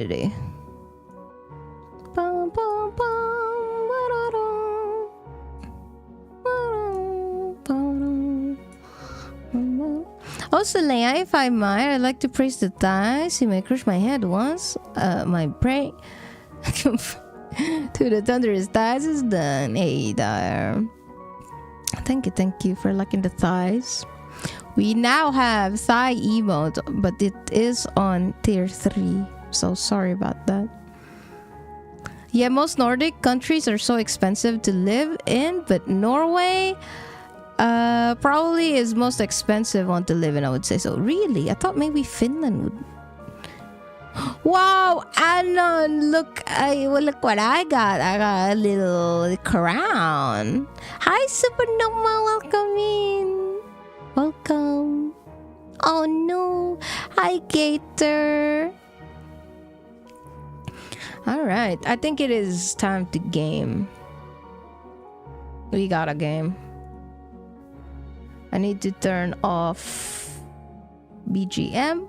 Today. Bum, bum, bum, ba-da-dum. Ba-dum, ba-dum. Also, Leia, if I might, I'd like to praise the dice. You may crush my head once. My brain to the thunderous dice is done. Hey there. Thank you for liking the thighs. We now have thigh emote, but it is on tier 3. So sorry about that. Yeah, most Nordic countries are so expensive to live in, but Norway probably is most expensive one to live in, I would say. So really, I thought maybe Finland would. Wow, Anon, look what I got. I got a little crown. Hi, Supernova, welcome in. Welcome. Oh no. Hi, Gator. Alright, I think it is time to game. We got a game. I need to turn off BGM.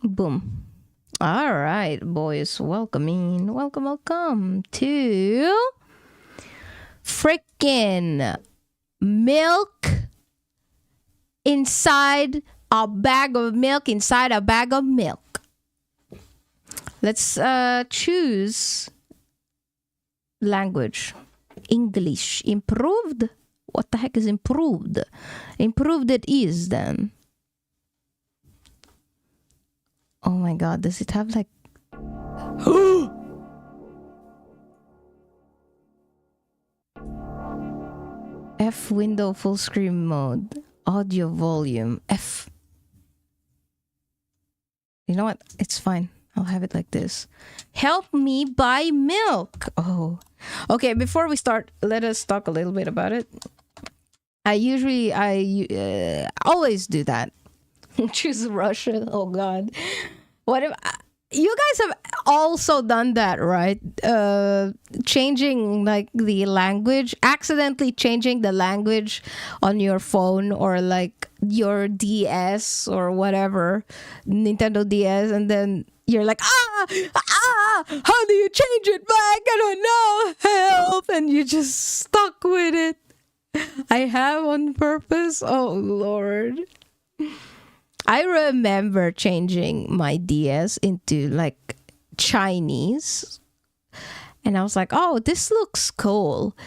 Boom. Alright, boys, welcome in. Welcome to freaking milk inside a bag of milk inside a bag of milk. Let's choose language. English. Improved? What the heck is improved? Improved it is then. Oh my god, does it have like... F window full screen mode. Audio volume. F. You know what? It's fine. I'll have it like this. Help me buy milk. Oh. Okay, before we start, let us talk a little bit about it. I always do that. Choose Russia. Oh god. What if you guys have also done that, right? Changing like the language, accidentally changing the language on your phone or like your DS or whatever, Nintendo DS, and then you're like, how do you change it back? I don't know, help, and you just stuck with it. I have on purpose. Oh Lord. I remember changing my DS into like Chinese, and I was like, oh, this looks cool.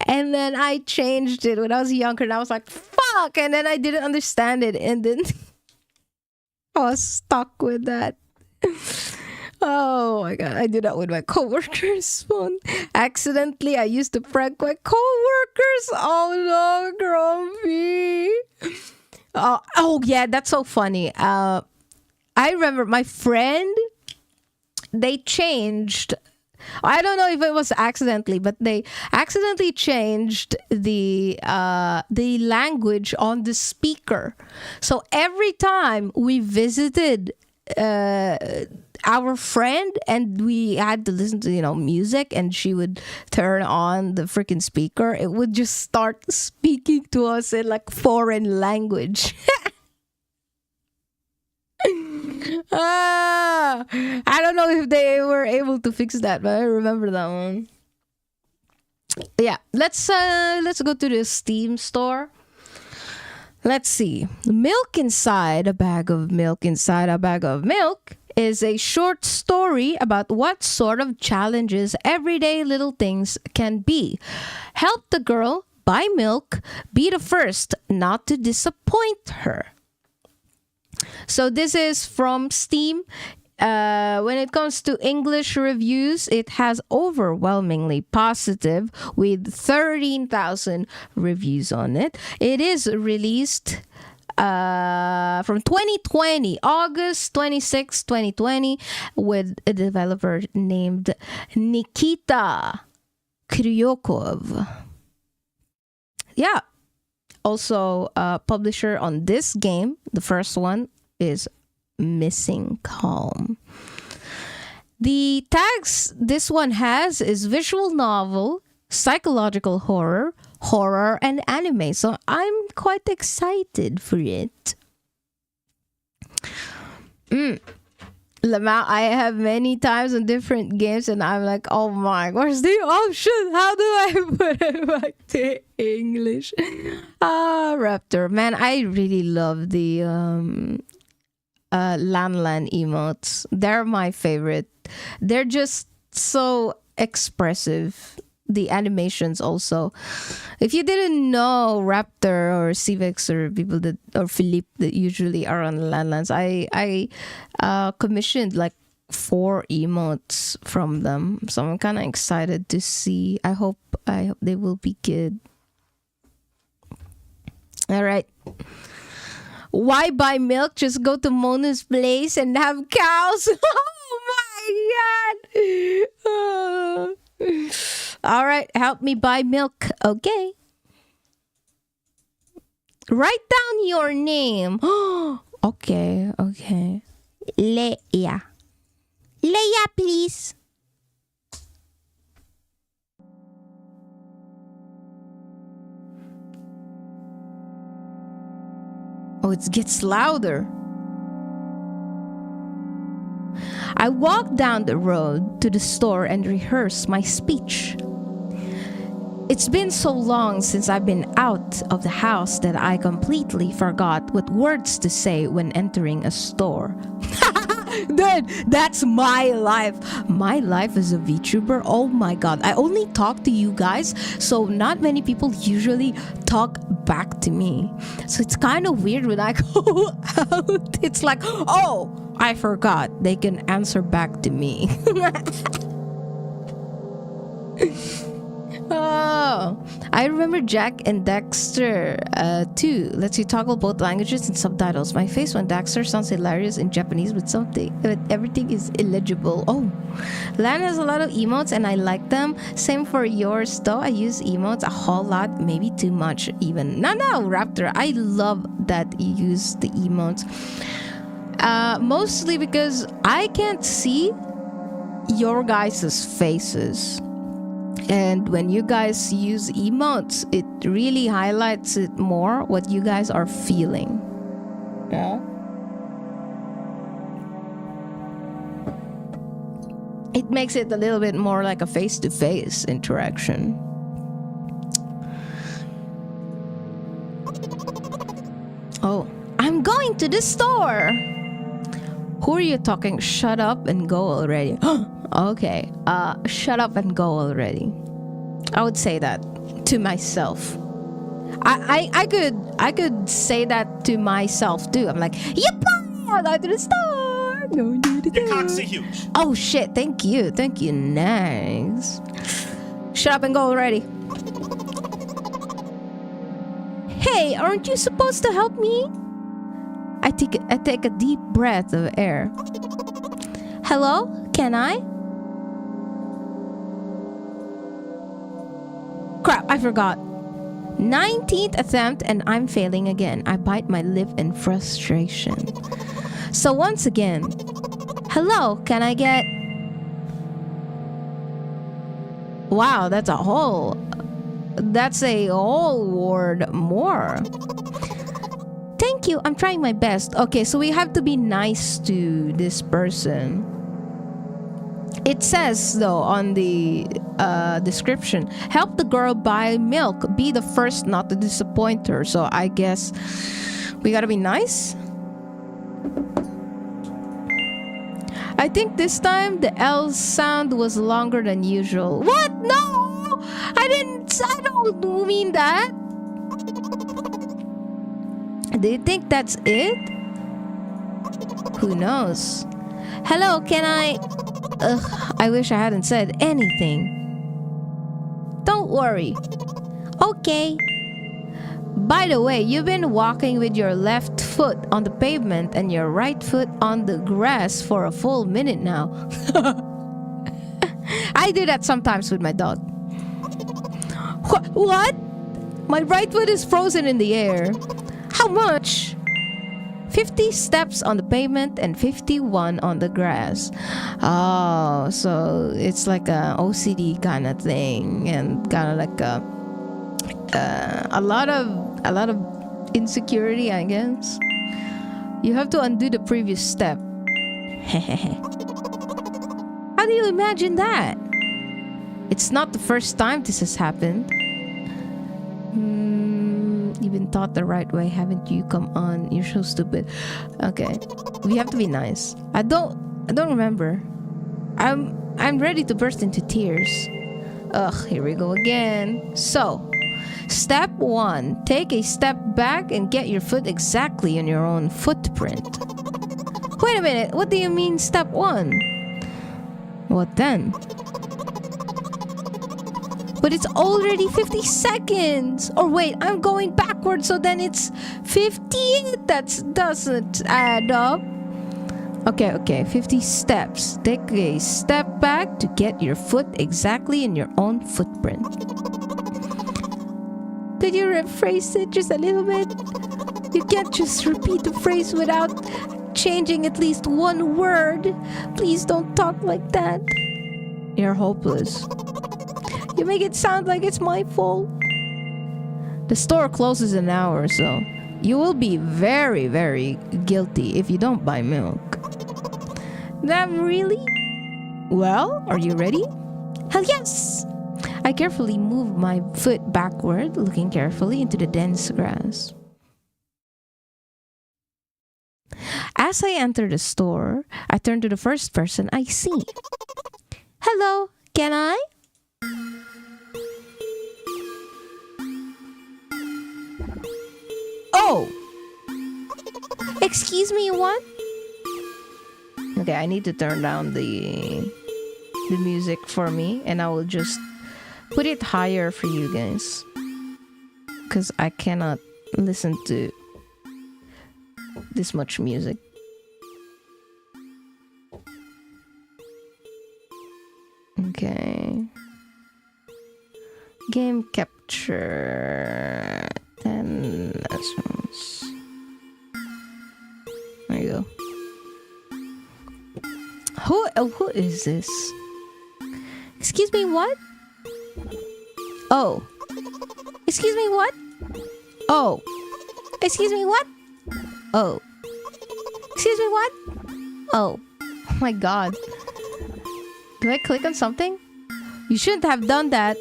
And then I changed it when I was younger, and I was like, fuck, and then I didn't understand it, and then I was stuck with that. Oh my god, I did that with my coworker's phone. Accidentally, I used to prank my coworkers. Oh no, Grumpy. Oh yeah, that's so funny. I remember my friend, they changed, I don't know if it was accidentally, but they accidentally changed the language on the speaker. So every time we visited our friend and we had to listen to music, and she would turn on the freaking speaker, it would just start speaking to us in like foreign language. I don't know if they were able to fix that, but I remember that one. Yeah, let's go to the Steam store. Let's see. Milk inside a bag of milk inside a bag of milk is a short story about what sort of challenges everyday little things can be. Help the girl buy milk, be the first not to disappoint her. So this is from Steam. When it comes to English reviews, it has overwhelmingly positive with 13,000 reviews on it. It is released from 2020, August 26, 2020, with a developer named Nikita Kryukov. Yeah. Also, publisher on this game, the first one, is Missing Calm. The tags this one has is visual novel, psychological horror, and anime. So I'm quite excited for it. Lamau, I have many times on different games, and I'm like, oh my, where's the option? How do I put it back to English? Raptor, man, I really love the Lan emotes. They're my favorite. They're just so expressive. The animations also. If you didn't know Raptor or Civix or people that or Philippe that usually are on Landlands, I commissioned like 4 emotes from them. So I'm kind of excited to see. I hope they will be good. All right. Why buy milk? Just go to Mona's place and have cows. Oh my god. All right, help me buy milk. Okay. Write down your name. Okay. Leia. Leia, please. Oh, it gets louder. I walked down the road to the store and rehearsed my speech. It's been so long since I've been out of the house that I completely forgot what words to say when entering a store. Dude, that's my life. My life as a VTuber. Oh my god. I only talk to you guys, so not many people usually talk back to me. So it's kind of weird when I go out. It's like, oh, I forgot. They can answer back to me. Oh, I remember Jack and Dexter too. Lets you toggle both languages and subtitles. My face when Dexter sounds hilarious in Japanese, but everything is illegible. Oh, Lan has a lot of emotes and I like them. Same for yours though. I use emotes a whole lot, maybe too much even. No, Raptor. I love that you use the emotes. Mostly because I can't see your guys' faces. And when you guys use emotes, it really highlights it more what you guys are feeling. Yeah. It makes it a little bit more like a face-to-face interaction. Oh, I'm going to the store. Who are you talking? Shut up and go already. Okay. Shut up and go already. I would say that to myself. I could say that to myself too. I'm like, yep, I'm going to the store. Going to the Your cock's huge. Oh shit! Thank you. Nice. Shut up and go already. Hey, aren't you supposed to help me? I take a deep breath of air. Hello? Can I? Crap, I forgot. 19th attempt and I'm failing again. I bite my lip in frustration. So once again, hello, can I get... Wow, that's a whole word more. Thank you, I'm trying my best. Okay, so we have to be nice to this person. It says though on the description, help the girl buy milk, be the first not to disappoint her. So I guess we gotta be nice. I think this time the L sound was longer than usual. What? No, I don't mean that. Do you think that's it? Who knows? Hello, can I... Ugh, I wish I hadn't said anything. Don't worry. Okay. By the way, you've been walking with your left foot on the pavement and your right foot on the grass for a full minute now. I do that sometimes with my dog. What? My right foot is frozen in the air. How much? 50 steps on the pavement and 51 on the grass. Oh, so it's like a OCD kind of thing, and kind of like a lot of insecurity, I guess. You have to undo the previous step. How do you imagine that? It's not the first time this has happened. You've been taught the right way, haven't you? Come on, you're so stupid. Okay, we have to be nice. I don't remember. I'm ready to burst into tears. Ugh, here we go again. So, step 1. Take a step back and get your foot exactly on your own footprint. Wait a minute, what do you mean step 1? What then? But it's already 50 seconds. Or wait, I'm going backwards, so then it's 15? That doesn't add up. Okay, 50 steps. Take a step back to get your foot exactly in your own footprint. Could you rephrase it just a little bit? You can't just repeat the phrase without changing at least one word. Please don't talk like that. You're hopeless. You make it sound like it's my fault. The store closes in an hour, so you will be very, very guilty if you don't buy milk. That really? Well, are you ready? Hell yes! I carefully move my foot backward, looking carefully into the dense grass. As I enter the store, I turn to the first person I see. Hello, can I? Oh! Excuse me, what? Okay, I need to turn down the music for me, and I will just put it higher for you guys, because I cannot listen to this much music. Okay. Game capture 10 lessons. There you go. Who is this? Excuse me, what? Oh. Excuse me, what? Oh. Excuse me, what? Oh. Excuse me, what? Oh. Oh my god. Do I click on something? You shouldn't have done that.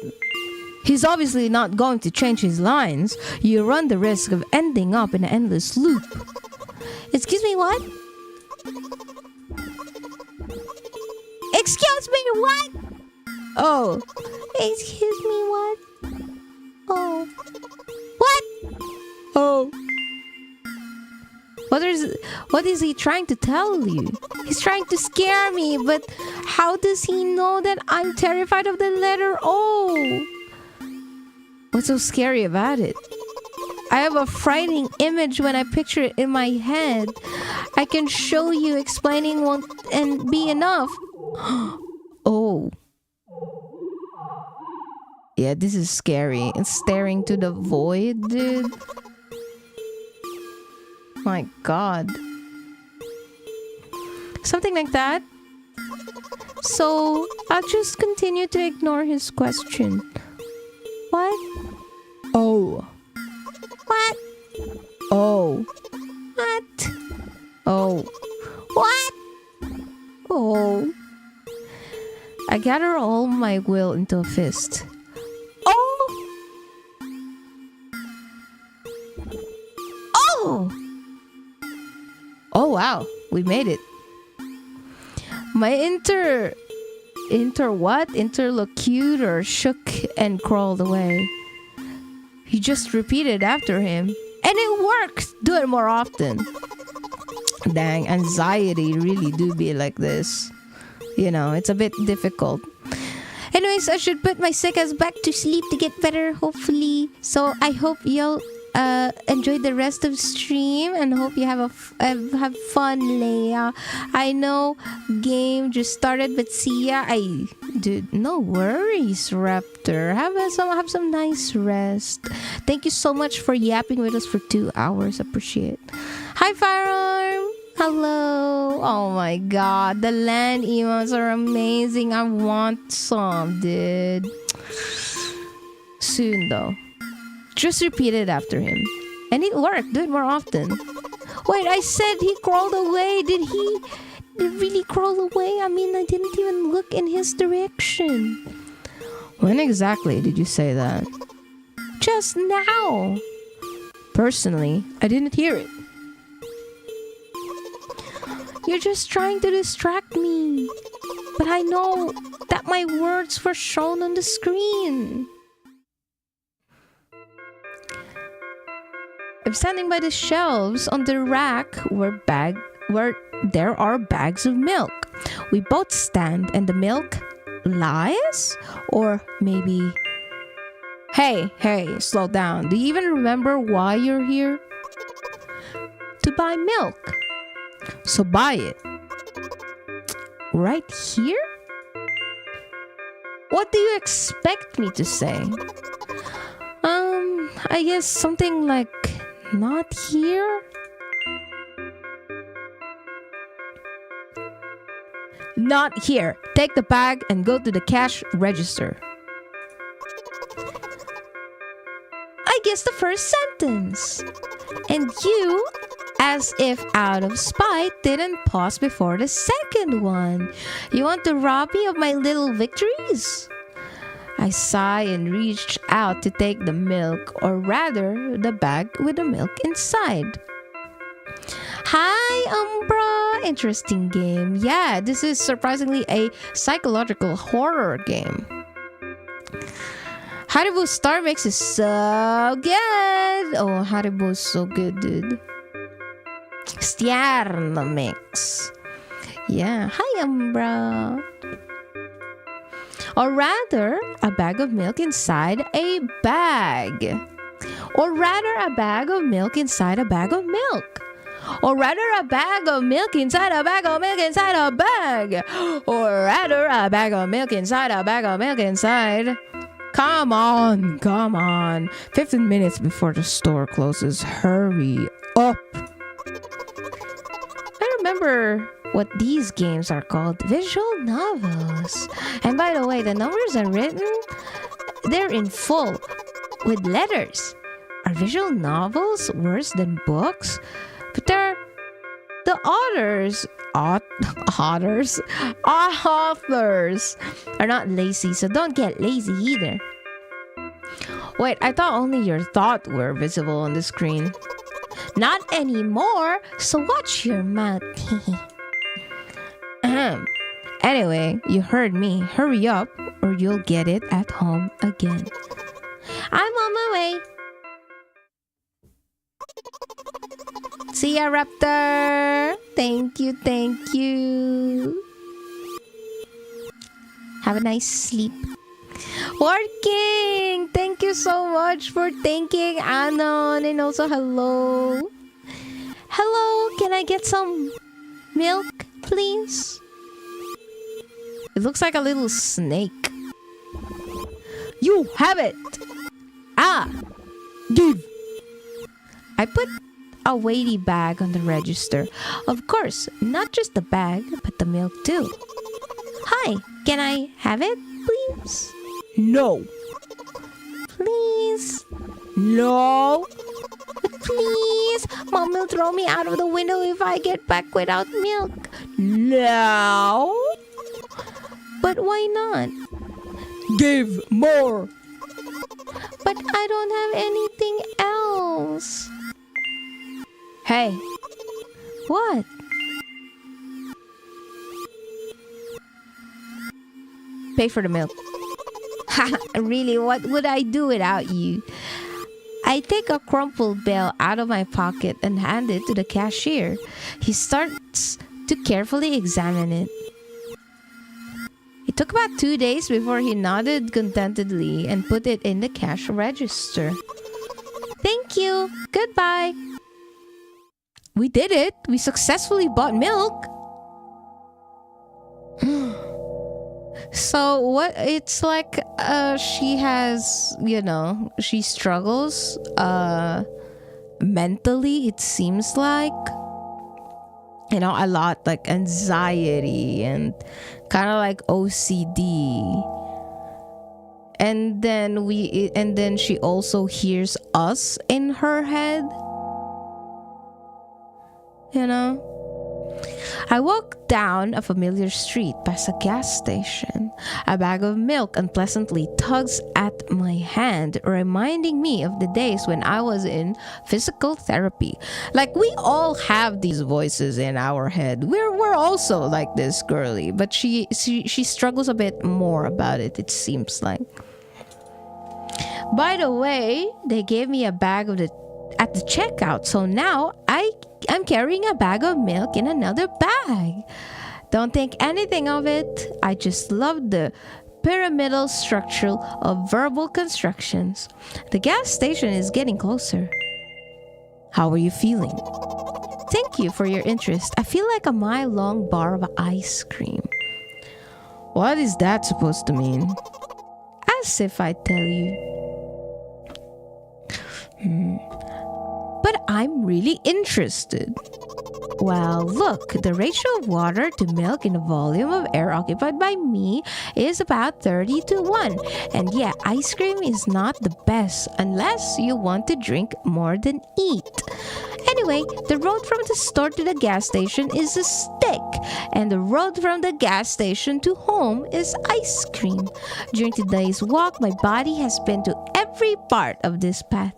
He's obviously not going to change his lines. You run the risk of ending up in an endless loop. Excuse me, what? Excuse me, what? Oh. Excuse me, what? Oh. What? Oh. What is he trying to tell you? He's trying to scare me, but how does he know that I'm terrified of the letter O? What's so scary about it? I have a frightening image when I picture it in my head. I can show you, explaining won't and be enough. Oh. Yeah, this is scary. It's staring to the void, dude. My god. Something like that. So, I'll just continue to ignore his question. What? Oh. What? Oh. What? Oh. What? Oh. I gather all my will into a fist. Oh! Oh! Oh wow, we made it. My interlocutor shook and crawled away. He just repeated after him. And it worked! Do it more often. Dang, anxiety really do be like this. You know, it's a bit difficult. Anyways, I should put my sick ass back to sleep to get better, hopefully. So I hope y'all enjoy the rest of the stream and hope you have have fun, Leia. I know game just started, but see ya. Dude, no worries, Raptor. Have some nice rest. Thank you so much for yapping with us for 2 hours. Appreciate. Hi, Firearm. Hello. Oh my god, the land emotes are amazing. I want some, dude. Soon though. Just repeat it after him. And it worked. Do it more often. Wait, I said he crawled away. Did he really crawl away. I mean, I didn't even look in his direction. When exactly did you say that? Just now. Personally, I didn't hear it. You're just trying to distract me. But I know that my words were shown on the screen. I'm standing by the shelves on the rack where there are bags of milk. We both stand and the milk lies? Or maybe... Hey, slow down. Do you even remember why you're here? To buy milk. So buy it. Right here? What do you expect me to say? I guess something like not here? Not here. Take the bag and go to the cash register. I guess the first sentence. And you, as if out of spite, didn't pause before the second one. You want to rob me of my little victories? I sigh and reached out to take the milk, or rather, the bag with the milk inside. Hi, Umbra! Interesting game. Yeah, this is surprisingly a psychological horror game. Haribo Star Mix is so good! Oh, Haribo is so good, dude. Stjarna Mix. Yeah, hi, Umbra. Or rather, a bag of milk inside a bag. Or rather, a bag of milk inside a bag of milk. Or rather, a bag of milk inside a bag of milk inside a bag. Or rather, a bag of milk inside a bag of milk inside. Come on. 15 minutes before the store closes. Hurry up. I remember what these games are called, visual novels. And by the way, the numbers are written, they're in full with letters. Are visual novels worse than books? But they're the authors are not lazy, so don't get lazy either. Wait, I thought only your thoughts were visible on the screen. Not anymore, so watch your mouth. Anyway, you heard me. Hurry up or you'll get it at home again. I'm on my way. See ya, Raptor. Thank you. Have a nice sleep. Working. Thank you so much for thanking Anon. And also hello. Hello, can I get some milk, please? It looks like a little snake. You have it. Give. I put a weighty bag on the register. Of course, not just the bag, but the milk too. Hi, can I have it, please? No. Please. No. Please. Mom will throw me out of the window if I get back without milk. No. But why not? Give more. But I don't have anything else. Hey. What? Pay for the milk. Really, what would I do without you? I take a crumpled bill out of my pocket and hand it to the cashier. He starts to carefully examine it. It took about 2 days before he nodded contentedly and put it in the cash register. Thank you. Goodbye. We did it. We successfully bought milk. So what it's like she has, she struggles mentally, it seems like, a lot, like anxiety and kind of like OCD. And then she also hears us in her head. I walk down a familiar street past a gas station. A bag of milk unpleasantly tugs at my hand, reminding me of the days when I was in physical therapy. Like, we all have these voices in our head. We're also like this girly, but she struggles a bit more about it, it seems like. By the way, they gave me a bag at the checkout, so now I'm carrying a bag of milk in another bag. Don't think anything of it. I just love the pyramidal structure of verbal constructions. The gas station is getting closer. How are you feeling? Thank you for your interest. I feel like a mile-long bar of ice cream. What is that supposed to mean? As if I tell you. But I'm really interested. Well, look, the ratio of water to milk in the volume of air occupied by me is about 30 to 1. And yeah, ice cream is not the best unless you want to drink more than eat. Anyway, the road from the store to the gas station is a stick, and the road from the gas station to home is ice cream. During today's walk, my body has been to every part of this path.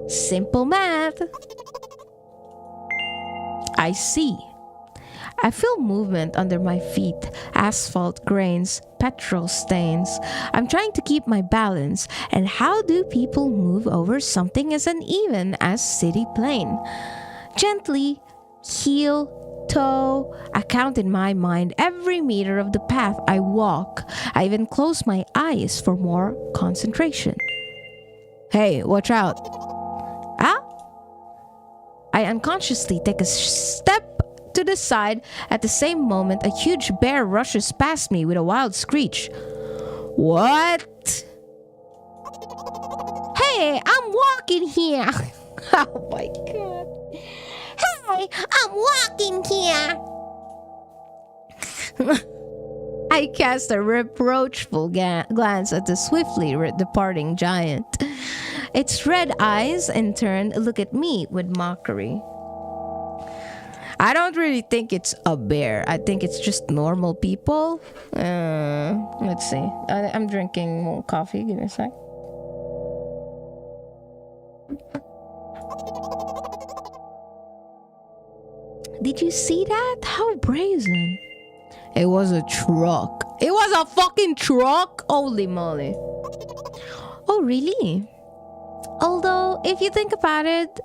Simple math. I see. I feel movement under my feet, asphalt grains, petrol stains. I'm trying to keep my balance, and how do people move over something as uneven as city plane? Gently, heel, toe. I count in my mind every meter of the path I walk. I even close my eyes for more concentration. Hey, watch out. I unconsciously take a step to the side. At the same moment, a huge bear rushes past me with a wild screech. What? Hey, I'm walking here. Oh my god. Hey, I'm walking here. I cast a reproachful glance at the swiftly departing giant. Its red eyes, in turn, look at me with mockery. I don't really think it's a bear. I think it's just normal people. Let's see. I'm drinking more coffee. Give me a sec. Did you see that? How brazen. It was a truck. It was a fucking truck? Holy moly. Oh, really? Although, if you think about it,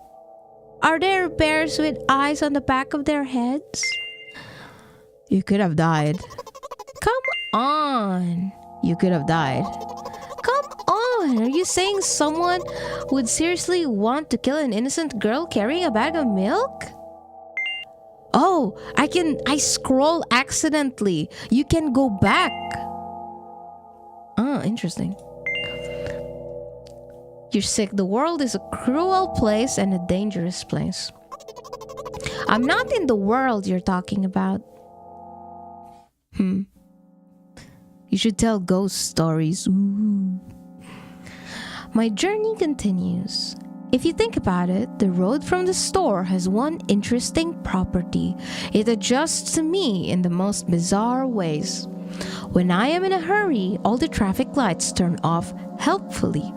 are there bears with eyes on the back of their heads? You could have died. Come on. You could have died. Come on. Are you saying someone would seriously want to kill an innocent girl carrying a bag of milk? Oh, I scroll accidentally. You can go back. Oh, interesting. You're sick. The world is a cruel place and a dangerous place. I'm not in the world you're talking about. You should tell ghost stories. Ooh. My journey continues. If you think about it, the road from the store has one interesting property. It adjusts to me in the most bizarre ways. When I am in a hurry, all the traffic lights turn off helpfully.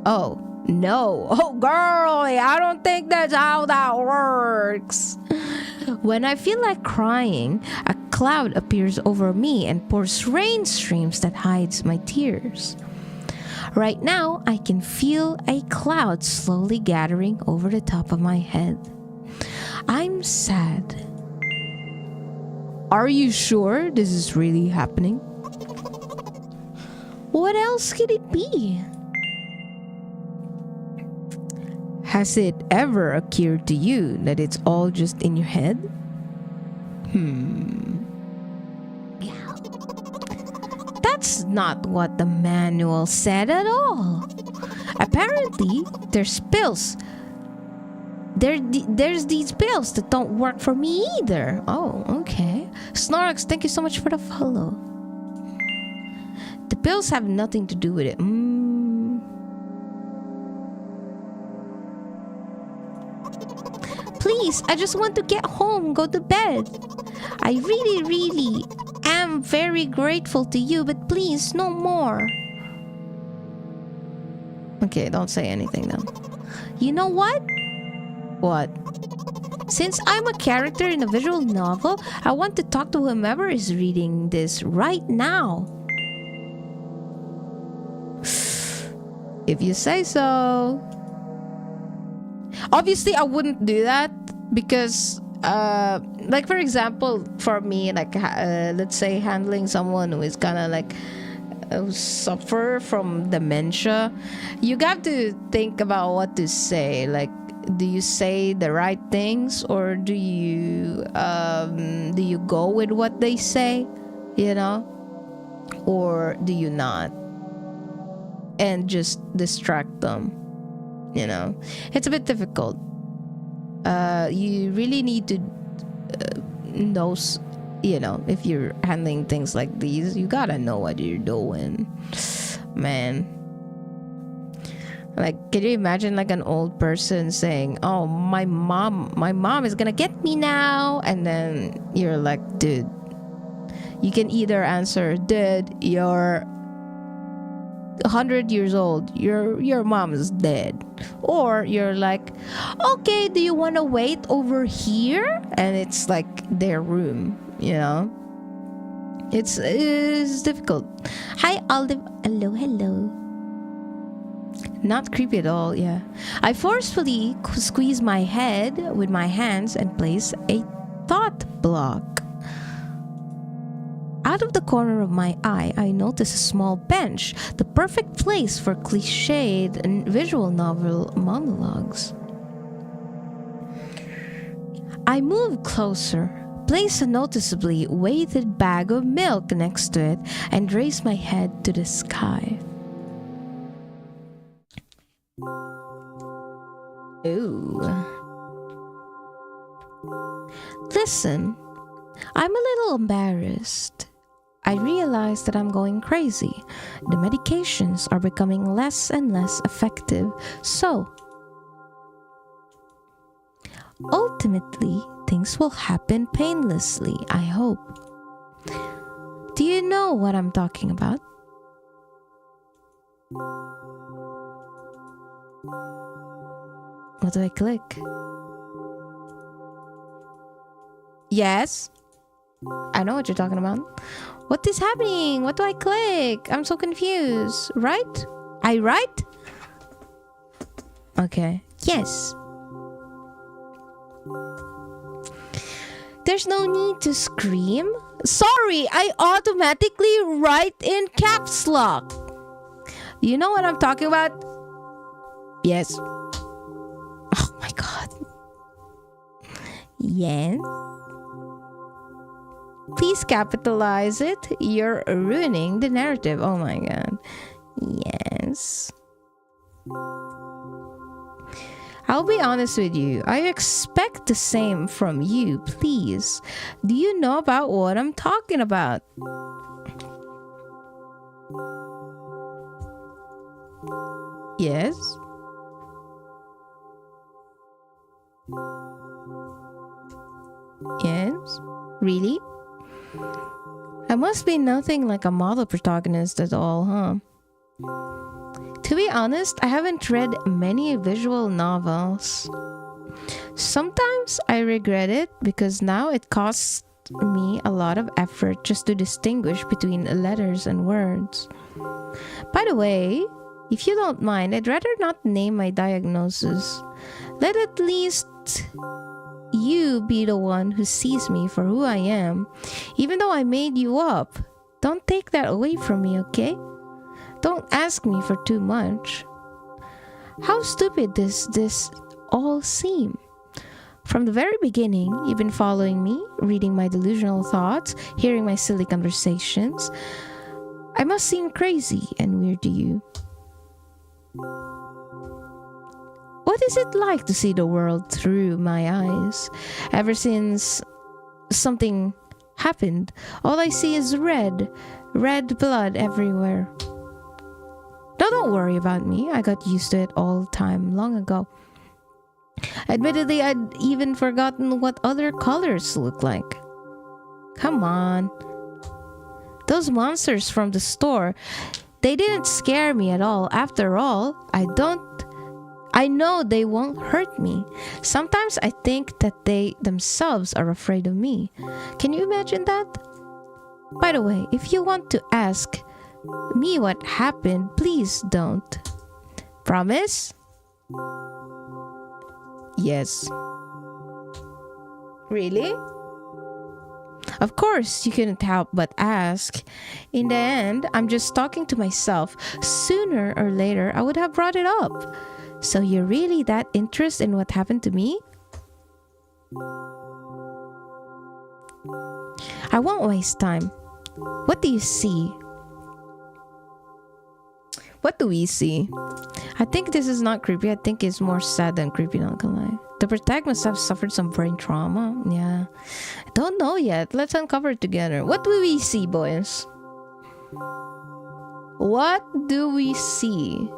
Oh, no. Oh, girlie, I don't think that's how that works. When I feel like crying, a cloud appears over me and pours rain streams that hides my tears. Right now, I can feel a cloud slowly gathering over the top of my head. I'm sad. Are you sure this is really happening? What else could it be? Has it ever occurred to you that it's all just in your head? Yeah. That's not what the manual said at all. Apparently, there's pills. There's these pills that don't work for me either. Oh, okay. Snorlax, thank you so much for the follow. The pills have nothing to do with it. Please, I just want to get home, go to bed. I really, really am very grateful to you, but please, no more. Okay, don't say anything then. You know what? What? Since I'm a character in a visual novel, I want to talk to whomever is reading this right now. If you say so. Obviously, I wouldn't do that because, like for example, for me, like let's say handling someone who is kind of like who suffer from dementia, you got to think about what to say. Like, do you say the right things, or do you go with what they say, you know, or do you not, and just distract them? You know, it's a bit difficult. You really need to know, you know, if you're handling things like these, you gotta know what you're doing, man. Like, can you imagine like an old person saying, "Oh, my mom is gonna get me now," and then you're like, dude, you can either answer, "Dude, you're 100 years old, your mom is dead," or you're like, "Okay, do you want to wait over here?" And it's like their room, you know. It's difficult. Hi, Olive. Hello. Not creepy at all. Yeah, I forcefully squeeze my head with my hands and place a thought block. Out of the corner of my eye, I notice a small bench, the perfect place for cliched and visual novel monologues. I move closer, place a noticeably weighted bag of milk next to it, and raise my head to the sky. Ooh. Listen, I'm a little embarrassed. I realize that I'm going crazy. The medications are becoming less and less effective, so ultimately things will happen painlessly, I hope. Do you know what I'm talking about? What do I click? Yes? I know what you're talking about. What is happening? What do I click? I'm so confused. Right? I write? Okay. Yes. There's no need to scream. Sorry, I automatically write in caps lock. You know what I'm talking about? Yes. Oh my god. Yes. Please capitalize it. You're ruining the narrative. Oh my god. Yes. I'll be honest with you. I expect the same from you. Please. Do you know about what I'm talking about? Yes. Yes. Really? I must be nothing like a model protagonist at all, huh? To be honest, I haven't read many visual novels. Sometimes I regret it because now it costs me a lot of effort just to distinguish between letters and words. By the way, if you don't mind, I'd rather not name my diagnosis. Let at least you be the one who sees me for who I am, even though I made you up. Don't take that away from me, okay? Don't ask me for too much. How stupid does this all seem? From the very beginning, you've been following me, reading my delusional thoughts, hearing my silly conversations. I must seem crazy and weird to you. What is it like to see the world through my eyes? Ever since something happened, all I see is red blood everywhere. No, don't worry about me. I got used to it all the time long ago. Admittedly, I'd even forgotten what other colors look like. Come on. Those monsters from the store, they didn't scare me at all. After all, I know they won't hurt me. Sometimes I think that they themselves are afraid of me. Can you imagine that? By the way, if you want to ask me what happened, please don't. Promise? Yes. Really? Of course, you couldn't help but ask. In the end, I'm just talking to myself. Sooner or later, I would have brought it up. So you're really that interested in what happened to me? I won't waste time. What do you see? What do we see? I think this is not creepy. I think it's more sad than creepy, not gonna lie. The protagonist have suffered some brain trauma. Yeah. I don't know yet. Let's uncover it together. What do we see, boys? What do we see?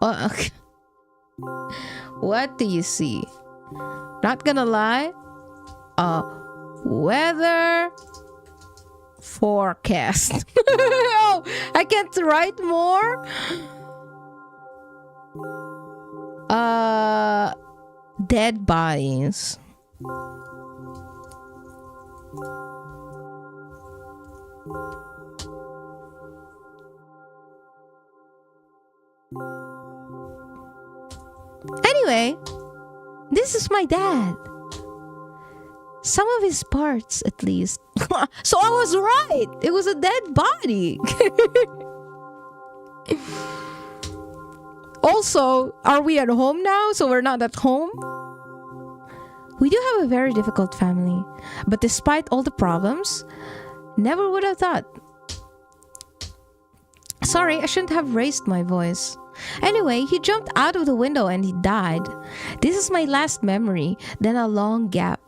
Oh, okay. What do you see? Not gonna lie. Weather forecast. Oh, I can't write more. Dead bodies. Anyway, this is my dad. Some of his parts, at least. So I was right. It was a dead body. Also, are we at home now? So we're not at home? We do have a very difficult family. But despite all the problems, never would have thought. Sorry, I shouldn't have raised my voice. Anyway, he jumped out of the window and he died. This is my last memory, then a long gap.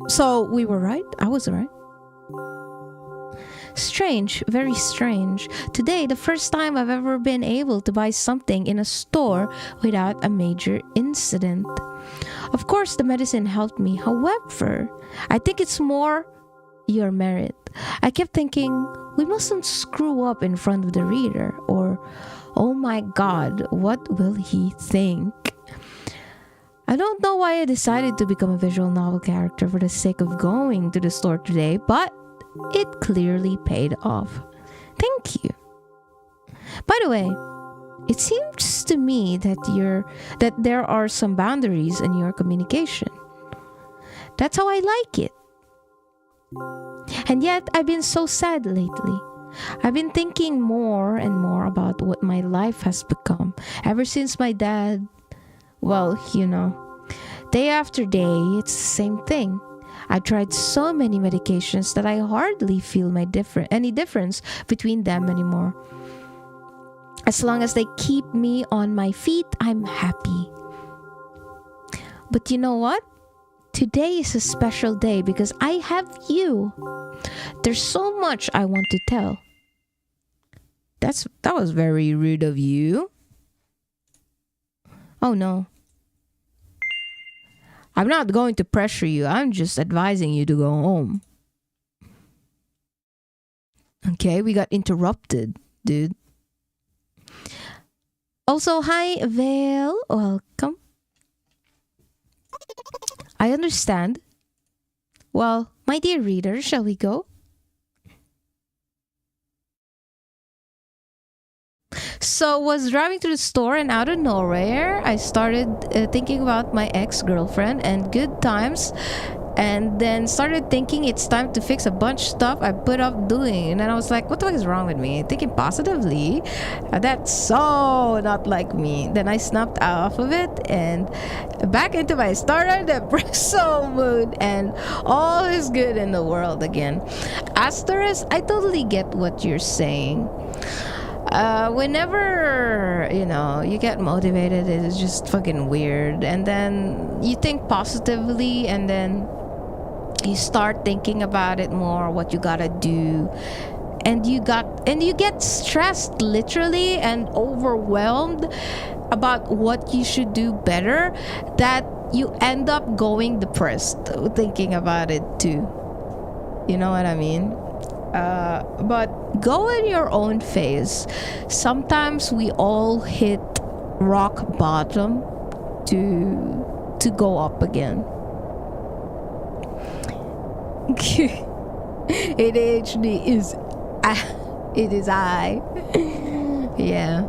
So we were right? I was right. Strange, very strange. Today, the first time I've ever been able to buy something in a store without a major incident. Of course, the medicine helped me. However, I think it's more your merit. I kept thinking, we mustn't screw up in front of the reader, or, oh my god, what will he think? I don't know why I decided to become a visual novel character for the sake of going to the store today, but it clearly paid off. Thank you. By the way, it seems to me that there are some boundaries in your communication. That's how I like it. And yet, I've been so sad lately. I've been thinking more and more about what my life has become ever since my dad, well, you know, day after day, it's the same thing. I tried so many medications that I hardly feel any difference between them anymore. As long as they keep me on my feet, I'm happy. But you know what? Today is a special day because I have you. There's so much I want to tell. That was very rude of you. Oh no. I'm not going to pressure you. I'm just advising you to go home. Okay, we got interrupted, dude. Also, hi, Vale. Welcome. I understand. Well, my dear reader, shall we go? So, was driving to the store and out of nowhere, I started thinking about my ex-girlfriend and good times, and then started thinking it's time to fix a bunch of stuff I put off doing. And then I was like, what the fuck is wrong with me? Thinking positively. That's so not like me. Then I snapped off of it and back into my starter depresso mood, and all is good in the world again. Asterisk, I totally get what you're saying. Whenever, you get motivated, it's just fucking weird. And then you think positively, and then you start thinking about it more, what you gotta do. and you get stressed literally and overwhelmed about what you should do better, that you end up going depressed thinking about it too. You know what I mean? But go in your own phase. Sometimes we all hit rock bottom to go up again. ADHD is it is I. Yeah.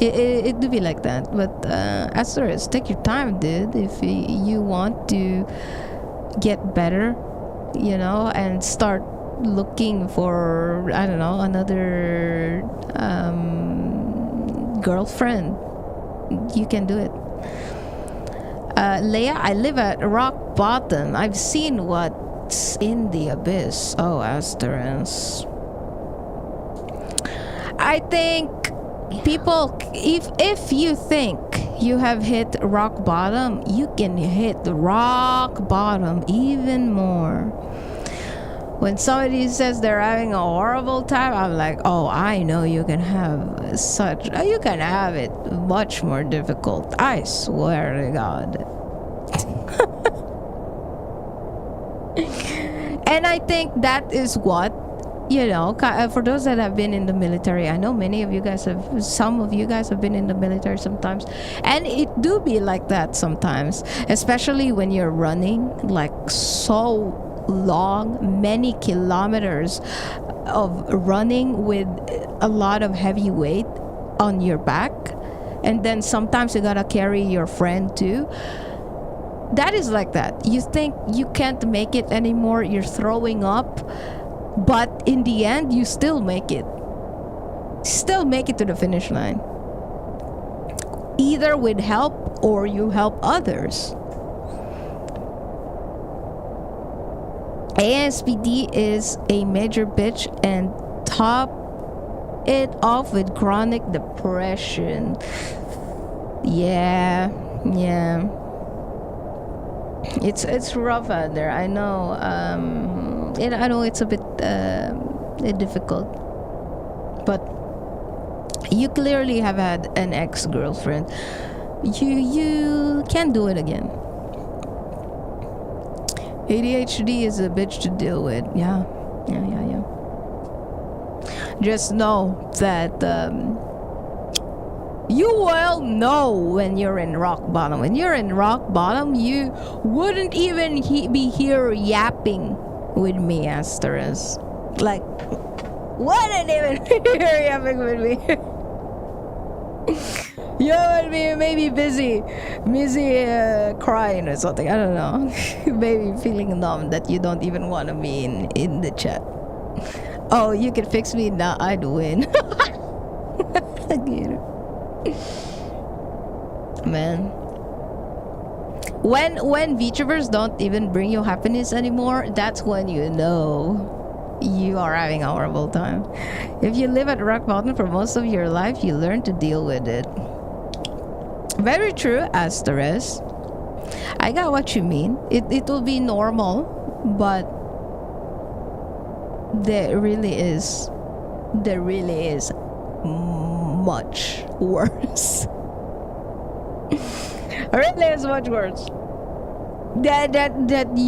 It do be like that, but Asterisk, take your time, dude. If you want to get better, and start looking for, I don't know, another girlfriend, you can do it. Leia, I live at rock bottom. I've seen what's in the abyss. Oh, Asterisk. I think people, if you think you have hit rock bottom, you can hit rock bottom even more. When somebody says they're having a horrible time, I'm like, oh, I know you can have it much more difficult. I swear to God. And I think that is what, for those that have been in the military, I know some of you guys have been in the military sometimes, and it do be like that sometimes, especially when you're running like so long, many kilometers of running with a lot of heavy weight on your back, and then sometimes you gotta carry your friend too. That is like that. You think you can't make it anymore, you're throwing up, but in the end you still make it to the finish line, either with help or you help others. ASPD is a major bitch, and top it off with chronic depression. Yeah. It's rough out there. I know. I know it's a bit difficult, but you clearly have had an ex-girlfriend. You can do it again. ADHD is a bitch to deal with. Yeah. Just know that you will know when you're in rock bottom. When you're in rock bottom, you wouldn't even be here yapping with me, Asterisk. Like, wouldn't even be here yapping with me. You would be maybe busy crying or something. I don't know. Maybe feeling numb that you don't even want to be in the chat. Oh, you can fix me now. I'd win. Man, when VTubers don't even bring you happiness anymore, that's when you know you are having a horrible time. If you live at rock bottom for most of your life, you learn to deal with it. Very true, Asterisk. I got what you mean. It will be normal, but there really is much worse. Really is much worse. That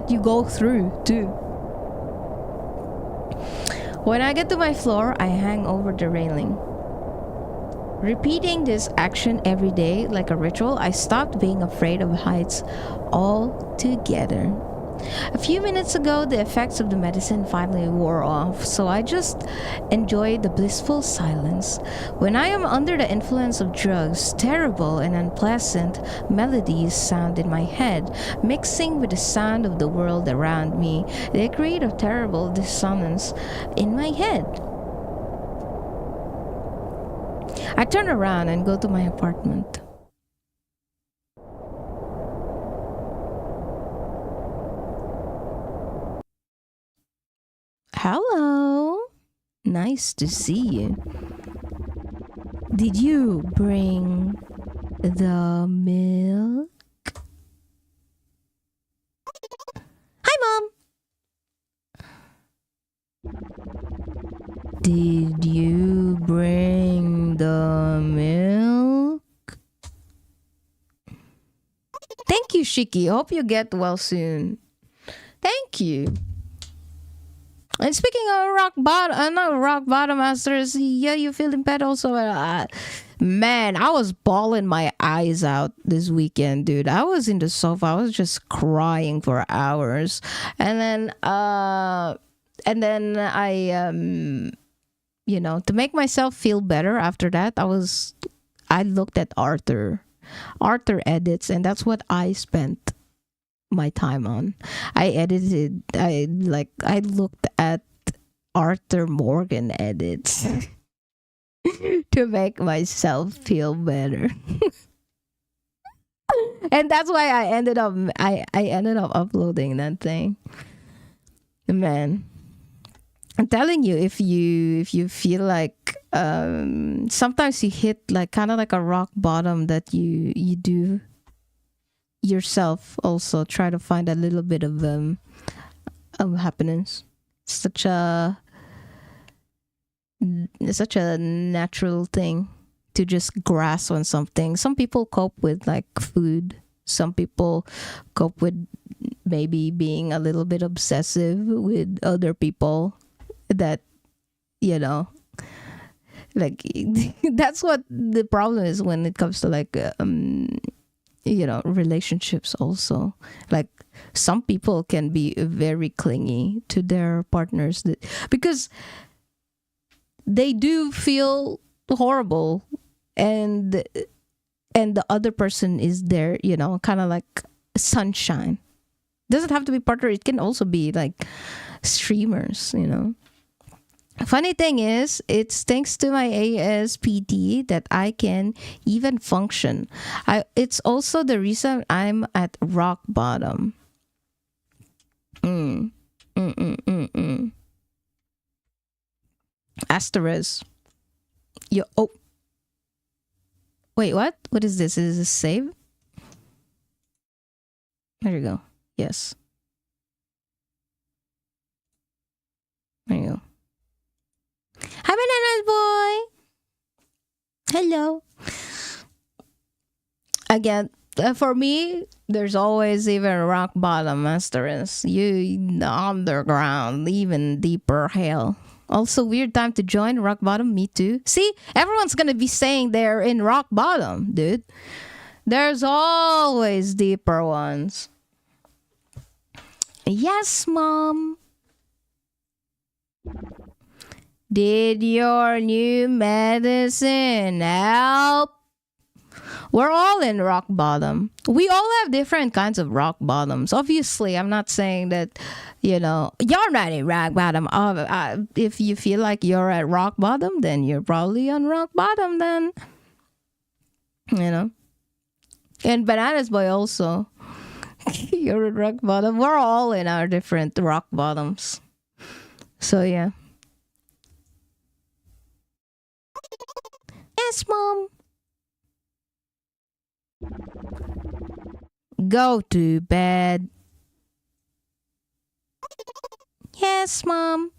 you go through too. When I get to my floor, I hang over the railing. Repeating this action every day like a ritual, I stopped being afraid of heights altogether. A few minutes ago, the effects of the medicine finally wore off, so I just enjoyed the blissful silence. When I am under the influence of drugs, terrible and unpleasant melodies sound in my head, mixing with the sound of the world around me. They create a terrible dissonance in my head. I turn around and go to my apartment. Hello. Nice to see you. Did you bring the milk? Hi, Mom. Did you bring the milk? Thank you, Shiki. Hope you get well soon. Thank you. And speaking of rock bottom, not rock bottom masters, yeah, you feeling bad also. Man, I was bawling my eyes out this weekend, dude. I was in the sofa. I was just crying for hours. And then I to make myself feel better after that, I looked at Arthur edits, and that's what I spent my time on. I looked at Arthur Morgan edits to make myself feel better. And that's why I ended up uploading that thing. Man, I'm telling you, if you feel like sometimes you hit like kind of like a rock bottom, that you do yourself also try to find a little bit of happiness. Such a natural thing to just grasp on something. Some people cope with like food. Some people cope with maybe being a little bit obsessive with other people, that like that's what the problem is when it comes to like relationships also. Like some people can be very clingy to their partners because they do feel horrible, and the other person is there, kind of like sunshine. Doesn't have to be partner, it can also be like streamers. Funny thing is, it's thanks to my ASPD that I can even function. It's also the reason I'm at rock bottom. Asterisk. Wait, what? What is this? Is this save? There you go. Yes. There you go. Hi, Bananas Boy. Hello. Again, for me, there's always even rock bottom, asterisk. The underground, even deeper hell. Also, weird time to join rock bottom. Me too. See, everyone's gonna be saying they're in rock bottom, dude. There's always deeper ones. Yes, Mom. Did your new medicine help? We're all in rock bottom. We all have different kinds of rock bottoms. Obviously, I'm not saying that, you're not in rock bottom. If you feel like you're at rock bottom, then you're probably on rock bottom then. And Bananas Boy also. You're at rock bottom. We're all in our different rock bottoms. So, yeah. Yes, Mom. Go to bed. Yes, Mom.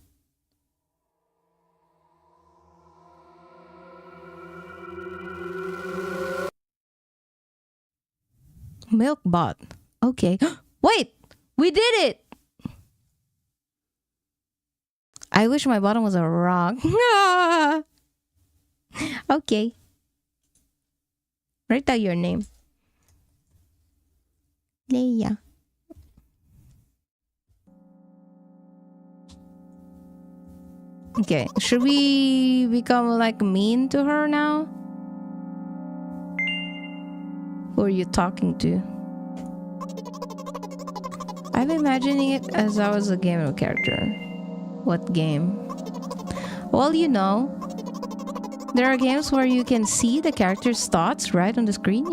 Milk bot. Okay. Wait! We did it! I wish my bottom was a rock. Okay. Write down your name. Leia. Okay, should we become like mean to her now? Who are you talking to? I'm imagining it as I was a game of character. What game? Well, there are games where you can see the character's thoughts right on the screen,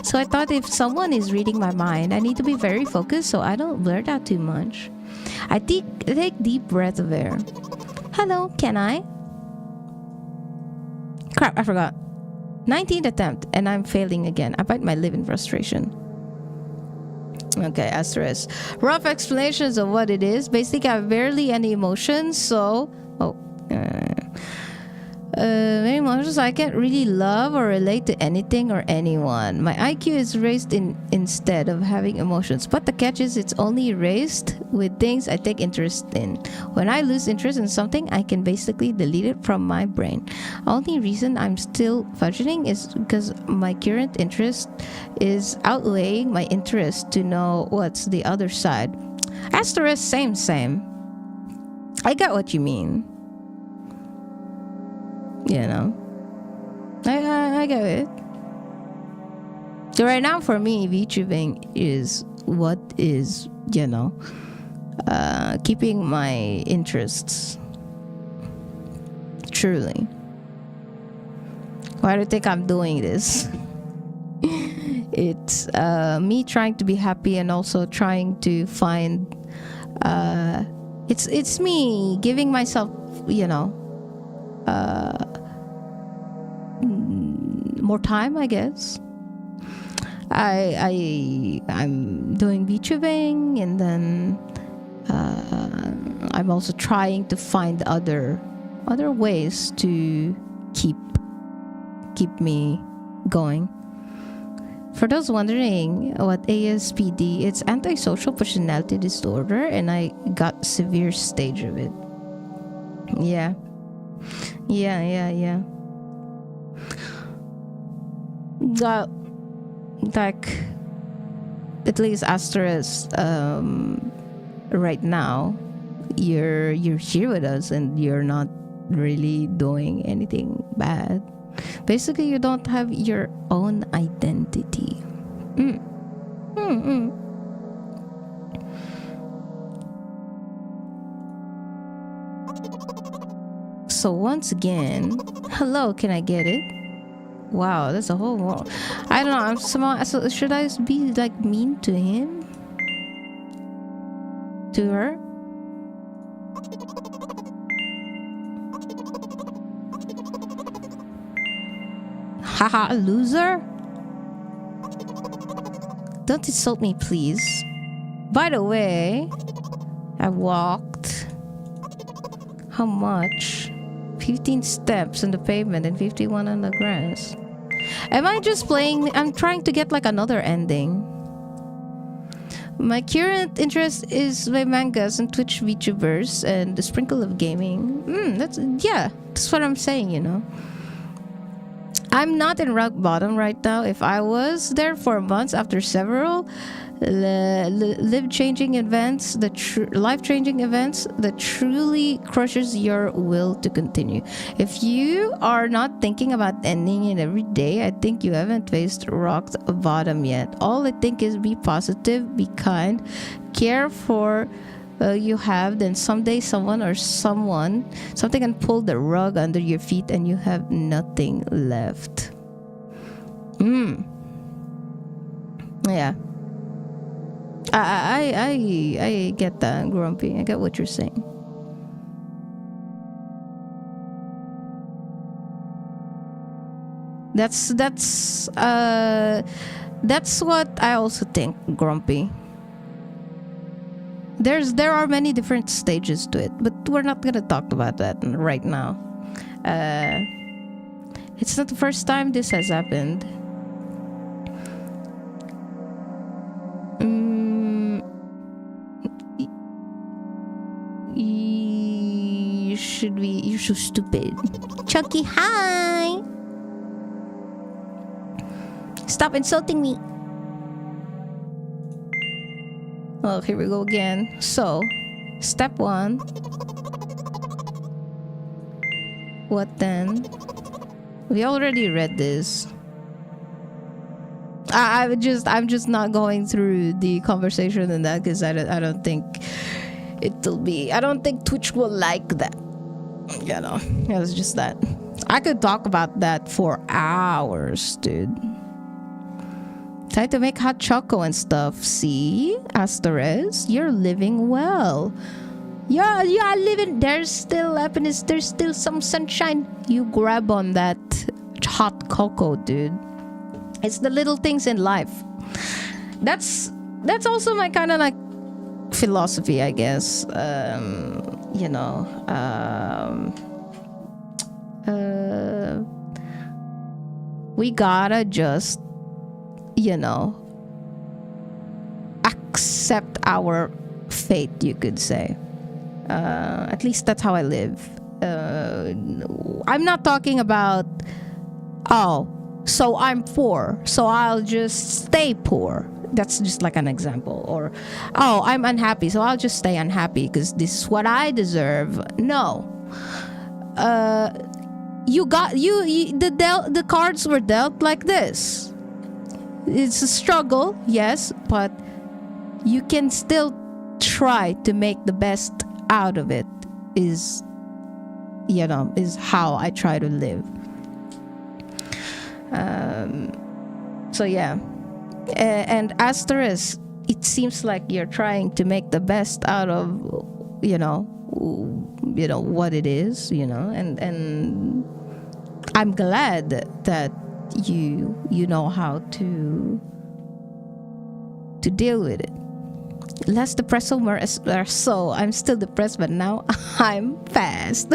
So I thought if someone is reading my mind, I need to be very focused so I don't blurt out too much. I take deep breath of air. Hello, can I? Crap, I forgot. 19th attempt, and I'm failing again. I bite my lip in frustration. Okay, asterisk. Rough explanations of what it is. Basically, I have barely any emotions, so... Many emotions. I can't really love or relate to anything or anyone. My IQ is raised instead of having emotions. But the catch is it's only raised with things I take interest in. When I lose interest in something, I can basically delete it from my brain. Only reason I'm still functioning is because my current interest is outweighing my interest to know what's the other side. Asterisk, same. I get what you mean. You know, I get it. So right now for me, VTubing is what is, keeping my interests. Truly. Why do you think I'm doing this? It's me trying to be happy and also trying to find it's me giving myself, more time, I guess. I'm doing VTubing, and then I'm also trying to find other ways to keep me going. For those wondering what ASPD, it's antisocial personality disorder, and I got severe stage of it. Yeah. Got like at least asterisk right now you're here with us and you're not really doing anything bad. Basically, you don't have your own identity. So once again, hello, can I get it? Wow, that's a whole world. I don't know, I'm somehow, so should I be like mean to him? To her? Haha, loser? Don't insult me, please. By the way, I walked how much? 15 steps on the pavement and 51 on the grass. Am I just playing? I'm trying to get like another ending. My current interest is my mangas and Twitch VTubers and a sprinkle of gaming. That's what I'm saying, I'm not in rock bottom right now. If I was there for months after several life-changing events that truly crushes your will to continue. If you are not thinking about ending it every day, I think you haven't faced rock bottom yet. All I think is be positive, be kind, care for you have, then someday something can pull the rug under your feet and you have nothing left. Yeah. I get that, Grumpy. I get what you're saying. That's what I also think, Grumpy. There are many different stages to it, but we're not gonna talk about that right now. It's not the first time this has happened. You're so stupid. Chucky, hi! Stop insulting me. Oh, here we go again. So, step 1. What then? We already read this. I'm just not going through the conversation in that because I don't think it'll be. I don't think Twitch will like that. It's just that. I could talk about that for hours, dude. Try to make hot choco and stuff. See, asterisk, you're living well. Yeah, living. There's still happiness. There's still some sunshine. You grab on that hot cocoa, dude. It's the little things in life. That's also my kind of like philosophy, I guess. we gotta just, you know, accept our fate, you could say. At least that's how I live. I'm not talking about, oh, so I'm poor, so I'll just stay poor. That's just like an example. Or, oh, I'm unhappy, so I'll just stay unhappy because this is what I deserve. No. The cards were dealt like this. It's a struggle, yes, but you can still try to make the best out of it. Is how I try to live. So yeah. And asterisk, it seems like you're trying to make the best out of what it is, and I'm glad that you know how to deal with it. Less depressed, or so I'm still depressed, but now I'm fast.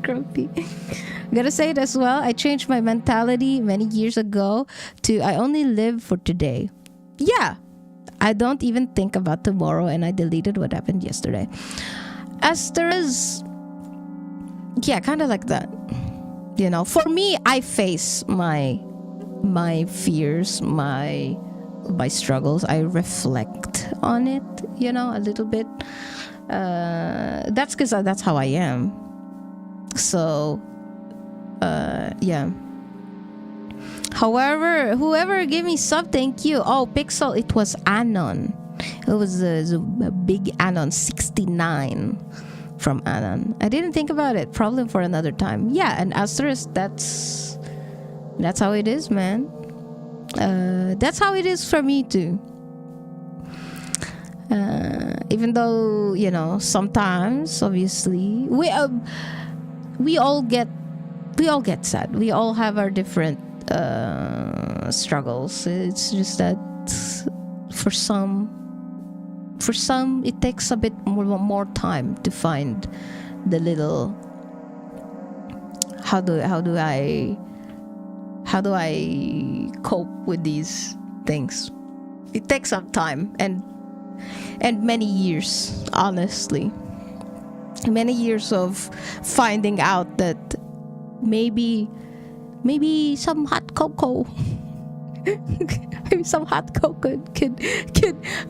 Grumpy. I'm gonna say it as well. I changed my mentality many years ago to I only live for today. Yeah, I don't even think about tomorrow, and I deleted what happened yesterday. Asterisk, yeah, kind of like that. For me, I face my fears, my struggles. I reflect on it, a little bit. That's because that's how I am. So, yeah. However, whoever gave me sub, thank you. Oh, Pixel, it was Anon. It was a big Anon, 69 from Anon. I didn't think about it. Problem for another time. Yeah, and asterisk, that's how it is, man. That's how it is for me too. Even though sometimes, obviously, we all get sad. We all have our different struggles. It's just that for some it takes a bit more time to find the little how do I cope with these things. It takes some time and many years, honestly. Many years of finding out that maybe some hot cocoa maybe some hot cocoa could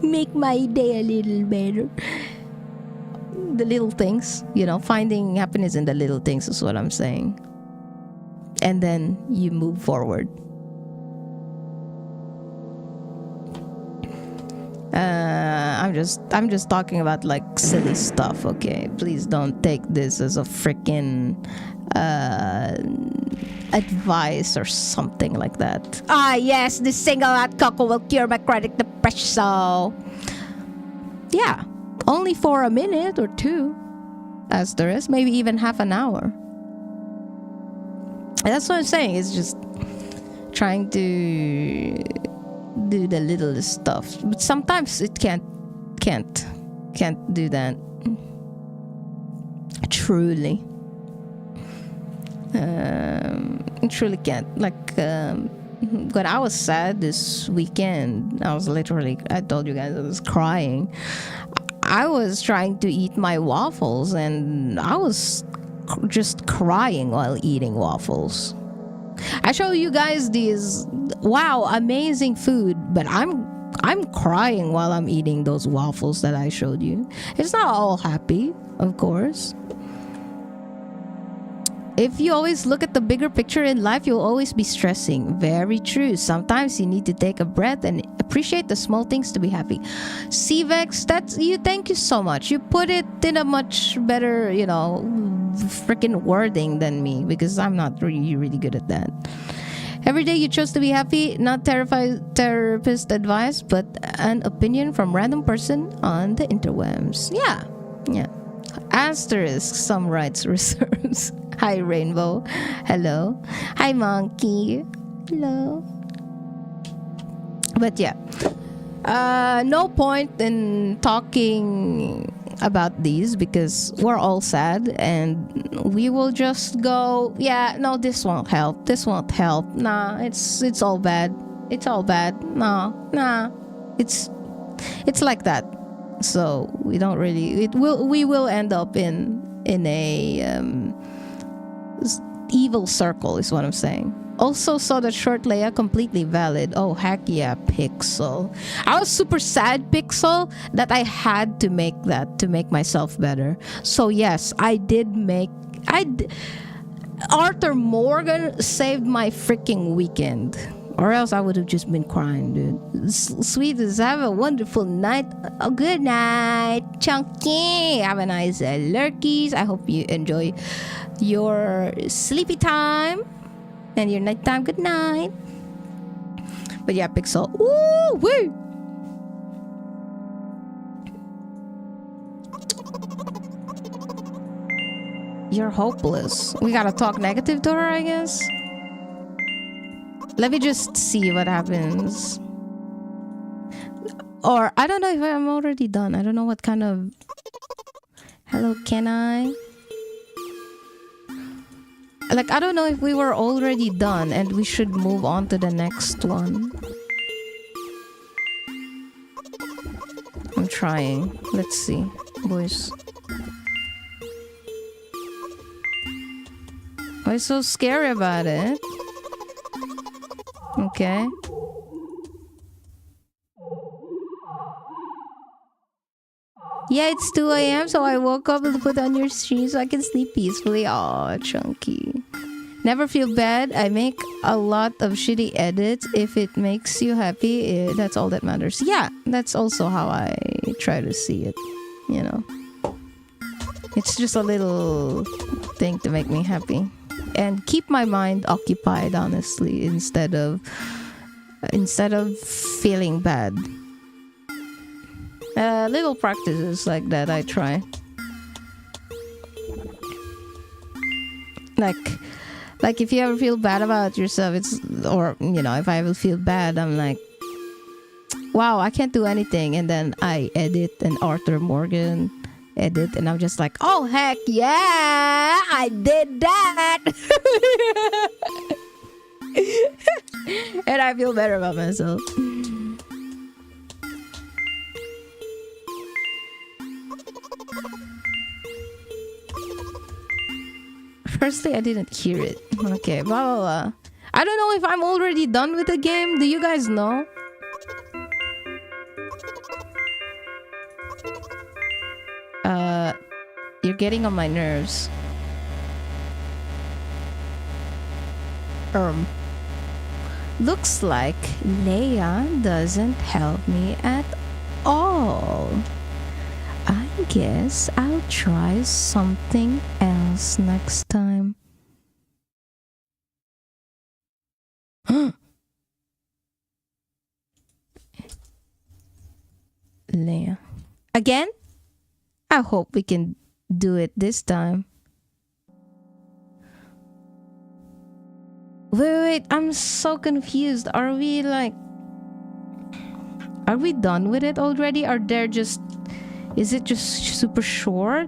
make my day a little better. The little things, finding happiness in the little things is what I'm saying. And then you move forward. I'm just talking about like silly stuff, okay? Please don't take this as a freaking advice or something like that. Yes, this single hot cocoa will cure my chronic depression. So yeah, only for a minute or two, as there is, maybe even half an hour. That's what I'm saying. It's just trying to do the littlest stuff, but sometimes it can't do that. Truly. Truly can't. Like when I was sad this weekend, I told you guys I was crying. I was trying to eat my waffles and I was just crying while eating waffles. I show you guys these amazing food, but I'm crying while I'm eating those waffles that I showed you. It's not all happy, of course. If you always look at the bigger picture in life, you'll always be stressing. Very true. Sometimes you need to take a breath and appreciate the small things to be happy. CVEX, that's you. Thank you so much. You put it in a much better, freaking wording than me, because I'm not really good at that. Every day you chose to be happy, not therapist advice, but an opinion from random person on the interwebs. Yeah. Asterisk, some rights reserves. Hi, Rainbow. Hello. Hi, Monkey. Hello. But yeah, no point in talking about these because we're all sad and we will just go, yeah, no, this won't help. This won't help. Nah, it's all bad. It's all bad. Nah. It's like that. So we don't really we will end up in a evil circle is what I'm saying. Also saw that short Leia, completely valid. Oh heck yeah, Pixel. I was super sad, Pixel, that I had to make that to make myself better. So yes, Arthur Morgan saved my freaking weekend. Or else I would have just been crying, dude. Sweetest, have a wonderful night. Oh, good night, Chunky. Have a nice lurkies. I hope you enjoy your sleepy time and your nighttime. Good night. But yeah, Pixel. Ooh, woo. You're hopeless. We gotta talk negative to her, I guess. Let me just see what happens. Or I don't know if I'm already done. I don't know what kind of... Hello, can I? Like, I don't know if we were already done and we should move on to the next one. I'm trying. Let's see, boys. Why so scary about it? Okay. Yeah, it's 2 a.m. so I woke up and put on your stream so I can sleep peacefully. Aw, Chunky. Never feel bad. I make a lot of shitty edits. If it makes you happy, that's all that matters. Yeah, that's also how I try to see it. You know. It's just a little thing to make me happy. And keep my mind occupied, honestly, instead of feeling bad. Little practices like that I try. Like if you ever feel bad about yourself, or you know, if I ever feel bad, I'm like, wow, I can't do anything, and then I edit an Arthur Morgan edit and I'm just like, oh heck yeah, I did that. And I feel better about myself. Firstly, I didn't hear it. Okay, blah blah blah. I don't know if I'm already done with the game. Do you guys know? You're getting on my nerves. Looks like Leia doesn't help me at all. I guess I'll try something else next time. Leia. Again? I hope we can do it this time. Wait, I'm so confused. Are we done with it already? Is it just super short?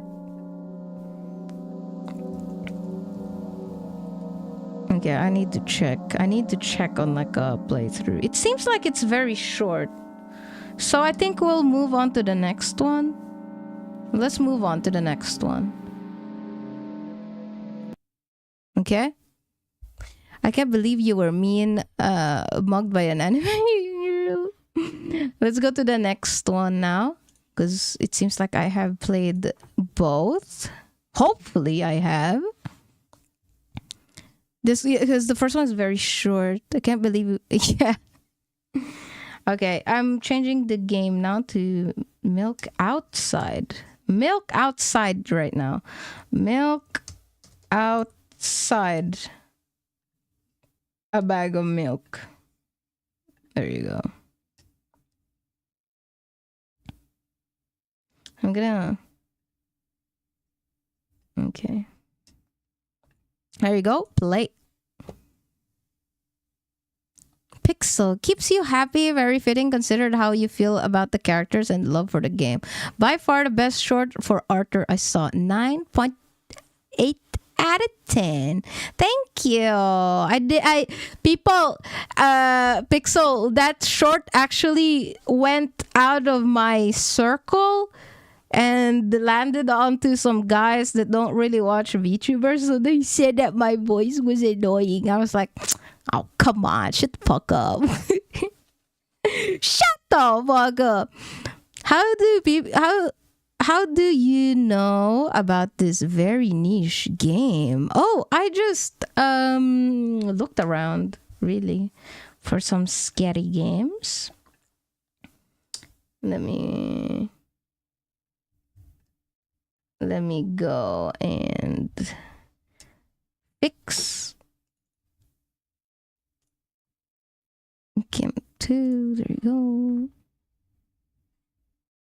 Okay, I need to check. I need to check on like a playthrough. It seems like it's very short. So I think we'll move on to the next one. Let's move on to the next one. Okay? I can't believe you were mugged by an anime. Let's go to the next one now. Because it seems like I have played both. Hopefully I have. Because the first one is very short. I can't believe it. Yeah. Okay, I'm changing the game now to Milk Outside. Milk Outside right now. Milk Outside. A bag of milk. There you go. I'm gonna... Okay. There you go. Play. Pixel keeps you happy, very fitting considered how you feel about the characters and love for the game. By far the best short for Arthur I saw. 9.8 out of 10. Thank you. People, Pixel, that short actually went out of my circle and landed onto some guys that don't really watch VTubers. So they said that my voice was annoying. I was like, oh, come on, shut the fuck up. Shut the fuck up. How do you know about this very niche game? Oh, I just looked around really for some scary games. Let me go and fix Kim 2. There you go.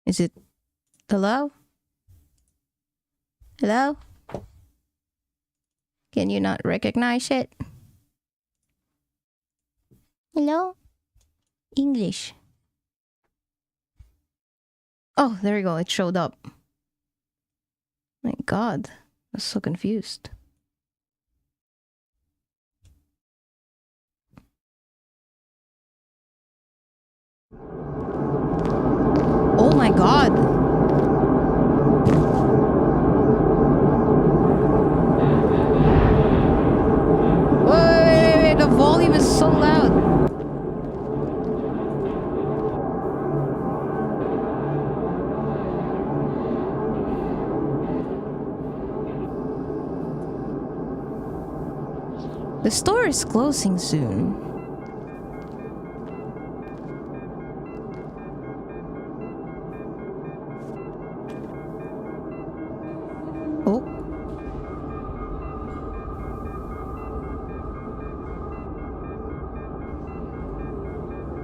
Is it hello? Hello? Can you not recognize it? Hello? English. Oh, there you go. It showed up. My God. I was so confused. Oh my God. Wait, the volume is so loud. The store is closing soon. Oh.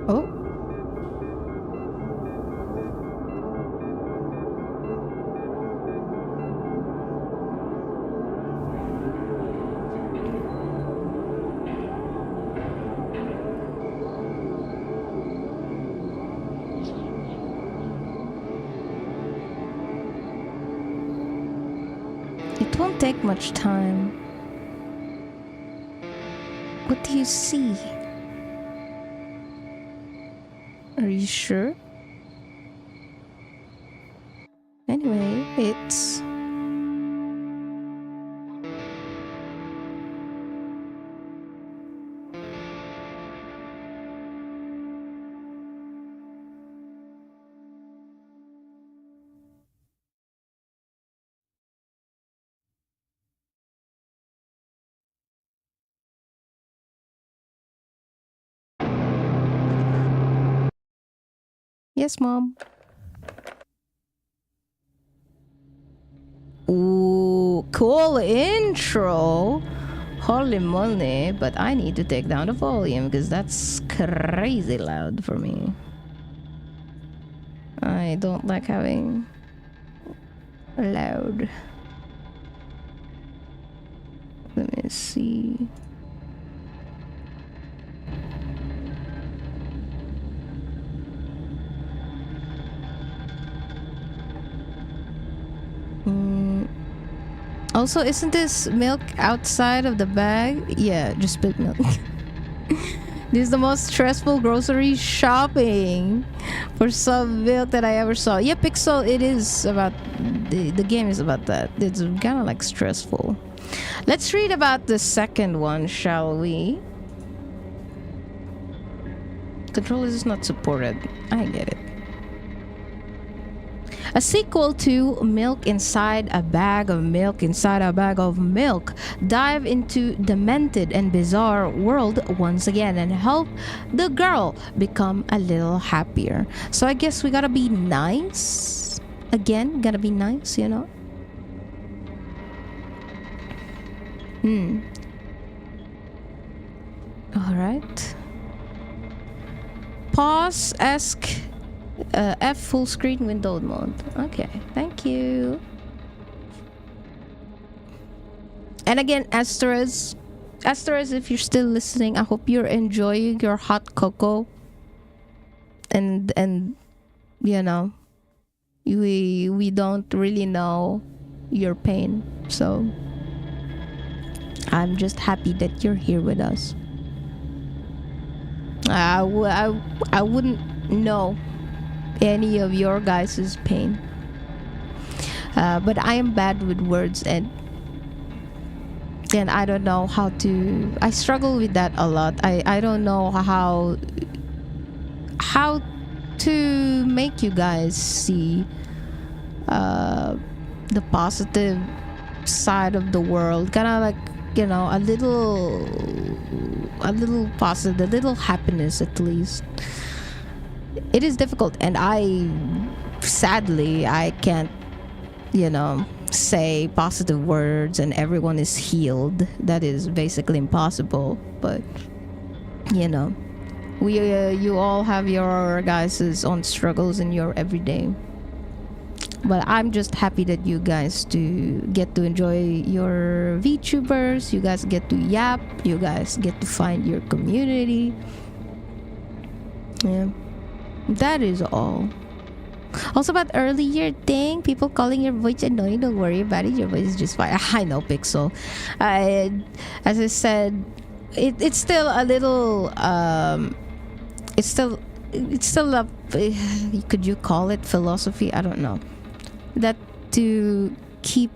Oh. It won't take much time. What do you see? Are you sure? Anyway, it's... Yes, Mom. Ooh, cool intro. Holy moly, but I need to take down the volume because that's crazy loud for me. I don't like having loud. Let me see. Also, isn't this milk outside of the bag? Yeah, just spilled milk. This is the most stressful grocery shopping for some milk that I ever saw. Yeah, Pixel, it is about... The game is about that. It's kind of like stressful. Let's read about the second one, shall we? Controllers is not supported. I get it. A sequel to Milk Inside a Bag of Milk Inside a Bag of Milk. Dive into demented and bizarre world once again and help the girl become a little happier. So I guess we gotta be nice. Again, gotta be nice, you know? Alright. Pause, ask... F full screen windowed mode. Okay, thank you. And again, asterisk, Asteroids, if you're still listening, I hope you're enjoying your hot cocoa. And you know, we don't really know your pain, so I'm just happy that you're here with us. I wouldn't know any of your guys' pain, but I am bad with words, and I don't know how to. I struggle with that a lot. I don't know how to make you guys see the positive side of the world, kind of like, you know, a little positive, a little happiness at least. It is difficult, and sadly I can't, you know, say positive words and everyone is healed. That is basically impossible. But you know, you all have your guys' own struggles in your everyday. But I'm just happy that you guys do get to enjoy your VTubers. You guys get to yap. You guys get to find your community. Yeah, that is all. Also, about earlier thing, people calling your voice annoying. Don't worry about it. Your voice is just fine. I know, Pixel. As I said, it's still a little. It's still a. Could you call it philosophy? I don't know. That to keep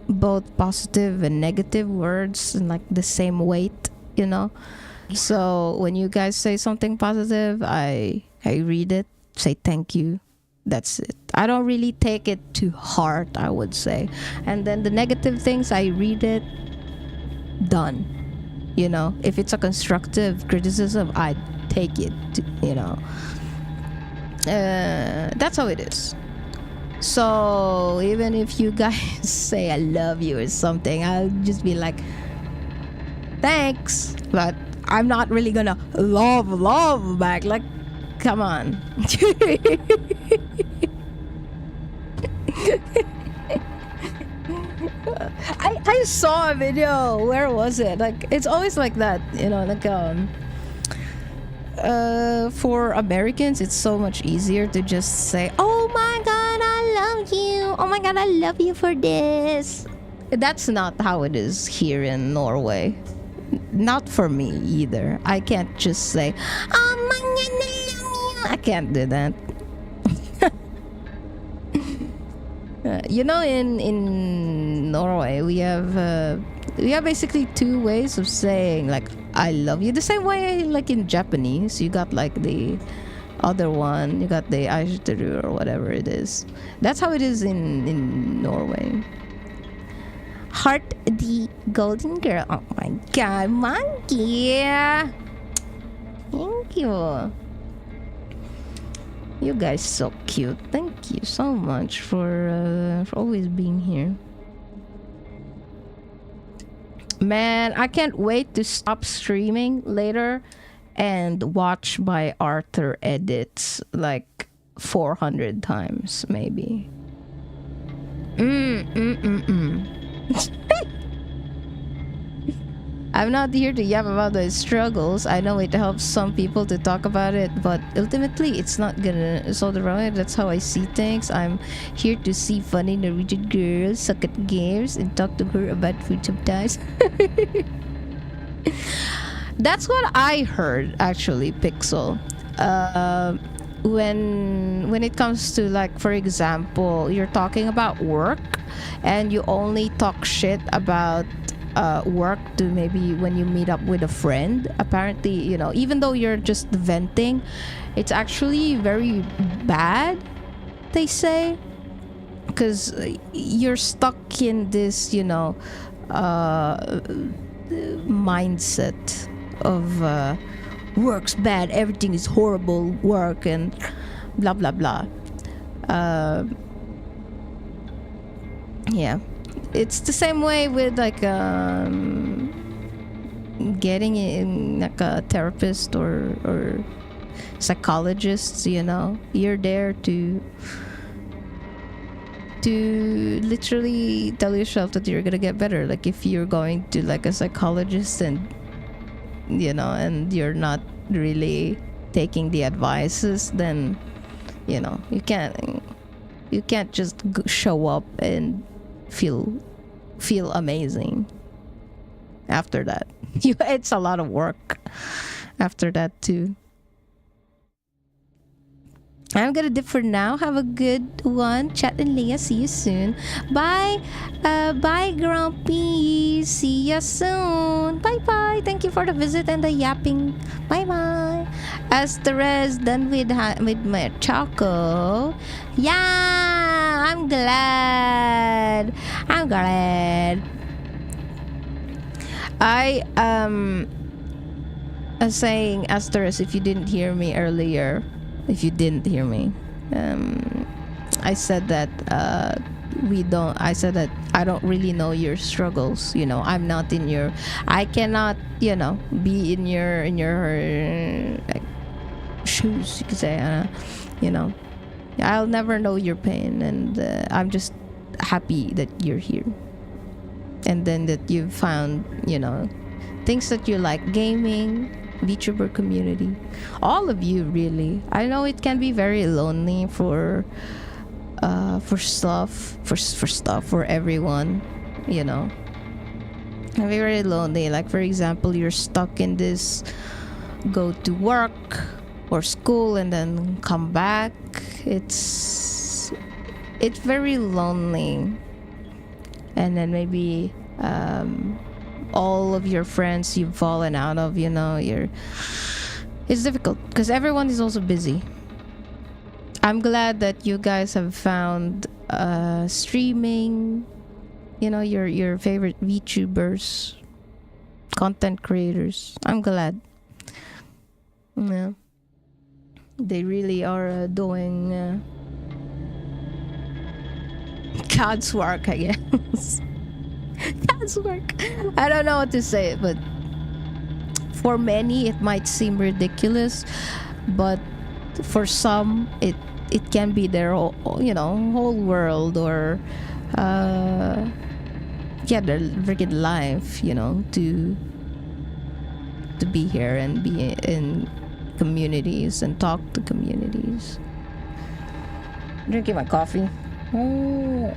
both positive and negative words in like the same weight, you know. So when you guys say something positive, I read it, say thank you. That's it. I don't really take it to heart, I would say. And then the negative things, I read it, done. You know, if it's a constructive criticism, I take it, you know. That's how it is. So even if you guys say I love you or something, I'll just be like, thanks, but I'm not really gonna love back. Like, come on. I saw a video. Where was it? Like, it's always like that, you know, like for Americans, it's so much easier to just say, oh my god, I love you. Oh my god, I love you for this. That's not how it is here in Norway. Not for me either. I can't just say, oh my god, I love you. I can't do that. You know, in Norway, we have basically two ways of saying like I love you. The same way like in Japanese, you got like the other one, you got the aishiteru or whatever it is. That's how it is in Norway. Heart the golden girl. Oh my god, monkey. Thank you. You guys so cute. Thank you so much for always being here. Man, I can't wait to stop streaming later and watch my Arthur edits like 400 times maybe. I'm not here to yap about those struggles. I know it helps some people to talk about it, but ultimately it's not gonna solve the problem. That's how I see things. I'm here to see funny Norwegian girls suck at games and talk to her about food sometimes. That's what I heard actually, Pixel. When it comes to like, for example, you're talking about work and you only talk shit about work to maybe when you meet up with a friend. Apparently, you know, even though you're just venting, it's actually very bad, they say, because you're stuck in this, you know, mindset of work's bad, everything is horrible, work and blah blah blah. Yeah, it's the same way with like getting in like a therapist or psychologist. You know, you're there to to literally tell yourself that you're gonna get better. Like if you're going to like a psychologist and and you're not really taking the advices, then you can't just show up and feel amazing after that. It's a lot of work after that too. I'm gonna dip for now. Have a good one. Chat and Leah. See you soon. Bye. Bye, Grumpy. See you soon. Bye bye. Thank you for the visit and the yapping. Bye bye. Asteres done with my choco. Yeah, I'm glad. I'm glad. I was saying, Asteris, if you didn't hear me earlier. If you didn't hear me, I said that I said that I don't really know your struggles. I'm not in your. I cannot, be in your like, shoes. You could say, I'll never know your pain, and I'm just happy that you're here, and then that you've found, things that you like, gaming. VTuber community, all of you, really. I know it can be very lonely for everyone, it can be very lonely. Like for example, you're stuck in this, go to work or school and then come back. It's very lonely. And then maybe all of your friends you've fallen out of, it's difficult because everyone is also busy. I'm glad that you guys have found streaming, your favorite VTubers, content creators. I'm glad. Yeah, they really are doing God's work, I guess. God's work. I don't know what to say, but for many it might seem ridiculous, but for some it can be their whole world, or their freaking life, to be here and be in communities and talk to communities. Drinking my coffee. Oh.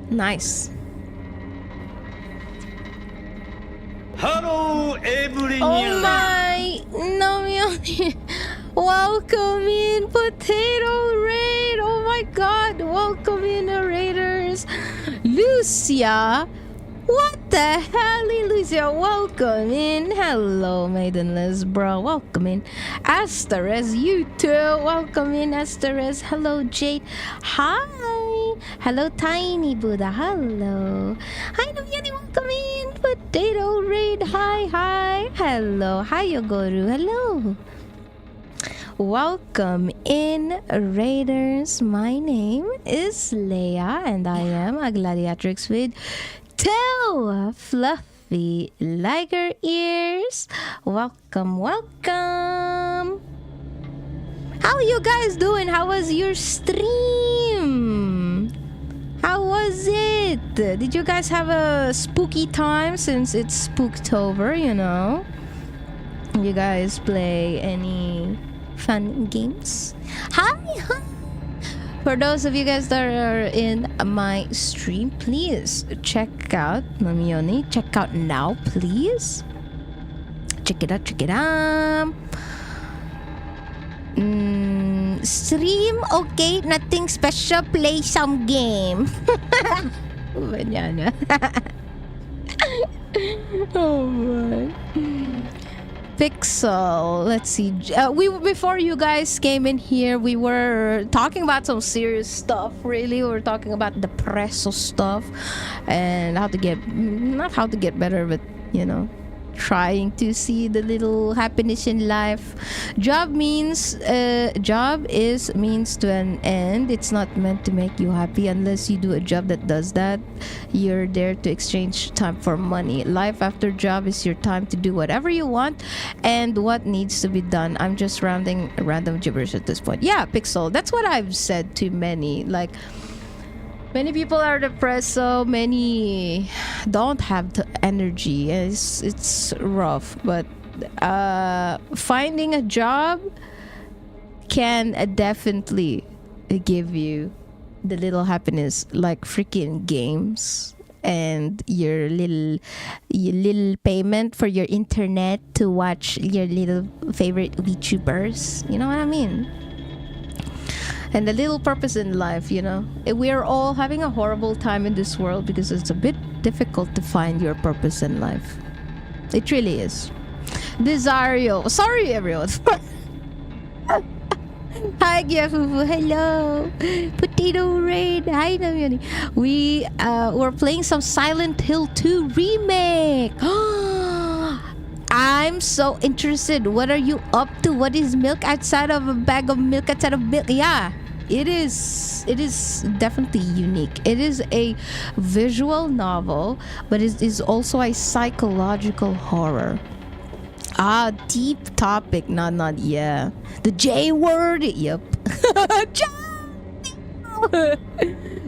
Nice. Hello, everyone. Oh my, Namioni. Welcome in, Potato Raid. Oh my god, welcome in, Raiders. Lucia. What the hell, Lucia? Welcome in. Hello, Maidenless bro. Welcome in. Asteres, you too. Welcome in, Asteres. Hello, Jade. Hi. Hello, Tiny Buddha. Hello. Hi, Namiani. Welcome in. Potato Raid. Hi. Hello. Hi, Yogoru. Hello. Welcome in, Raiders. My name is Leia, and I am a gladiatrix with two fluffy liger ears. Welcome. How are you guys doing? How was your stream? How was it? Did you guys have a spooky time since it's Spooktober, You guys play any fun games? Hi. For those of you guys that are in my stream, please check out Namioni. Check out now, please. Check it out. Stream, okay, nothing special. Play some game. Banana. Oh my. Pixel. Let's see. Before you guys came in here, we were talking about some serious stuff. Really, we were talking about the Presso stuff and not how to get better, but trying to see the little happiness in life. Job is means to an end. It's not meant to make you happy unless you do a job that does that. You're there to exchange time for money. Life after job is your time to do whatever you want and what needs to be done. I'm just rounding random gibberish at this point. Yeah, Pixel, that's what I've said to many. Like, many people are depressed, so many don't have the energy. It's rough, but finding a job can definitely give you the little happiness, like freaking games and your little payment for your internet to watch your little favorite VTubers. You know what I mean? And the little purpose in life, you know. We're all having a horrible time in this world because it's a bit difficult to find your purpose in life. It really is. Desario. Sorry, everyone. Hi, Gyafufu. Hello. Potato Raid. Hi, Namyoni. We're playing some Silent Hill 2 remake. I'm so interested. What are you up to? What is milk outside of a bag of milk outside of milk? Yeah, it is definitely unique. It is a visual novel, but it is also a psychological horror. Deep topic. Not yeah. The J word. Yep.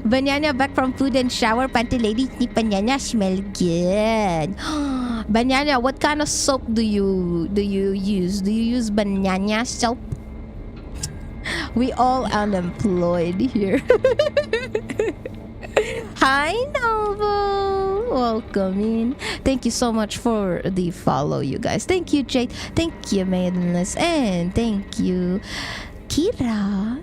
Banana back from food and shower. Panty lady, ni banana smell good. Banana, what kind of soap do you use? Do you use banana soap? We all unemployed here. Hi, Novo. Welcome in. Thank you so much for the follow, you guys. Thank you, Jade. Thank you, Maidenless. And thank you, Kira.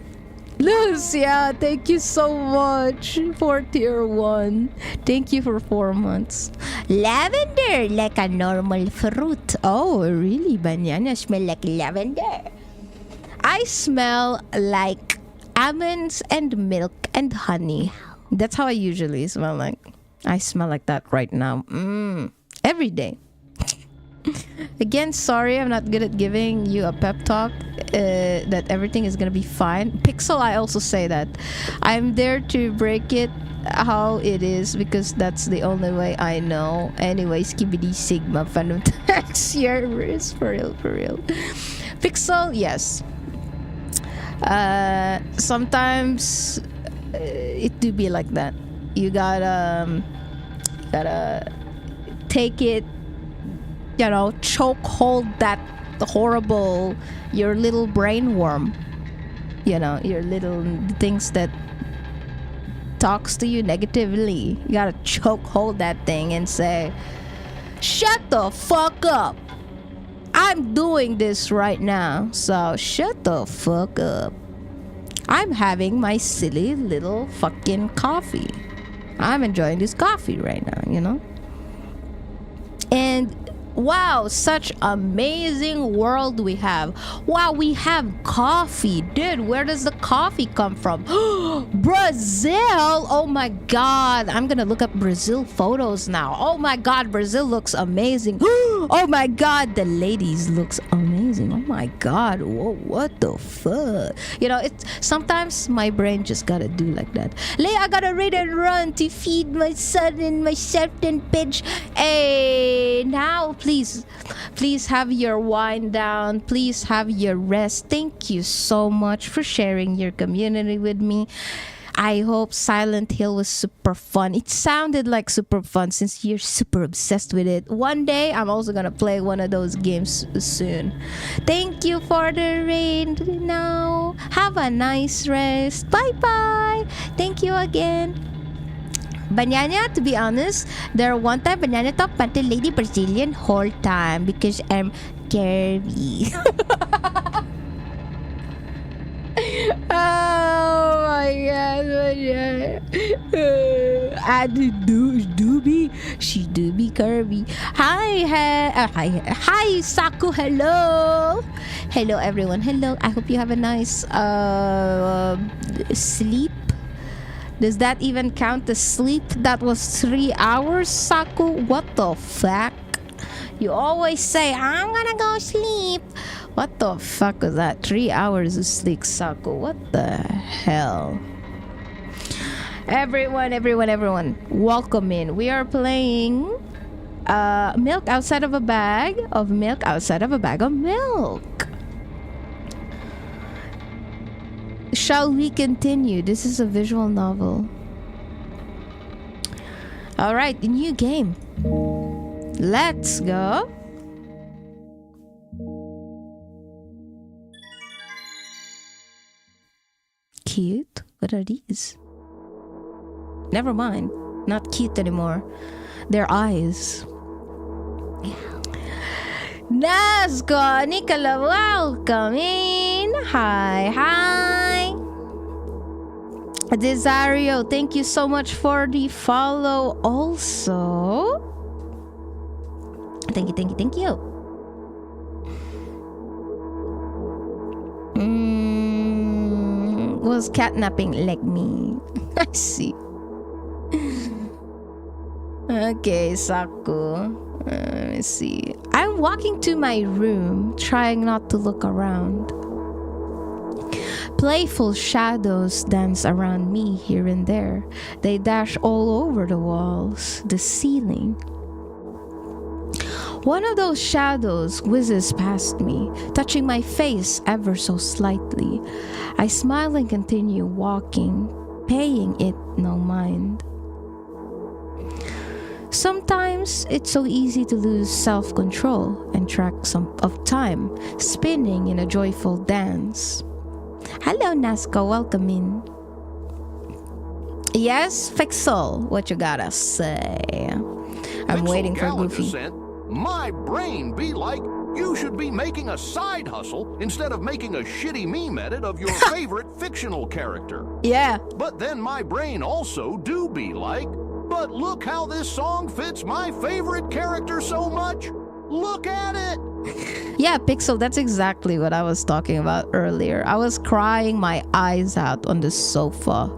Lucia, thank you so much for tier 1. Thank you for 4 months. Lavender, like a normal fruit. Oh, really? Banana smell like lavender. I smell like almonds and milk and honey. That's how I usually smell like. I smell like that right now. Every day. Again, sorry, I'm not good at giving you a pep talk that everything is gonna be fine. Pixel, I also say that. I'm there to break it how it is because that's the only way I know. Anyway, Skibidi Sigma fan of tax here is for real. Pixel, yes. Sometimes it do be like that. You gotta take it, you know, choke hold that horrible, your little brain worm, you know, your little things that talks to you negatively. You gotta choke hold that thing and say, shut the fuck up. I'm doing this right now, so shut the fuck up. I'm having my silly little fucking coffee. I'm enjoying this coffee right now, you know? And wow, such amazing world we have. Wow, we have coffee. Dude, where does the coffee come from? Brazil! Oh my god. I'm gonna look up Brazil photos now. Oh my god, Brazil looks amazing. Oh my god, the ladies looks amazing. Oh my god. Whoa, what the fuck? You know, it's sometimes my brain just gotta do like that. Leia, I gotta read and run to feed my son and myself and bitch. Hey, now please have your wind down. Please have your rest. Thank you so much for sharing your community with me. I hope Silent Hill was super fun. It sounded like super fun since you're super obsessed with it. One day, I'm also gonna play one of those games soon. Thank you for the rain now. Have a nice rest. Bye-bye. Thank you again. Banana, to be honest, there one time Banana talk panty lady Brazilian whole time because I'm curvy. Oh my god, she do be curvy. Hi Saku, hello everyone, hello. I hope you have a nice sleep. Does that even count as sleep? That was 3 hours, Saku? What the fuck? You always say, I'm gonna go sleep. What the fuck was that? 3 hours of sleep, Saku. What the hell? Everyone, welcome in. We are playing milk outside of a bag of milk outside of a bag of milk. Shall we continue? This is a visual novel. All right, the new game. Let's go. Cute? What are these? Never mind. Not cute anymore. Their eyes. Nazca, Nicola, welcome in. Hi. Desario, thank you so much for the follow also. Thank you. Was catnapping like me. I see. Okay, Saku. Let me see. I'm walking to my room, trying not to look around. Playful shadows dance around me here and there. They dash all over the walls, the ceiling. One of those shadows whizzes past me, touching my face ever so slightly. I smile and continue walking, paying it no mind. Sometimes it's so easy to lose self-control and track of time, spinning in a joyful dance. Hello, Nazca, welcome in. Yes, Fixel, what you gotta say? I'm waiting for Goofy. Sent, my brain be like, you should be making a side hustle instead of making a shitty meme edit of your favorite fictional character. Yeah. But then my brain also do be like, but look how this song fits my favorite character so much. Look at it. Yeah, Pixel, that's exactly what I was talking about earlier. I was crying my eyes out on the sofa.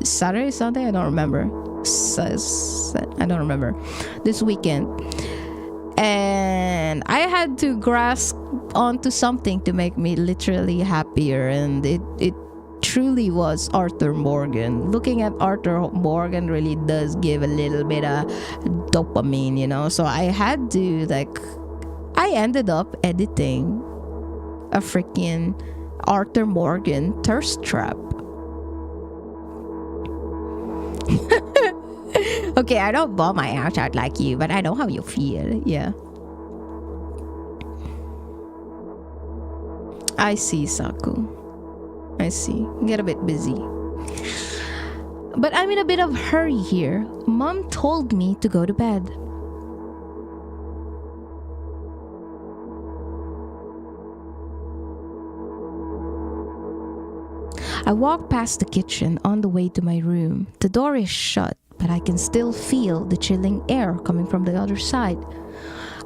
Saturday, Sunday? I don't remember. I don't remember. This weekend. And I had to grasp onto something to make me literally happier. And it truly was Arthur Morgan. Looking at Arthur Morgan really does give a little bit of dopamine, you know? So I had to, I ended up editing a freaking Arthur Morgan thirst trap. Okay, I don't ball my ass out like you, but I know how you feel. Yeah. I see, Saku. I see. Get a bit busy. But I'm in a bit of hurry here. Mom told me to go to bed. I walk past the kitchen on the way to my room. The door is shut, but I can still feel the chilling air coming from the other side.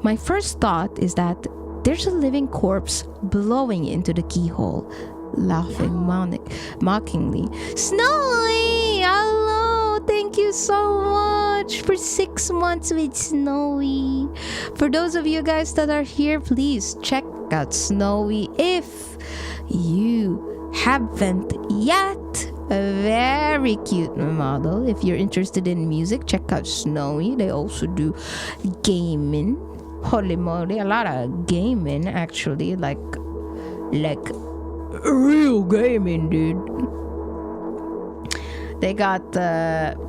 My first thought is that there's a living corpse blowing into the keyhole, laughing mockingly. Snowy! Hello! Thank you so much for 6 months with Snowy. For those of you guys that are here, please check out Snowy if you haven't yet. A very cute model. If you're interested in music, check out Snowy. They also do gaming. Holy moly, a lot of gaming actually, like real gaming, dude. They got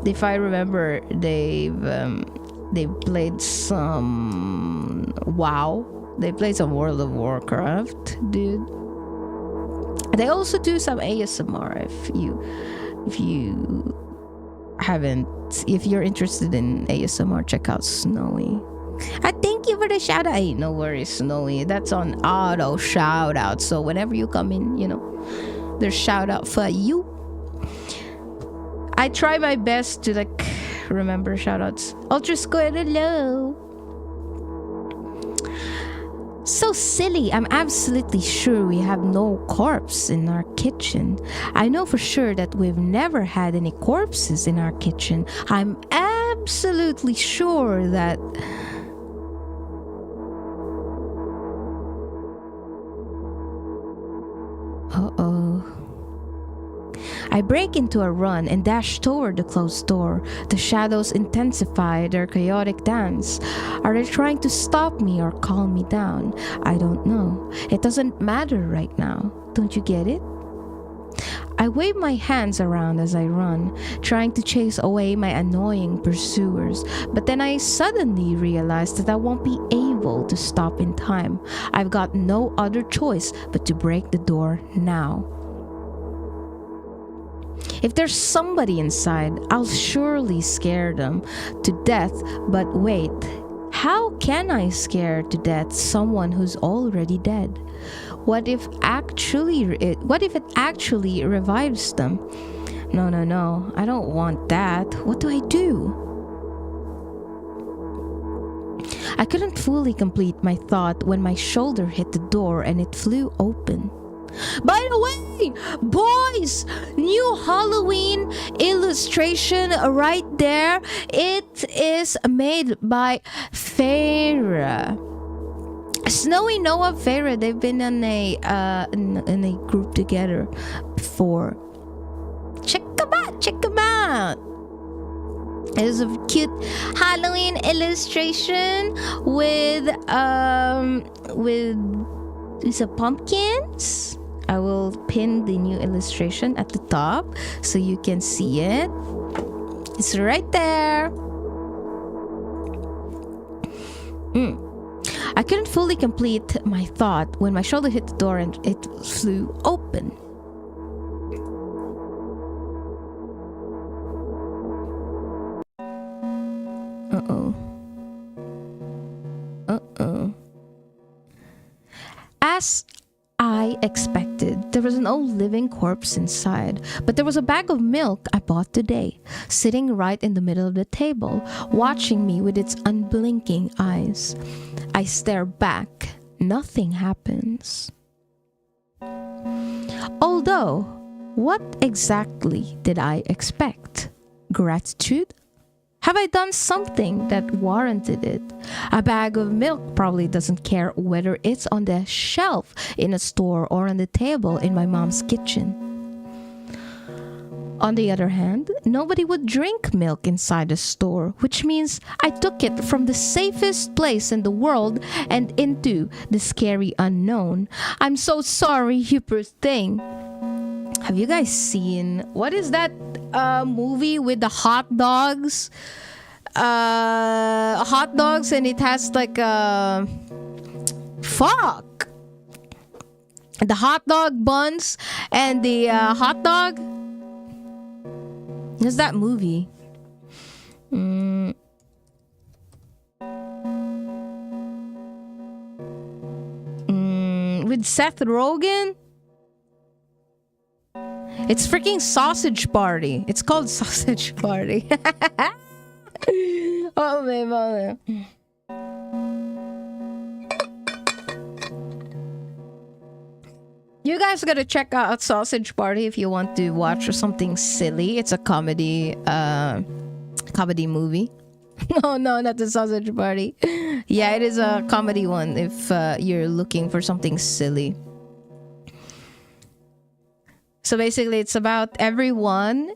if I remember, they've played some WoW. They played some World of Warcraft, dude. They also do some ASMR if you're interested in ASMR, check out Snowy. Thank you for the shout out. Hey, no worries, Snowy. That's on auto shout out. So whenever you come in, there's shout out for you. I try my best to remember shout outs. Ultra Square, hello. So silly. I'm absolutely sure we have no corpse in our kitchen. I know for sure that we've never had any corpses in our kitchen. I'm absolutely sure that I break into a run and dash toward the closed door. The shadows intensify their chaotic dance. Are they trying to stop me or calm me down? I don't know. It doesn't matter right now. Don't you get it? I wave my hands around as I run, trying to chase away my annoying pursuers, but then I suddenly realize that I won't be able to stop in time. I've got no other choice but to break the door now. If there's somebody inside, I'll surely scare them to death, but wait, how can I scare to death someone who's already dead? What if it actually revives them? No, I don't want that. What do I do? I couldn't fully complete my thought when my shoulder hit the door and it flew open. By the way, boys, new Halloween illustration right there. It is made by Farah. Snowy Noah Farah. They've been in a group together before. Check them out. It is a cute Halloween illustration with these pumpkins. I will pin the new illustration at the top so you can see it. It's right there. I couldn't fully complete my thought when my shoulder hit the door and it flew open. Uh-oh. As I expected, there was an old living corpse inside, but there was a bag of milk I bought today, sitting right in the middle of the table, watching me with its unblinking eyes. I stare back. Nothing happens. Although, what exactly did I expect? Gratitude? Have I done something that warranted it? A bag of milk probably doesn't care whether it's on the shelf in a store or on the table in my mom's kitchen. On the other hand, nobody would drink milk inside a store, which means I took it from the safest place in the world and into the scary unknown. I'm so sorry, you poor thing. Have you guys seen, what is that movie with the hot dogs? Hot dogs, and it has like a the hot dog buns and the hot dog. What's that movie? With Seth Rogen. It's freaking Sausage Party. It's called Sausage Party. Oh my mother. You guys gotta check out Sausage Party if you want to watch something silly. It's a comedy movie. No, not the Sausage Party. Yeah, it is a comedy one if you're looking for something silly. So basically, it's about everyone,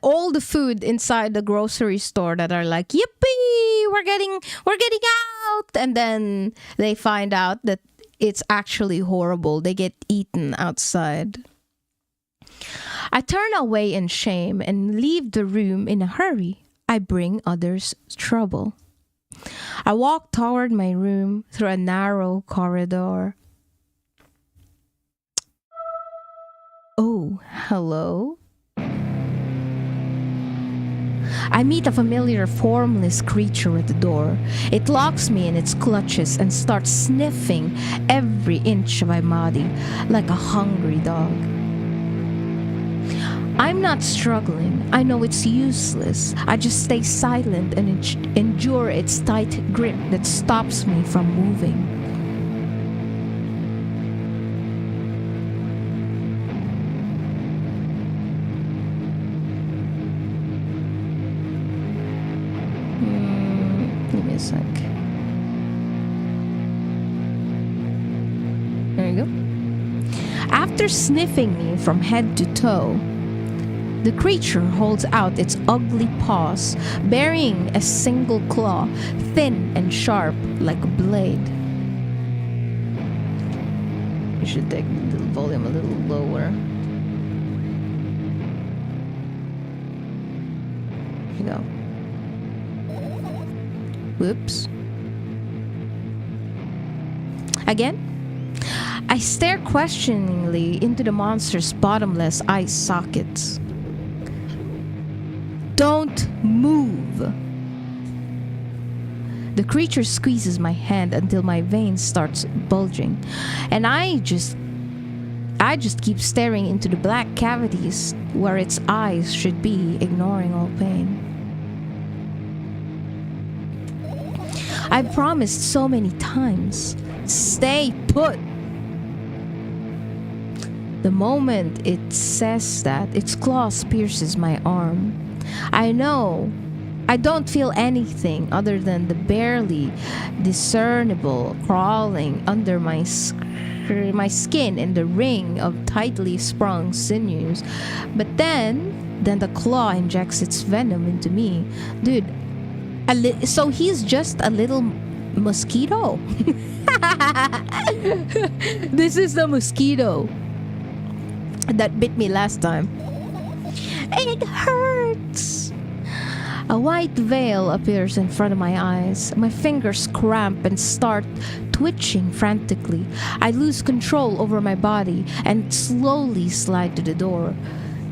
all the food inside the grocery store that are like, yippee, we're getting out. And then they find out that it's actually horrible. They get eaten outside. I turn away in shame and leave the room in a hurry. I bring others trouble. I walk toward my room through a narrow corridor. Oh, hello? I meet a familiar formless creature at the door. It locks me in its clutches and starts sniffing every inch of my body like a hungry dog. I'm not struggling. I know it's useless. I just stay silent and endure its tight grip that stops me from moving. Give me a sec. There you go. After sniffing me from head to toe, The creature holds out its ugly paws, bearing a single claw, thin and sharp like a blade. You should take the volume a little lower. Here you go. Whoops. Again? I stare questioningly into the monster's bottomless eye sockets. Don't move! The creature squeezes my hand until my veins starts bulging, and I just keep staring into the black cavities where its eyes should be, ignoring all pain. I've promised so many times, stay put. The moment it says that, its claws pierces my arm. I know I don't feel anything other than the barely discernible crawling under my skin and the ring of tightly sprung sinews. But then the claw injects its venom into me. Dude, so he's just a little mosquito? This is the mosquito that bit me last time. It hurts. A white veil appears in front of my eyes. My fingers cramp and start twitching frantically. I lose control over my body and slowly slide to the door,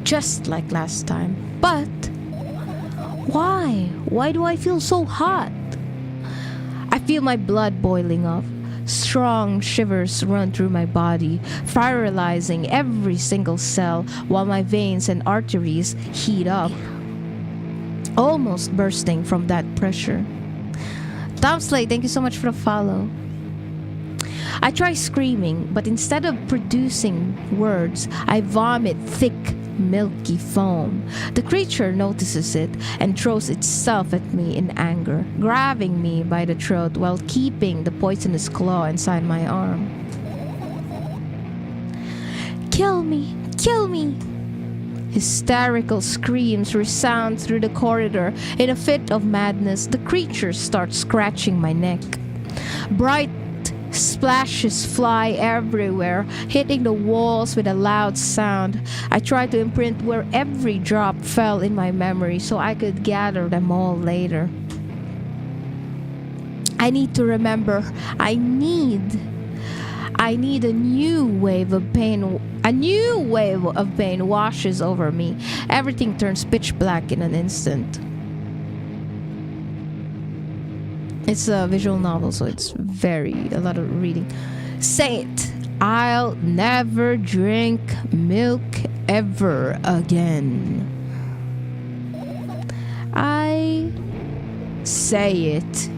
just like last time. But why? Why do I feel so hot? I feel my blood boiling up. Strong shivers run through my body, paralyzing every single cell while my veins and arteries heat up, almost bursting from that pressure. Tom Slay, thank you so much for the follow. I try screaming, but instead of producing words, I vomit thick, milky foam. The creature notices it and throws itself at me in anger, grabbing me by the throat while keeping the poisonous claw inside my arm. Kill me! Kill me! Hysterical screams resound through the corridor. In a fit of madness, the creature starts scratching my neck. Bright splashes fly everywhere, hitting the walls with a loud sound. I try to imprint where every drop fell in my memory so I could gather them all later. I need to remember. I need a new wave of pain. A new wave of pain washes over me. Everything turns pitch black in an instant. It's a visual novel, so it's a lot of reading. Say it. I'll never drink milk ever again. I say it.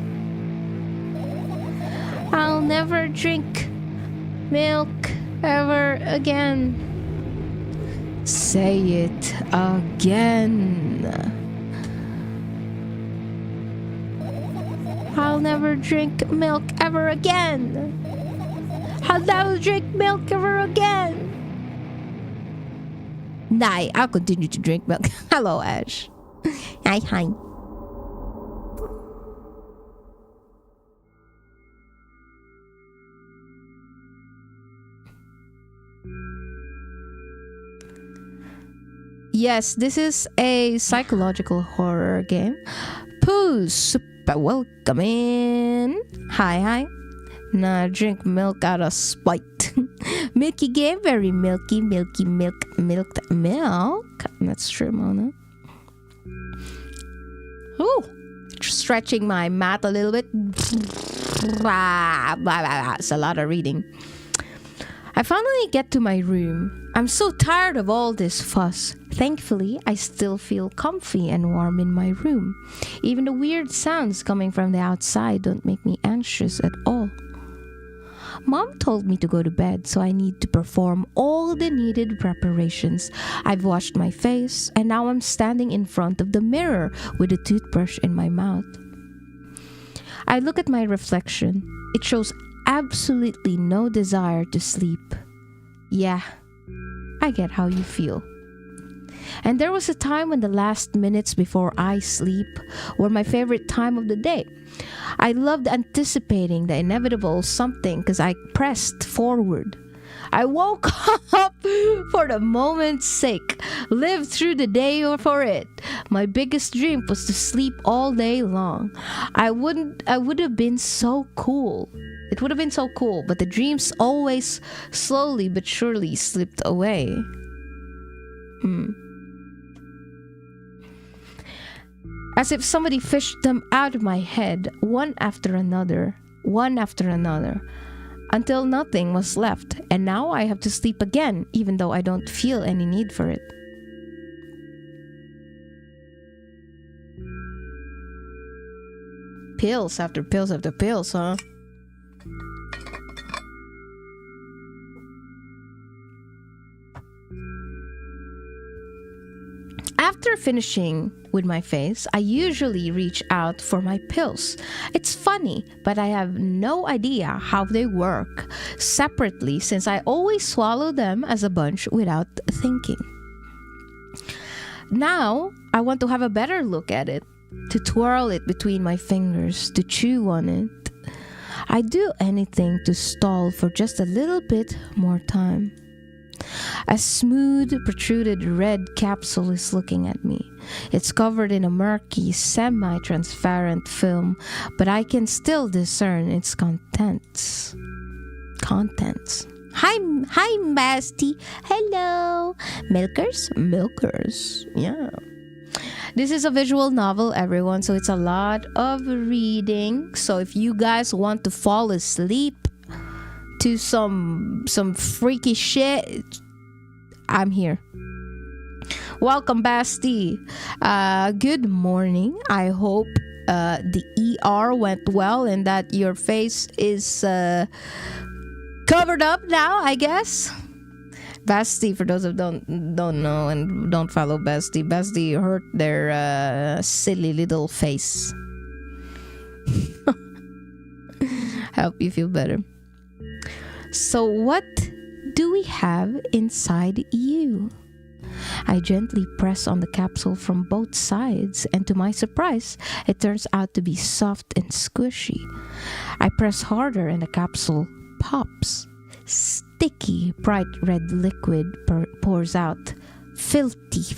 I'll never drink milk ever again. Say it again. I'll never drink milk ever again. I'll never drink milk ever again. Nah, I'll continue to drink milk. Hello, Ash. Hi. Yes, this is a psychological horror game. Pooh's super welcome in. Hi. Nah, drink milk out of spite. Milky game, very milky, milked milk. That's true, Mona. Ooh, stretching my mat a little bit. It's a lot of reading. I finally get to my room. I'm so tired of all this fuss. Thankfully, I still feel comfy and warm in my room. Even the weird sounds coming from the outside don't make me anxious at all. Mom told me to go to bed, so I need to perform all the needed preparations. I've washed my face, and now I'm standing in front of the mirror with a toothbrush in my mouth. I look at my reflection. It shows absolutely no desire to sleep. Yeah, I get how you feel. And there was a time when the last minutes before I sleep were my favorite time of the day. I loved anticipating the inevitable something because I pressed forward. I woke up for the moment's sake, lived through the day for it. My biggest dream was to sleep all day long. I would have been so cool. It would have been so cool, but the dreams always slowly but surely slipped away. As if somebody fished them out of my head, one after another, until nothing was left, and now I have to sleep again, even though I don't feel any need for it. Pills after pills after pills, huh? After finishing with my face, I usually reach out for my pills. It's funny, but I have no idea how they work separately since I always swallow them as a bunch without thinking. Now, I want to have a better look at it, to twirl it between my fingers, to chew on it. I'd do anything to stall for just a little bit more time. A smooth, protruded red capsule is looking at me. It's covered in a murky, semi-transparent film, but I can still discern its contents. Hi, Basti. Hello. Milkers. Yeah. This is a visual novel, everyone, so it's a lot of reading. So if you guys want to fall asleep to some freaky shit, I'm here. Welcome, Basti. Good morning. I hope the ER went well and that your face is covered up now, I guess. Basti, for those who don't know and don't follow Basti hurt their silly little face. Help you feel better. So what do we have inside you? I gently press on the capsule from both sides, and to my surprise, it turns out to be soft and squishy. I press harder and the capsule pops. Sticky, bright red liquid pours out. Filthy.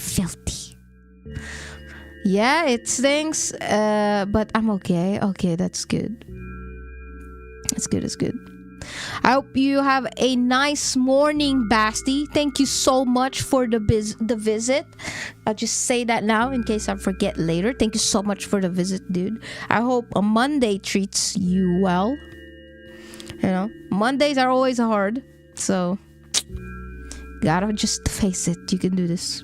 Yeah, it stinks, but I'm okay. Okay, that's good. It's good. I hope you have a nice morning, Basti. Thank you so much for the visit. I'll just say that now in case I forget later. Thank you so much for the visit, dude. I hope a Monday treats you well. You know, Mondays are always hard, so gotta just face it. You can do this.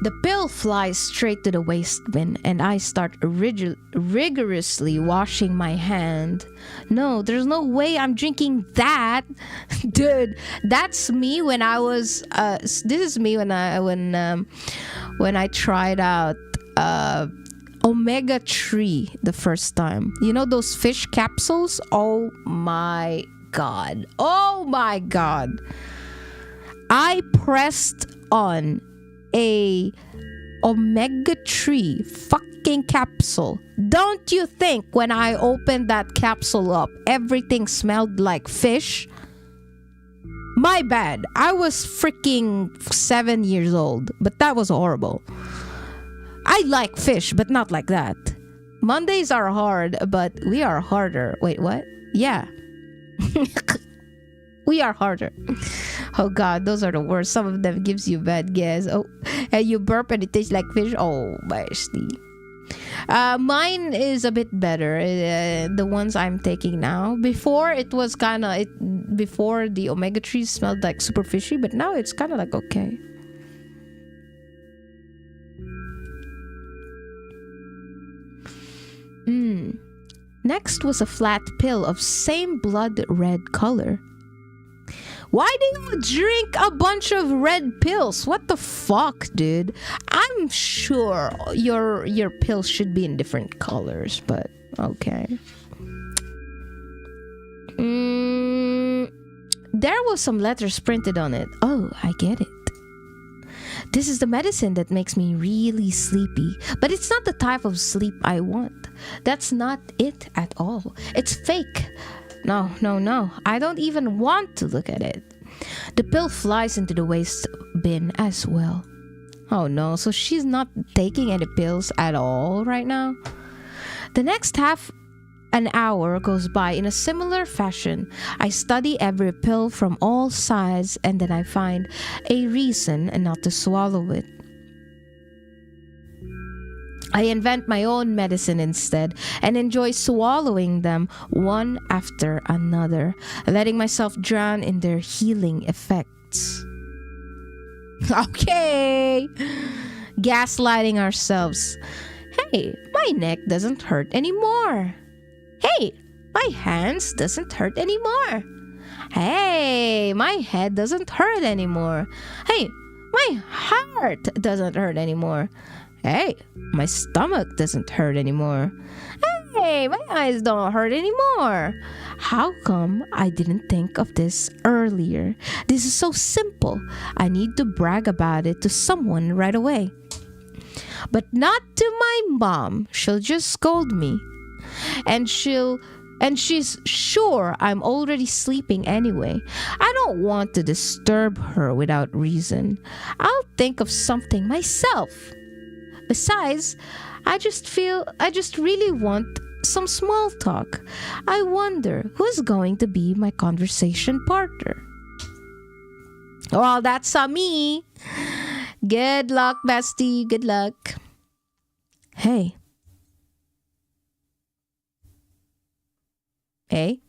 The pill flies straight to the waste bin, and I start rigorously washing my hand. No, there's no way I'm drinking that. Dude, that's me when I was this is me when I tried out omega-3 the first time. You know those fish capsules? Oh my god. I pressed on a omega-3 fucking capsule. Don't you think when I opened that capsule up, everything smelled like fish? My bad. I was freaking 7 years old, but that was horrible. I like fish, but not like that. Mondays are hard, but we are harder. Wait, what? Yeah. We are harder. Oh god, those are the worst. Some of them gives you bad gas. Oh, and you burp and it tastes like fish. Oh, mercy. Mine is a bit better. The ones I'm taking now. Before it was before the omega-3 smelled like super fishy, but now it's kind of like okay. Next was a flat pill of same blood red color. Why do you drink a bunch of red pills? What the fuck, dude? I'm sure your pills should be in different colors, but okay. There was some letters printed on it. Oh, I get it. This is the medicine that makes me really sleepy, but it's not the type of sleep I want. That's not it at all. It's fake. No, no, no. I don't even want to look at it. The pill flies into the waste bin as well. Oh no, so she's not taking any pills at all right now? The next half an hour goes by in a similar fashion. I study every pill from all sides and then I find a reason not to swallow it. I invent my own medicine instead and enjoy swallowing them one after another, letting myself drown in their healing effects. Okay, gaslighting ourselves. Hey, my neck doesn't hurt anymore. Hey, my hands doesn't hurt anymore. Hey, my head doesn't hurt anymore. Hey, my heart doesn't hurt anymore. Hey, my stomach doesn't hurt anymore. Hey, my eyes don't hurt anymore. How come I didn't think of this earlier? This is so simple. I need to brag about it to someone right away. But not to my mom. She'll just scold me. And she's sure I'm already sleeping anyway. I don't want to disturb her without reason. I'll think of something myself. Besides, I just really want some small talk. I wonder who's going to be my conversation partner. Well, that's me. Good luck, bestie. Good luck. Hey. Hey.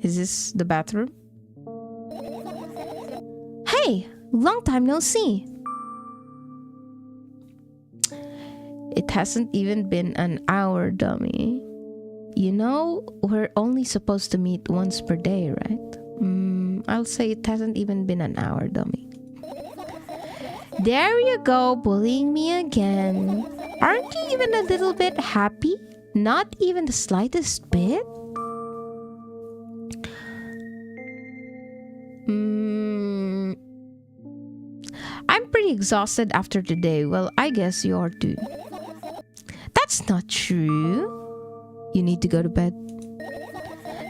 Is this the bathroom? Hey, long time no see. It hasn't even been an hour, dummy. You know, we're only supposed to meet once per day, right? I'll say it hasn't even been an hour, dummy. There you go, bullying me again. Aren't you even a little bit happy? Not even the slightest bit? I'm pretty exhausted after today. Well, I guess you are too. That's not true. You need to go to bed.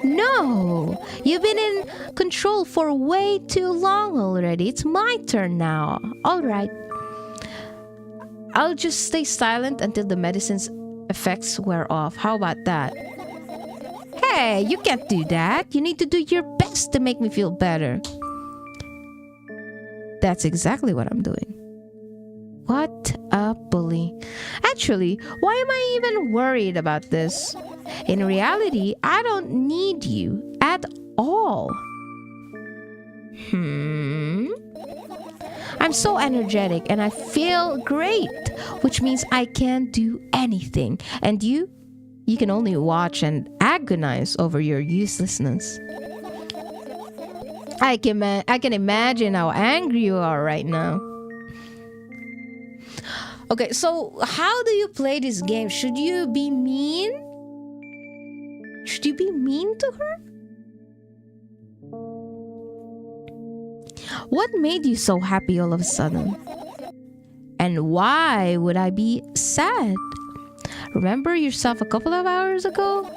No, you've been in control for way too long already. It's my turn now. All right. I'll just stay silent until the medicine's effects wear off. How about that? Hey, you can't do that. You need to do your best to make me feel better. That's exactly what I'm doing. What a bully. Actually, why am I even worried about this? In reality, I don't need you at all. I'm so energetic and I feel great, which means I can't do anything. And you can only watch and agonize over your uselessness. I can imagine how angry you are right now. Okay, so how do you play this game? Should you be mean? Should you be mean to her? What made you so happy all of a sudden? And why would I be sad? Remember yourself a couple of hours ago?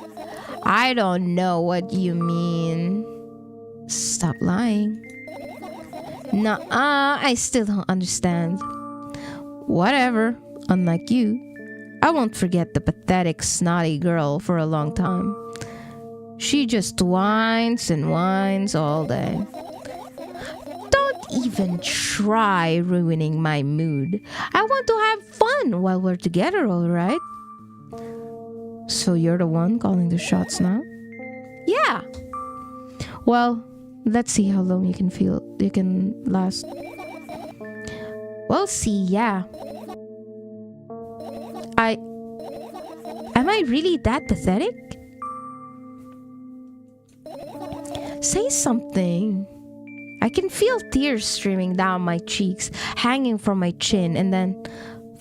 I don't know what you mean. Stop lying. Nuh-uh, I still don't understand. Whatever, unlike you, I won't forget the pathetic, snotty girl for a long time. She just whines and whines all day. Don't even try ruining my mood. I want to have fun while we're together, all right? So you're the one calling the shots now? Yeah. Well, let's see how long you can last. Well, see, yeah. Am I really that pathetic? Say something. I can feel tears streaming down my cheeks, hanging from my chin, and then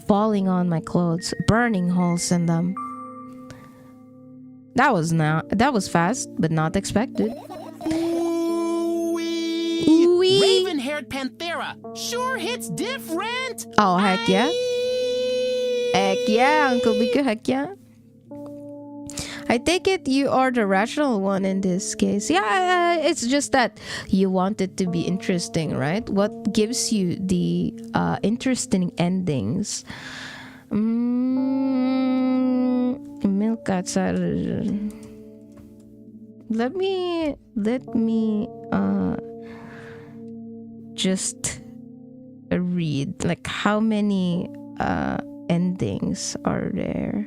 falling on my clothes, burning holes in them. That was fast, but not expected. Ooh-wee. Ooh-wee. Raven-haired Panthera sure hits different. Oh, heck yeah. Heck yeah, Uncle Biko, heck yeah. I take it you are the rational one in this case. Yeah, it's just that you want it to be interesting, right? What gives you the interesting endings? Milk outside. Let me just read like how many endings are there.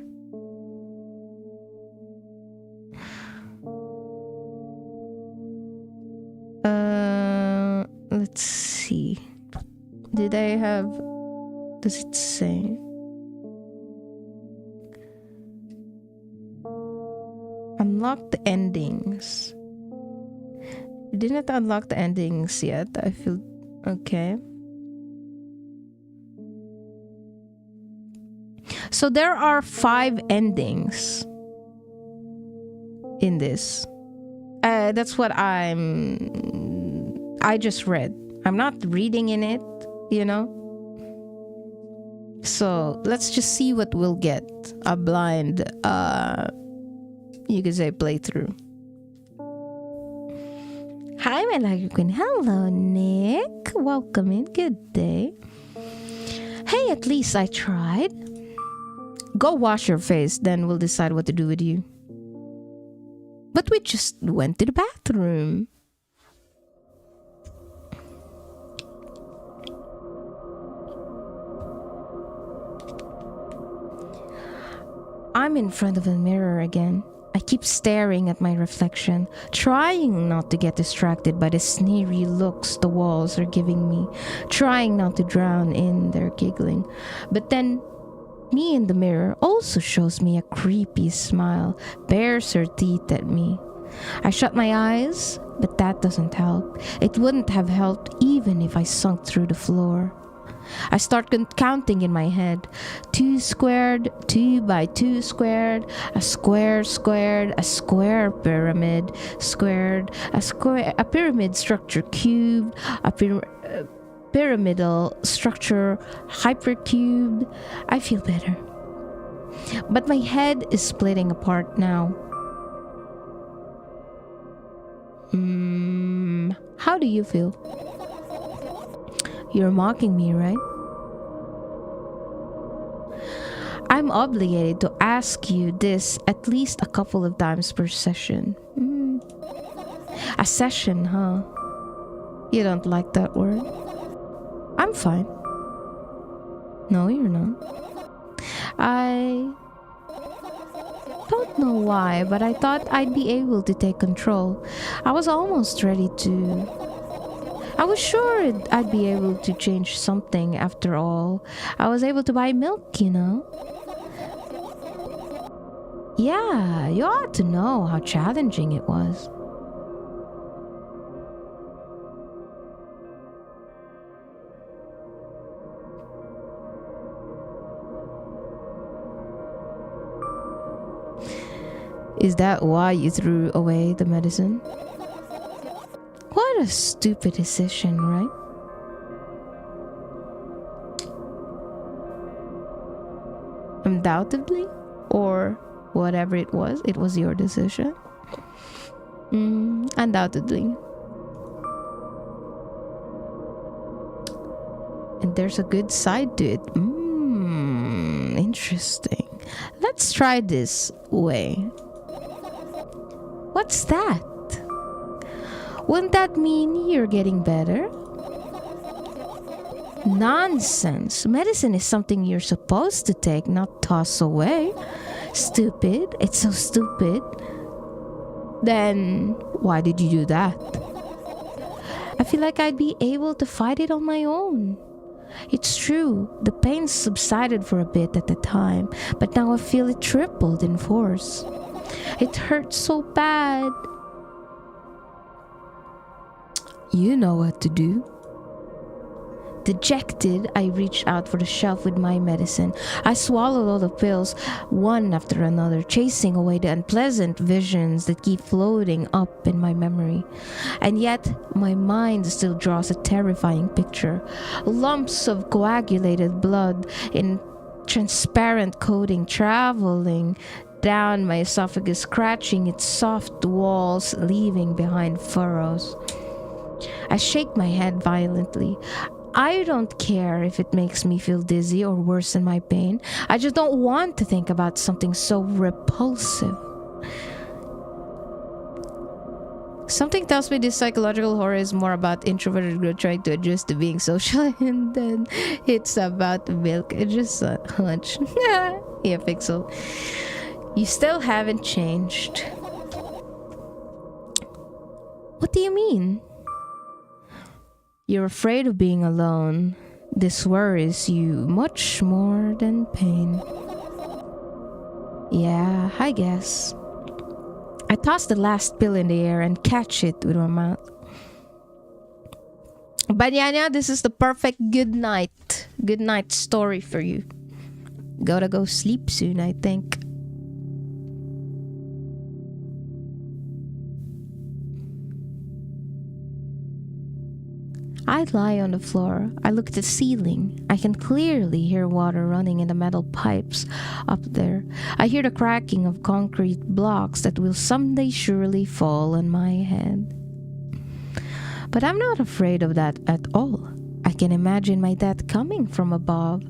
Let's see. Did I have? Does it say? Unlock the endings. Didn't unlock the endings yet. I feel okay. So there are 5 endings in this. That's what I just read. I'm not reading in it, you know. So let's just see what we'll get. A blind, you could say, playthrough. Hi, my lucky queen. Hello, Nick. Welcome in. Good day. Hey, at least I tried. Go wash your face, then we'll decide what to do with you. But we just went to the bathroom. I'm in front of a mirror again. I keep staring at my reflection, trying not to get distracted by the sneery looks the walls are giving me, trying not to drown in their giggling. But then, me in the mirror also shows me a creepy smile, bares her teeth at me. I shut my eyes, but that doesn't help. It wouldn't have helped even if I sunk through the floor. I start counting in my head. 2 squared, 2 by 2 squared, a square squared, a square pyramid squared, a pyramid structure cubed, a pyramidal structure hypercubed. I feel better. But my head is splitting apart now. How do you feel? You're mocking me, right? I'm obligated to ask you this at least a couple of times per session. A session, huh? You don't like that word? I'm fine. No, you're not. I don't know why, but I thought I'd be able to take control. I was almost ready to... I was sure I'd be able to change something after all. I was able to buy milk, you know. Yeah, you ought to know how challenging it was. Is that why you threw away the medicine? What a stupid decision, right? Undoubtedly, or whatever it was your decision. Undoubtedly. And there's a good side to it. Interesting. Let's try this way. What's that? Wouldn't that mean you're getting better? Nonsense. Medicine is something you're supposed to take, not toss away. Stupid. It's so stupid. Then why did you do that? I feel like I'd be able to fight it on my own. It's true, the pain subsided for a bit at the time, but now I feel it tripled in force. It hurts so bad. You know what to do. Dejected, I reached out for the shelf with my medicine. I swallowed all the pills, one after another, chasing away the unpleasant visions that keep floating up in my memory. And yet, my mind still draws a terrifying picture. Lumps of coagulated blood in transparent coating traveling down my esophagus, scratching its soft walls, leaving behind furrows. I shake my head violently. I don't care if it makes me feel dizzy or worsen my pain. I just don't want to think about something so repulsive. Something tells me this psychological horror is more about introverted girl trying to adjust to being social, and then it's about milk. It's just a hunch. Yeah, Pixel. You still haven't changed. What do you mean? You're afraid of being alone. This worries you much more than pain. Yeah, I guess. I toss the last pill in the air and catch it with my mouth. Banyanya, this is the perfect good night story for you. Gotta go sleep soon, I think. I lie on the floor. I look at the ceiling. I can clearly hear water running in the metal pipes up there. I hear the cracking of concrete blocks that will someday surely fall on my head. But I'm not afraid of that at all. I can imagine my death coming from above.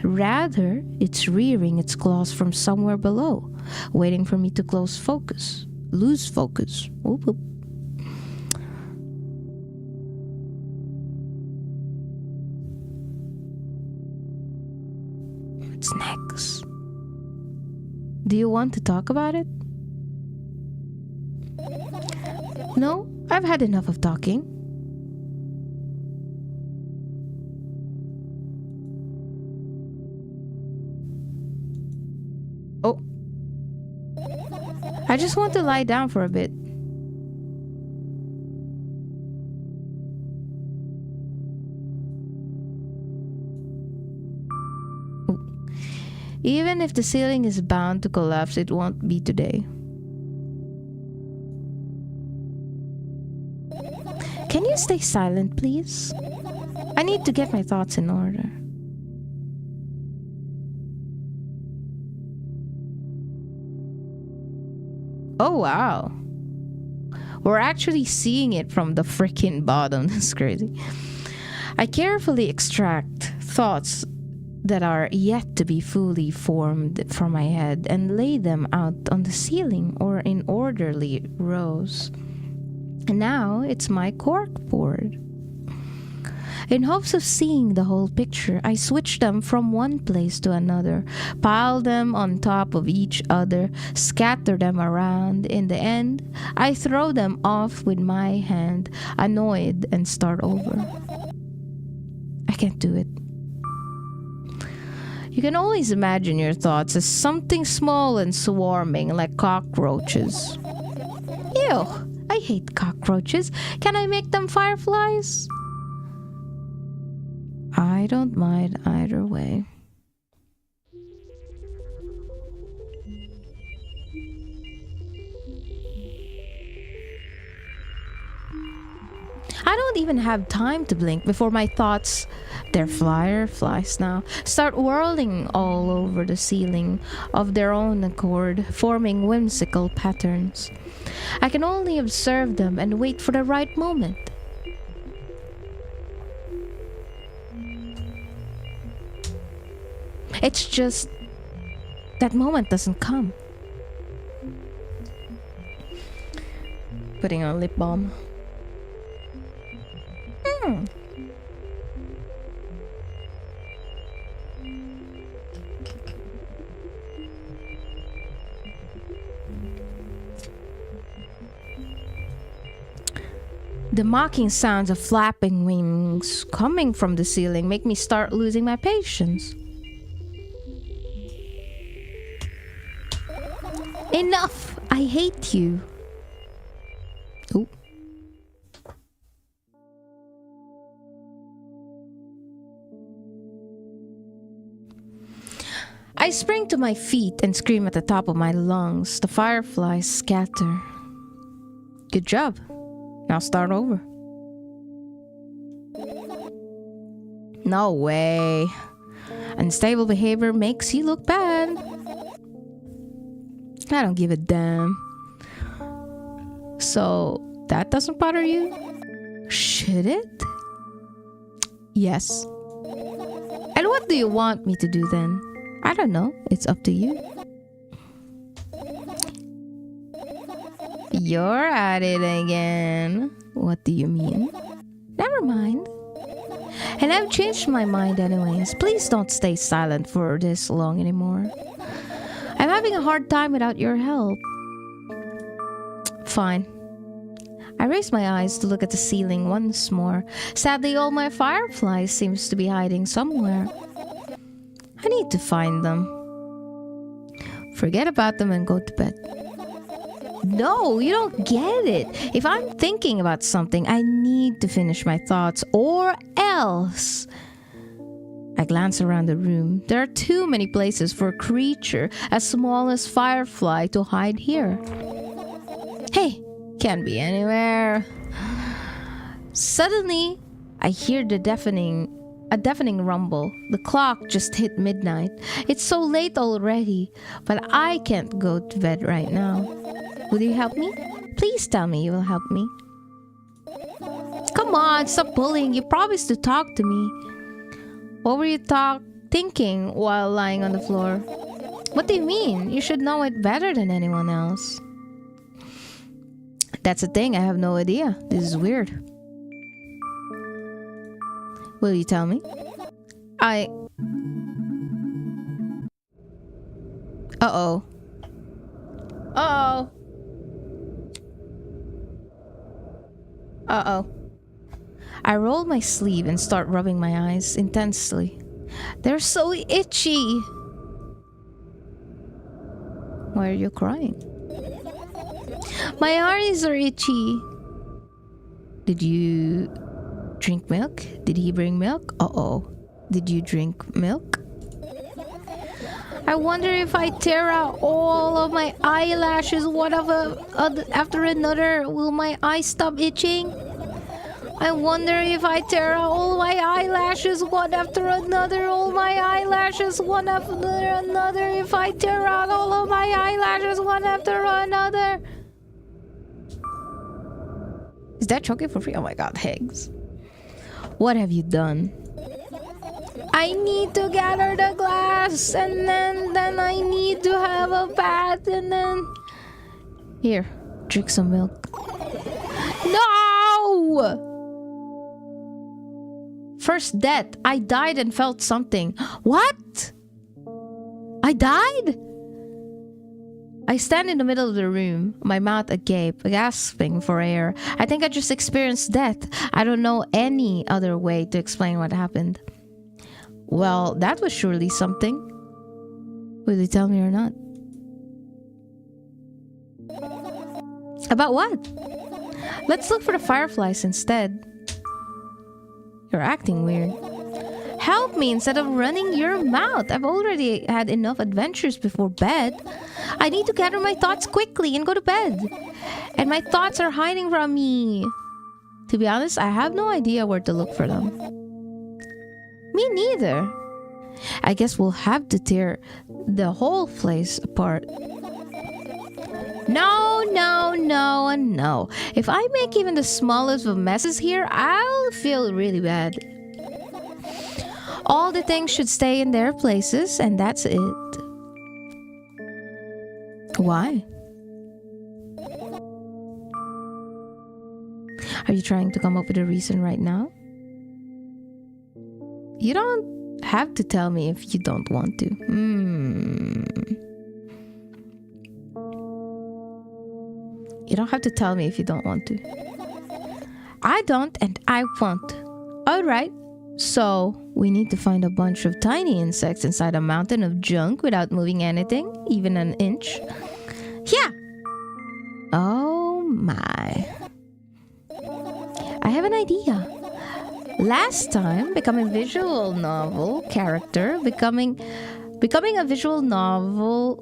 Rather, it's rearing its claws from somewhere below, waiting for me to lose focus. Whoop, whoop. What's next? Do you want to talk about it? No, I've had enough of talking. Oh. I just want to lie down for a bit. Even if the ceiling is bound to collapse, it won't be today. Can you stay silent, please? I need to get my thoughts in order. Oh, wow. We're actually seeing it from the freaking bottom. That's crazy. I carefully extract thoughts that are yet to be fully formed from my head and lay them out on the ceiling or in orderly rows. And now it's my cork board. In hopes of seeing the whole picture, I switch them from one place to another, pile them on top of each other, scatter them around. In the end, I throw them off with my hand, annoyed, and start over. I can't do it. You can always imagine your thoughts as something small and swarming like cockroaches. Ew, I hate cockroaches. Can I make them fireflies? I don't mind either way. I don't even have time to blink before my thoughts, they're fireflies now, start whirling all over the ceiling of their own accord, forming whimsical patterns. I can only observe them and wait for the right moment. It's just that moment doesn't come. Putting on lip balm. The mocking sounds of flapping wings coming from the ceiling make me start losing my patience. Enough! I hate you. Ooh. I spring to my feet and scream at the top of my lungs. The fireflies scatter. Good job. Now start over. No way. Unstable behavior makes you look bad. I don't give a damn. So, that doesn't bother you? Should it? Yes. And what do you want me to do then? I don't know. It's up to you. You're at it again. What do you mean? Never mind. And I've changed my mind anyways. Please don't stay silent for this long anymore. I'm having a hard time without your help. Fine. I raise my eyes to look at the ceiling once more. Sadly, all my fireflies seems to be hiding somewhere. I need to find them. Forget about them and go to bed. No, you don't get it. If I'm thinking about something, I need to finish my thoughts or else. I glance around the room. There are too many places for a creature as small as Firefly to hide here. Hey, can't be anywhere. Suddenly, I hear a deafening rumble. The clock just hit midnight. It's so late already, but I can't go to bed right now. Will you help me? Please tell me you will help me. Come on, stop bullying. You promised to talk to me. What were you thinking while lying on the floor? What do you mean? You should know it better than anyone else. That's the thing, I have no idea. This is weird. Will you tell me? Uh-oh. Uh-oh. Uh-oh. I roll my sleeve and start rubbing my eyes intensely. They're so itchy. Why are you crying? My eyes are itchy. Did you drink milk? Did he bring milk? Uh-oh. Did you drink milk? I wonder if I tear out all of my eyelashes one after another, will my eyes stop itching? I wonder if I tear out all my eyelashes one after another, all my eyelashes one after another, if I tear out all of my eyelashes one after another. Is that chocolate for free? Oh my god, Higgs. What have you done? I need to gather the glass, and then I need to have a bath, and then... Here, drink some milk. No! First death. I died and felt something. What? I died? I stand in the middle of the room, my mouth agape, gasping for air. I think I just experienced death. I don't know any other way to explain what happened. Well, that was surely something. Will you tell me or not? About what? Let's look for the fireflies instead. You're acting weird. Help me instead of running your mouth. I've already had enough adventures before bed. I need to gather my thoughts quickly and go to bed. And my thoughts are hiding from me. To be honest, I have no idea where to look for them. Me neither. I guess we'll have to tear the whole place apart. No, no, no, and no. If I make even the smallest of messes here, I'll feel really bad. All the things should stay in their places, and that's it. Why? Are you trying to come up with a reason right now? You don't have to tell me if you don't want to. You don't have to tell me if you don't want to. I don't, and I won't. Alright, so we need to find a bunch of tiny insects inside a mountain of junk without moving anything, even an inch. Yeah! Oh my. I have an idea. Last time, becoming visual novel character, becoming Becoming a visual novel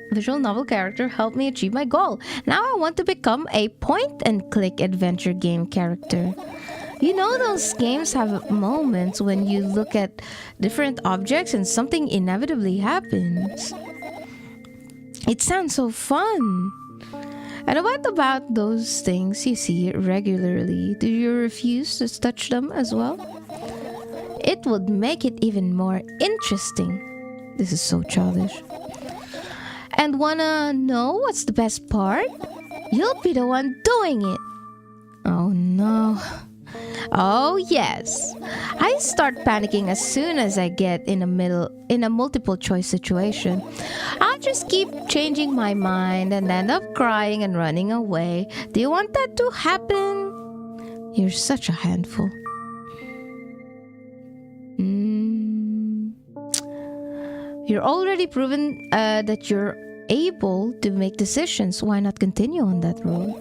character helped me achieve my goal. Now I want to become a point and click adventure game character. You know, those games have moments when you look at different objects and something inevitably happens. It sounds so fun. And what about those things you see regularly? Do you refuse to touch them as well? It would make it even more interesting. This is so childish. And wanna know what's the best part? You'll be the one doing it. Oh no. Oh yes. I start panicking as soon as I get in a multiple choice situation. I'll just keep changing my mind and end up crying and running away. Do you want that to happen? You're such a handful. You're already proven that you're able to make decisions. Why not continue on that road?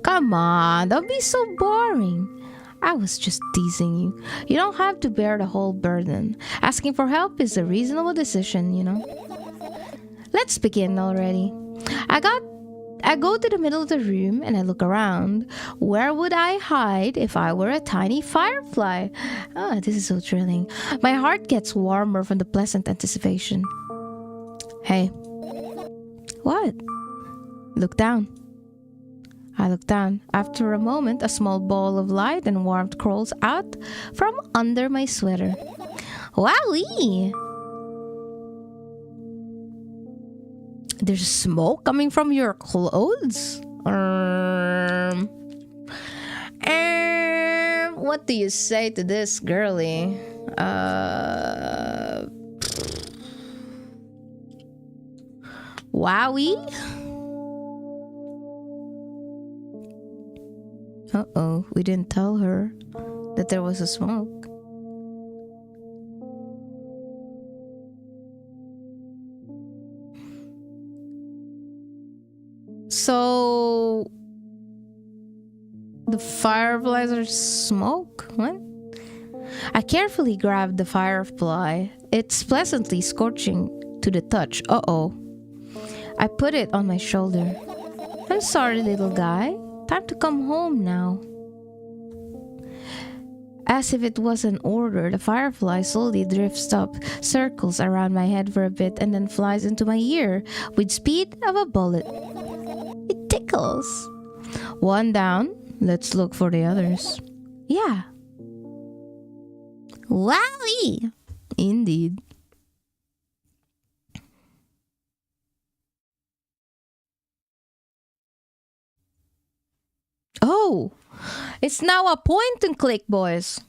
Come on, don't be so boring. I was just teasing you. You don't have to bear the whole burden. Asking for help is a reasonable decision, you know. Let's begin already. I go to the middle of the room and I look around. Where would I hide if I were a tiny firefly? Ah, this is so thrilling. My heart gets warmer from the pleasant anticipation. Hey. What? Look down. I look down. After a moment, a small ball of light and warmth crawls out from under my sweater. Wowee! There's smoke coming from your clothes? What do you say to this, girlie? Wowie? Uh-oh, we didn't tell her that there was a smoke. So the fireflies are smoke? What? I carefully grabbed the firefly. It's pleasantly scorching to the touch. Uh-oh. I put it on my shoulder. I'm sorry, little guy. Time to come home now. As if it was an order, the firefly slowly drifts up, circles around my head for a bit, and then flies into my ear with speed of a bullet. It tickles. One down. Let's look for the others. Yeah. Wowie! Indeed. Oh! It's now a point and click, boys.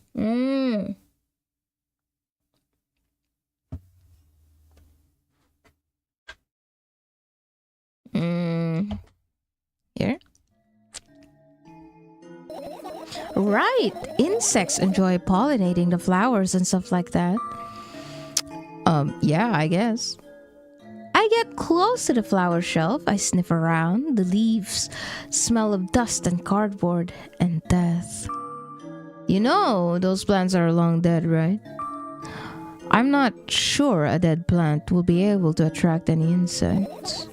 Here. Right. Insects enjoy pollinating the flowers and stuff like that. Yeah, I guess. I get close to the flower shelf. I sniff around. The leaves smell of dust and cardboard and death. You know, those plants are long dead, right? I'm not sure a dead plant will be able to attract any insects.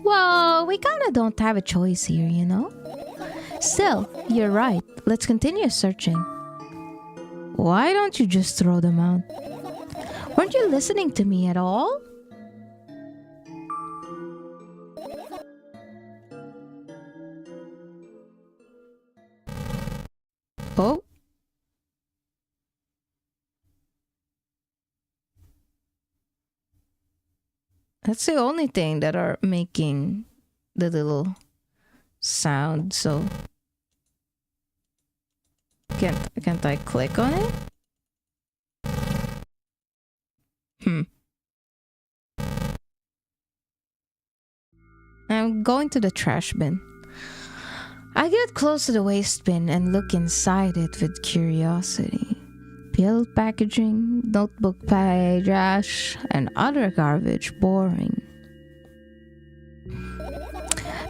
Well, we kinda don't have a choice here, you know? Still, you're right. Let's continue searching. Why don't you just throw them out? Weren't you listening to me at all? Oh. That's the only thing that are making the little sound, so can't I click on it? I'm going to the trash bin. I get close to the waste bin and look inside it with curiosity. Peeled packaging, notebook trash, and other garbage. Boring.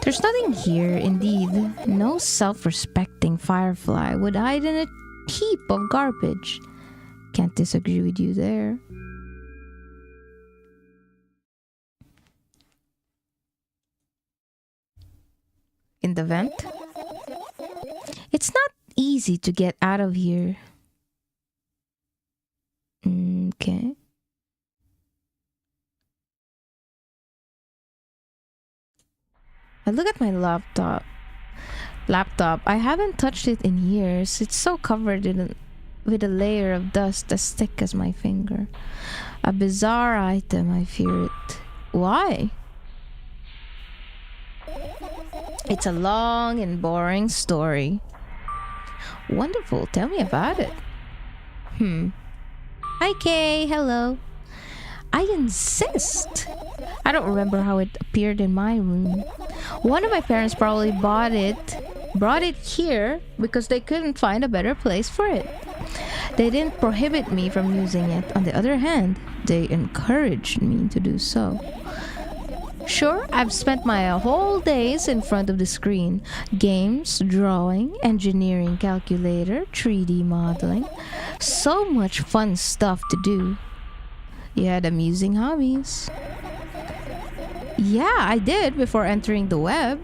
There's nothing here, indeed. No self-respecting firefly would hide in a heap of garbage. Can't disagree with you there. In the vent? It's not easy to get out of here. Okay. I look at my laptop. I haven't touched it in years. It's so covered with a layer of dust as thick as my finger. A bizarre item, I fear it. Why? It's a long and boring story. Wonderful, tell me about it. Hi Kay, hello. I insist. I don't remember how it appeared in my room. One of my parents probably brought it here because they couldn't find a better place for it. They didn't prohibit me from using it. On the other hand, they encouraged me to do so. Sure, I've spent my whole days in front of the screen. Games, drawing, engineering calculator, 3D modeling. So much fun stuff to do. You had amusing hobbies. Yeah, I did before entering the web.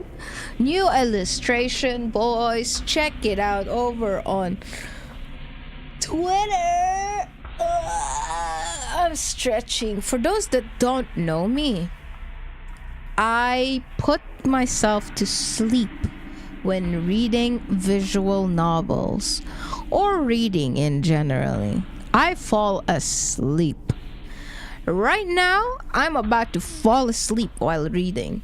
New illustration, boys. Check it out over on Twitter. I'm stretching. For those that don't know me, I put myself to sleep when reading visual novels or reading in generally. I fall asleep. Right now, I'm about to fall asleep while reading.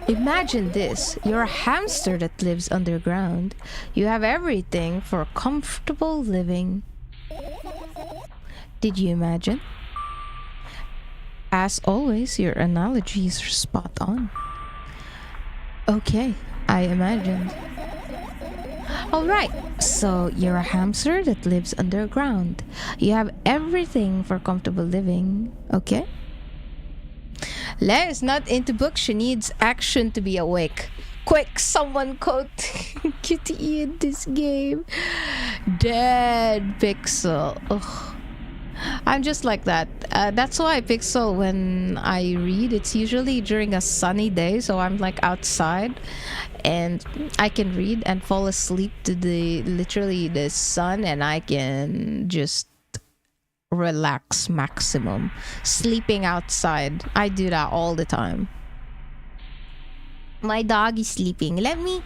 Imagine this. You're a hamster that lives underground. You have everything for comfortable living. Did you imagine? As always, your analogies are spot on. Okay, I imagined. Alright, so you're a hamster that lives underground. You have everything for comfortable living, okay? Leia is not into books, she needs action to be awake. Quick, someone quote QTE in this game. Dead Pixel. Ugh. I'm just like that. That's why Pixel, when I read, it's usually during a sunny day, so I'm like outside and I can read and fall asleep to literally the sun, and I can just relax maximum. Sleeping outside, I do that all the time. My dog is sleeping. Let me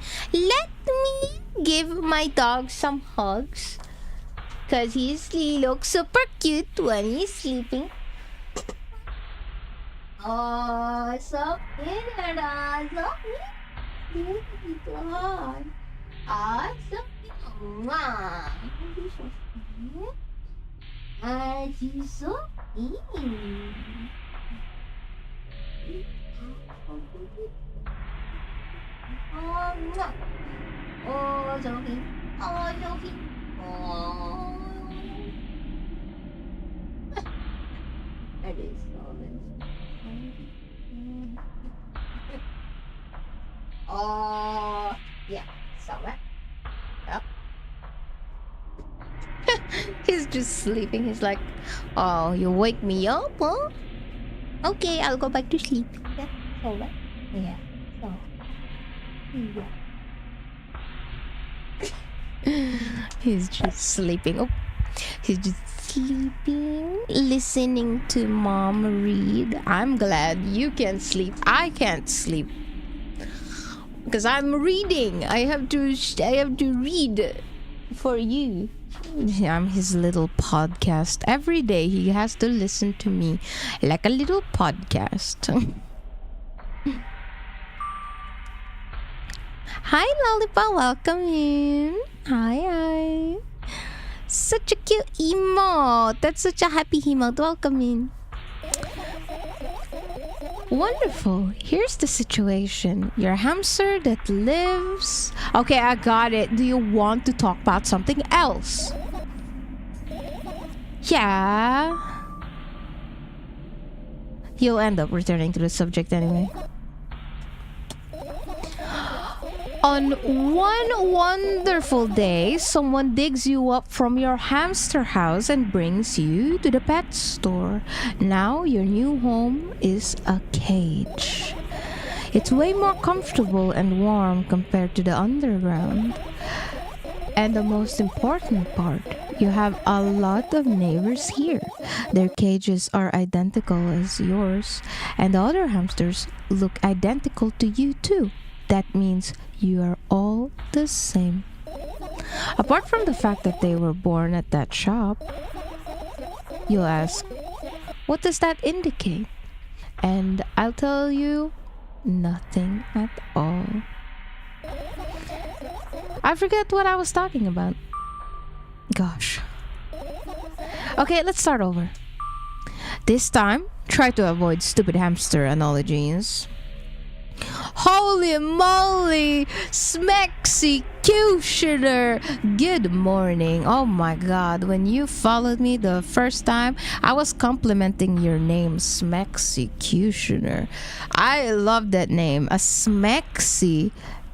give my dog some hugs, cause he looks super cute when he's sleeping. Oh, so cute, so cute. Oh, so cute. Wow. She's so cute. Oh, no. Oh, so cute. Oh, so cute. Oh. That is so nice. Oh, yeah. So that. Yep. He's just sleeping. He's like, oh, you wake me up, huh? Okay, I'll go back to sleep. Yeah, so that. Yeah, so. Yeah. He's just sleeping. Oh, he's just sleeping, listening to mom read. I'm glad you can sleep. I can't sleep because I'm reading. I have to read for you. I'm his little podcast. Every day he has to listen to me like a little podcast. Hi, Lollipop. Welcome in. Hi. Such a cute emote. That's such a happy emote. Welcome in. Wonderful. Here's the situation. You're a hamster that lives... Okay, I got it. Do you want to talk about something else? Yeah. You'll end up returning to the subject anyway. On one wonderful day, someone digs you up from your hamster house and brings you to the pet store. Now your new home is a cage. It's way more comfortable and warm compared to the underground. And the most important part, you have a lot of neighbors here. Their cages are identical as yours, and the other hamsters look identical to you too. That means you are all the same. Apart from the fact that they were born at that shop, you'll ask, what does that indicate? And I'll tell you, nothing at all. I forget what I was talking about. Gosh. Okay, let's start over. This time, try to avoid stupid hamster analogies. Holy moly! Smexecutioner! Good morning. Oh my god, when you followed me the first time, I was complimenting your name, Smexecutioner. I love that name. A Smexy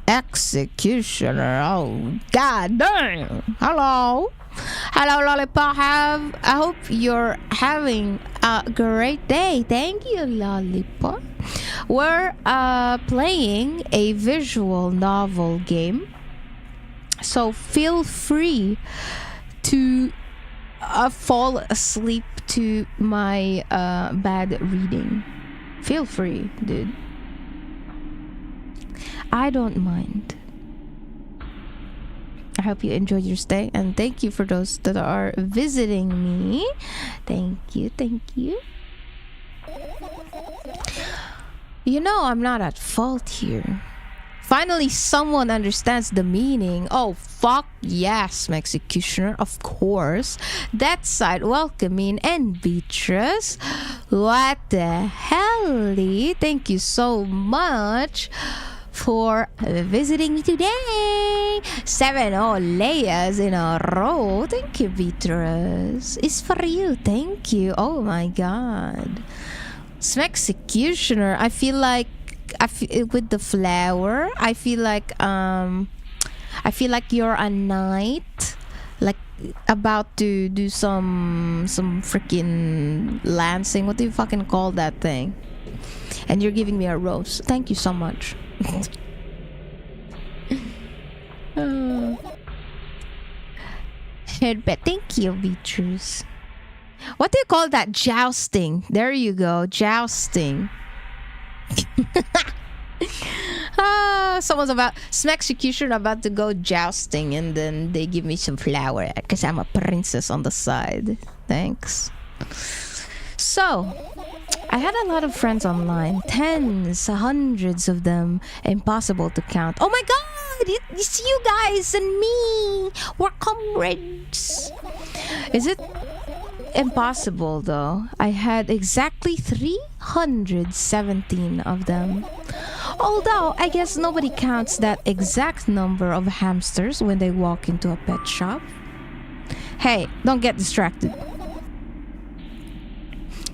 Executioner. Oh, god damn. Hello. Hello, Lollipop. I hope you're having a great day. Thank you, Lollipop. We're playing a visual novel game. So feel free to fall asleep to my bad reading. Feel free, dude. I don't mind. I hope you enjoyed your stay, and thank you for those that are visiting me. Thank you. You know, I'm not at fault here. Finally, someone understands the meaning. Oh, fuck yes, Executioner, of course. That side welcoming and Beatrice. What the hell? Thank you so much for visiting me today. 7 layers in a row. Thank you, Beatrice. It's for you. Thank you. Oh my god. Executioner. I feel like with the flower, I feel like you're a knight, like about to do some freaking lancing. What do you fucking call that thing? And you're giving me a rose. Thank you so much. Headbet. Thank you, Beatrice. What do you call that? Jousting. There you go. Jousting. Someone's Execution about to go jousting, and then they give me some flower because I'm a princess on the side. Thanks. So, I had a lot of friends online. Tens, hundreds of them. Impossible to count. Oh my god! It's you guys and me! We're comrades! Is it impossible though? I had exactly 317 of them. Although, I guess nobody counts that exact number of hamsters when they walk into a pet shop. Hey, don't get distracted.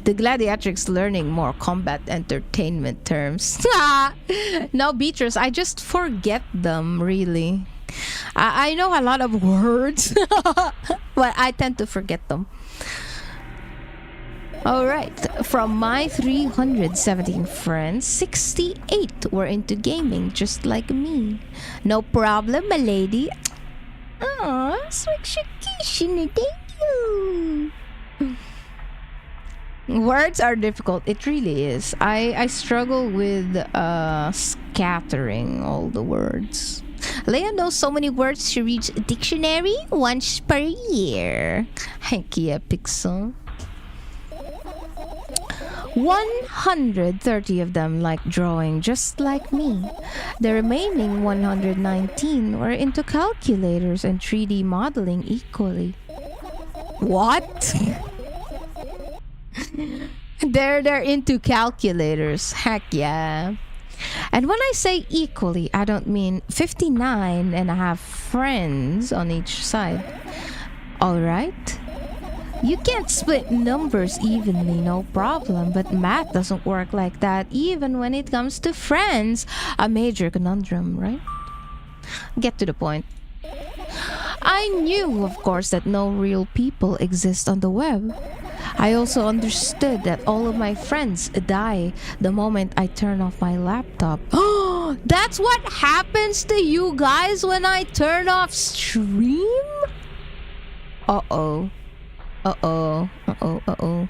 The gladiatrix learning more combat entertainment terms. No, Beatrice, I just forget them, really. I know a lot of words, but I tend to forget them. Alright, from my 317 friends, 68 were into gaming, just like me. No problem, my lady. Aww, Executioner, thank you. Words are difficult. It really is. I struggle with scattering all the words. Leia knows so many words she reads a dictionary once per year. Thank you, Pixel. 130 of them like drawing, just like me. The remaining 119 were into calculators and 3D modeling equally. What? They're into calculators. Heck yeah. And when I say equally, I don't mean 59 and a half friends on each side. Alright? You can't split numbers evenly, no problem, but math doesn't work like that even when it comes to friends. A major conundrum, right? Get to the point. I knew, of course, that no real people exist on the web. I also understood that all of my friends die the moment I turn off my laptop. Oh, that's what happens to you guys when I turn off stream? Uh-oh. Uh-oh. Uh-oh. Uh-oh.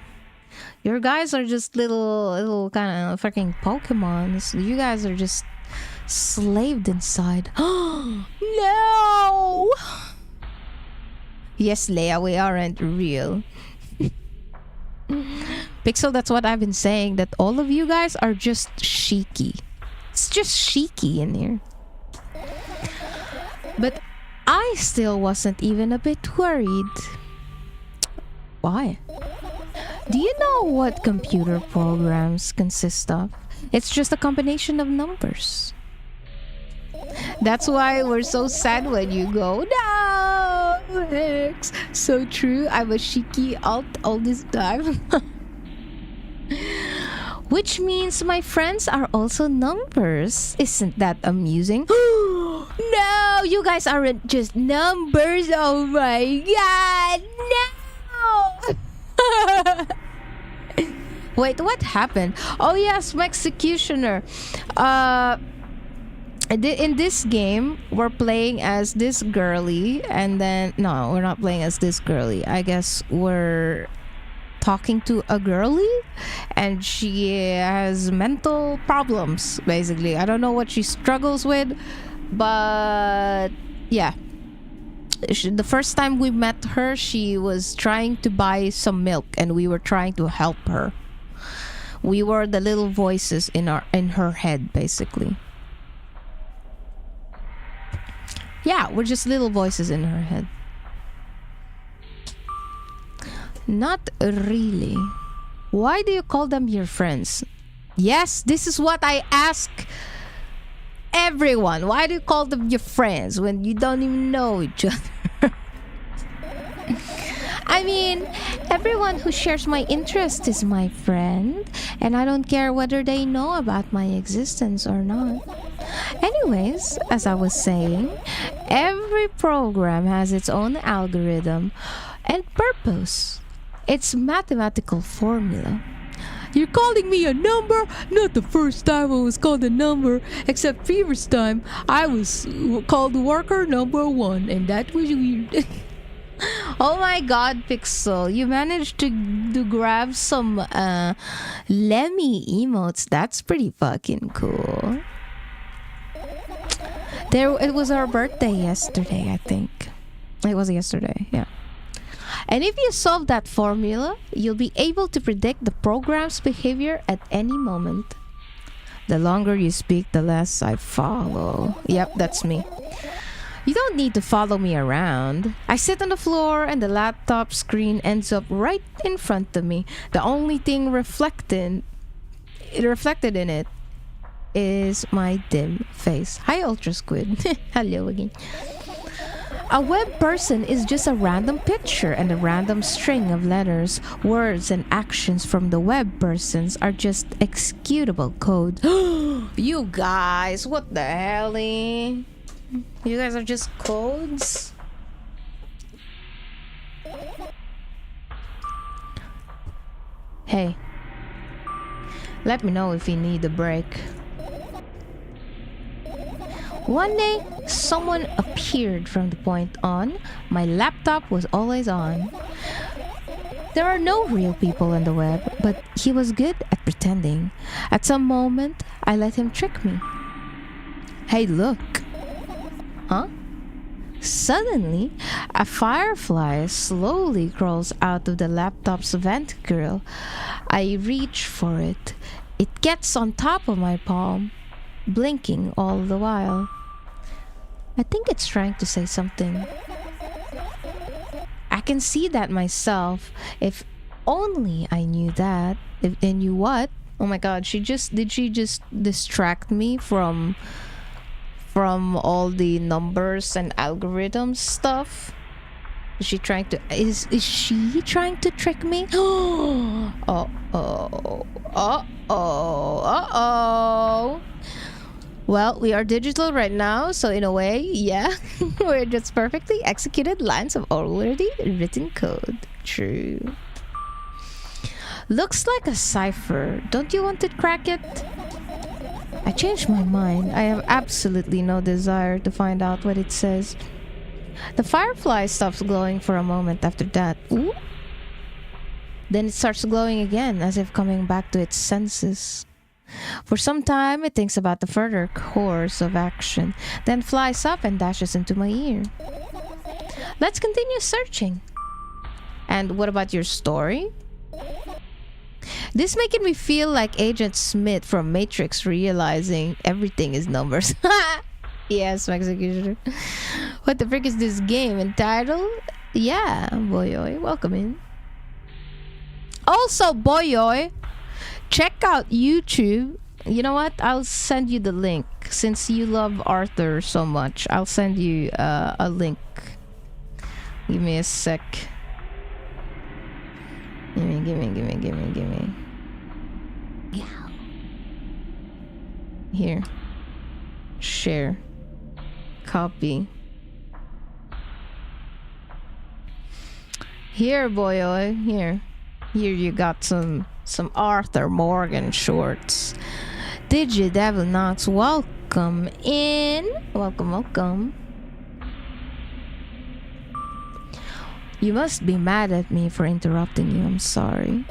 Your guys are just little kind of freaking Pokemons. You guys are just slaved inside. No! Yes, Leia, we aren't real. Pixel, that's what I've been saying, that all of you guys are just cheeky. It's just cheeky in here. But I still wasn't even a bit worried. Why? Do you know what computer programs consist of? It's just a combination of numbers. That's why we're so sad when you go, no, X. So true, I was cheeky all this time. Which means my friends are also numbers. Isn't that amusing? No, you guys aren't just numbers. Oh my god, no. Wait, what happened? Oh yes, Executioner. In this game, we're playing as this girly, and then no, we're not playing as this girly. I guess we're talking to a girly, and she has mental problems. Basically, I don't know what she struggles with, but yeah. The first time we met her, she was trying to buy some milk, and we were trying to help her. We were the little voices in her head, basically. Yeah, we're just little voices in her head. Not really. Why do you call them your friends? Yes, this is what I ask everyone. Why do you call them your friends when you don't even know each other? I mean, everyone who shares my interest is my friend, and I don't care whether they know about my existence or not. Anyways, as I was saying, every program has its own algorithm and purpose. It's mathematical formula. You're calling me a number? Not the first time I was called a number, except previous time I was called worker number 1, and that was weird. Oh my god, Pixel, you managed to grab some Lemmy emotes. That's pretty fucking cool. It was our birthday yesterday, I think. It was yesterday, yeah. And if you solve that formula, you'll be able to predict the program's behavior at any moment. The longer you speak, the less I follow. Yep, that's me. You don't need to follow me around. I sit on the floor and the laptop screen ends up right in front of me. The only thing reflected in it is my dim face. Hi, Ultra Squid. Hello again. A web person is just a random picture and a random string of letters, words, and actions from the web persons are just executable code. You guys, what the hell? You guys are just codes? Hey, let me know if you need a break. One day, someone appeared from the point on. My laptop was always on. There are no real people on the web, but he was good at pretending. At some moment, I let him trick me. Hey, look. Huh? Suddenly, a firefly slowly crawls out of the laptop's vent grill. I reach for it. It gets on top of my palm, blinking all the while. I think it's trying to say something. I can see that myself. If only I knew that. If I knew what? Oh my god, did she just distract me from all the numbers and algorithms stuff? Is she trying to trick me? Uh-oh. Well, we are digital right now, so in a way, yeah, we're just perfectly executed lines of already written code. True. Looks like a cipher. Don't you want to crack it? I changed my mind. I have absolutely no desire to find out what it says. The firefly stops glowing for a moment after that. Ooh. Then it starts glowing again, as if coming back to its senses. For some time, it thinks about the further course of action, then flies up and dashes into my ear. Let's continue searching. And what about your story? This making me feel like Agent Smith from Matrix realizing everything is numbers. Yes, Executioner. What the frick is this game entitled? Yeah, Boyoy, welcome in. Also, Boyoy, check out YouTube. You know what? I'll send you the link. Since you love Arthur so much, I'll send you a link. Give me a sec. Give me. Here. Share. Copy. Here, Boyoy. Here you got some Arthur Morgan shorts. Devil Knox, welcome in. Welcome. You must be mad at me for interrupting you. I'm sorry.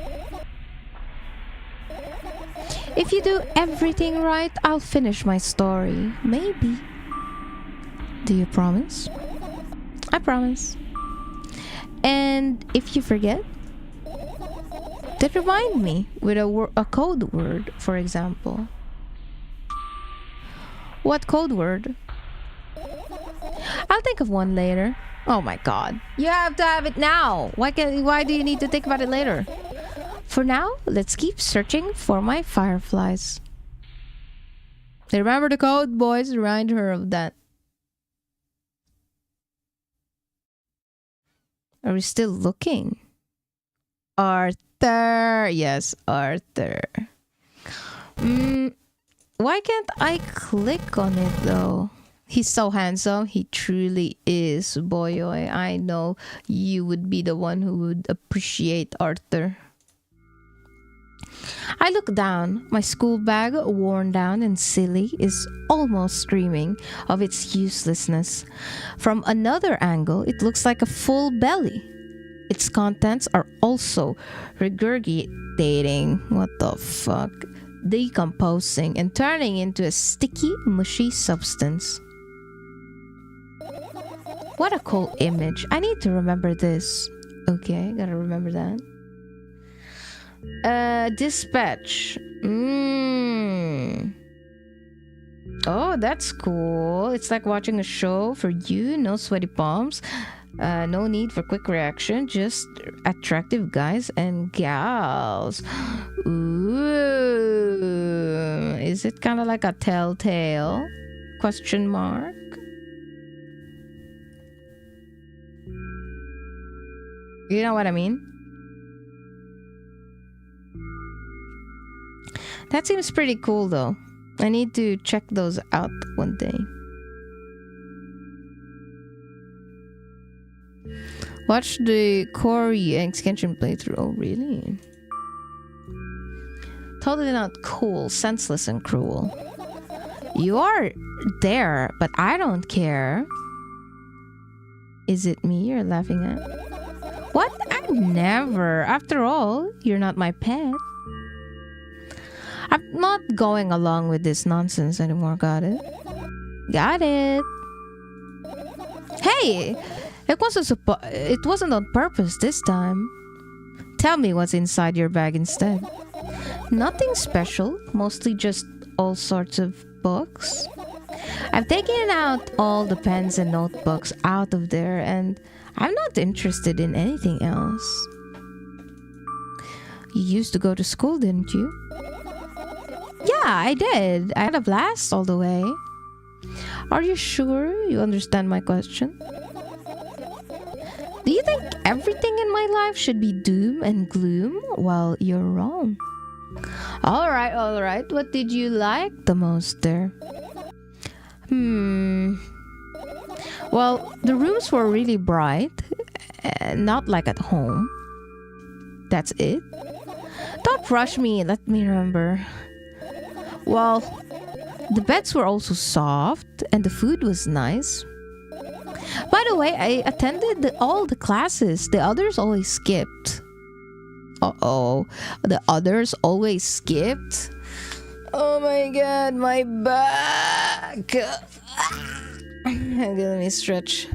If you do everything right, I'll finish my story. Maybe. Do you promise? I promise. And if you forget, then remind me with a code word, for example. What code word? I'll think of one later. Oh my god. You have to have it now. Why do you need to think about it later? For now, let's keep searching for my fireflies. Remember the code, boys. Remind her of that. Are we still looking? Arthur. Yes, Arthur. Why can't I click on it though? He's so handsome. He truly is, Boyoy. I know you would be the one who would appreciate Arthur. I look down. My school bag, worn down and silly, is almost screaming of its uselessness. From another angle, it looks like a full belly. Its contents are also regurgitating. What the fuck? Decomposing and turning into a sticky, mushy substance. What a cool image. I need to remember this. Okay, gotta remember that. Dispatch. Oh, that's cool. It's like watching a show for you. No sweaty palms. No need for quick reaction. Just attractive guys and gals. Ooh. Is it kind of like a telltale? Question mark. You know what I mean? That seems pretty cool though. I need to check those out one day. Watch the Corey X Genshin playthrough. Oh, really? Totally not cool, senseless and cruel. You are there, but I don't care. Is it me you're laughing at? What? I never. After all, you're not my pet. I'm not going along with this nonsense anymore, got it? Got it. Hey! It wasn't on purpose this time. Tell me what's inside your bag instead. Nothing special, mostly just all sorts of books. I've taken out all the pens and notebooks out of there and I'm not interested in anything else. You used to go to school, didn't you? Yeah, I did. I had a blast all the way. Are you sure you understand my question? Do you think everything in my life should be doom and gloom? Well, you're wrong. Alright. What did you like the most there? Well, the rooms were really bright, not like at home. That's it. Don't rush me, let me remember. Well, the beds were also soft and the food was nice. By the way, I attended all the classes. The others always skipped. Uh-oh. The others always skipped? Oh my god, my back. Okay, let me stretch.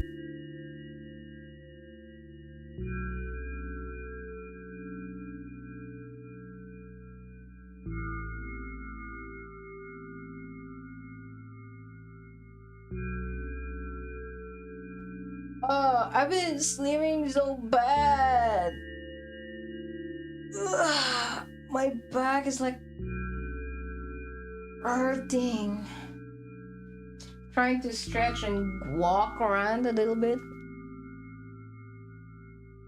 Oh, I've been sleeping so bad. Ugh, my back is like hurting. Trying to stretch and walk around a little bit.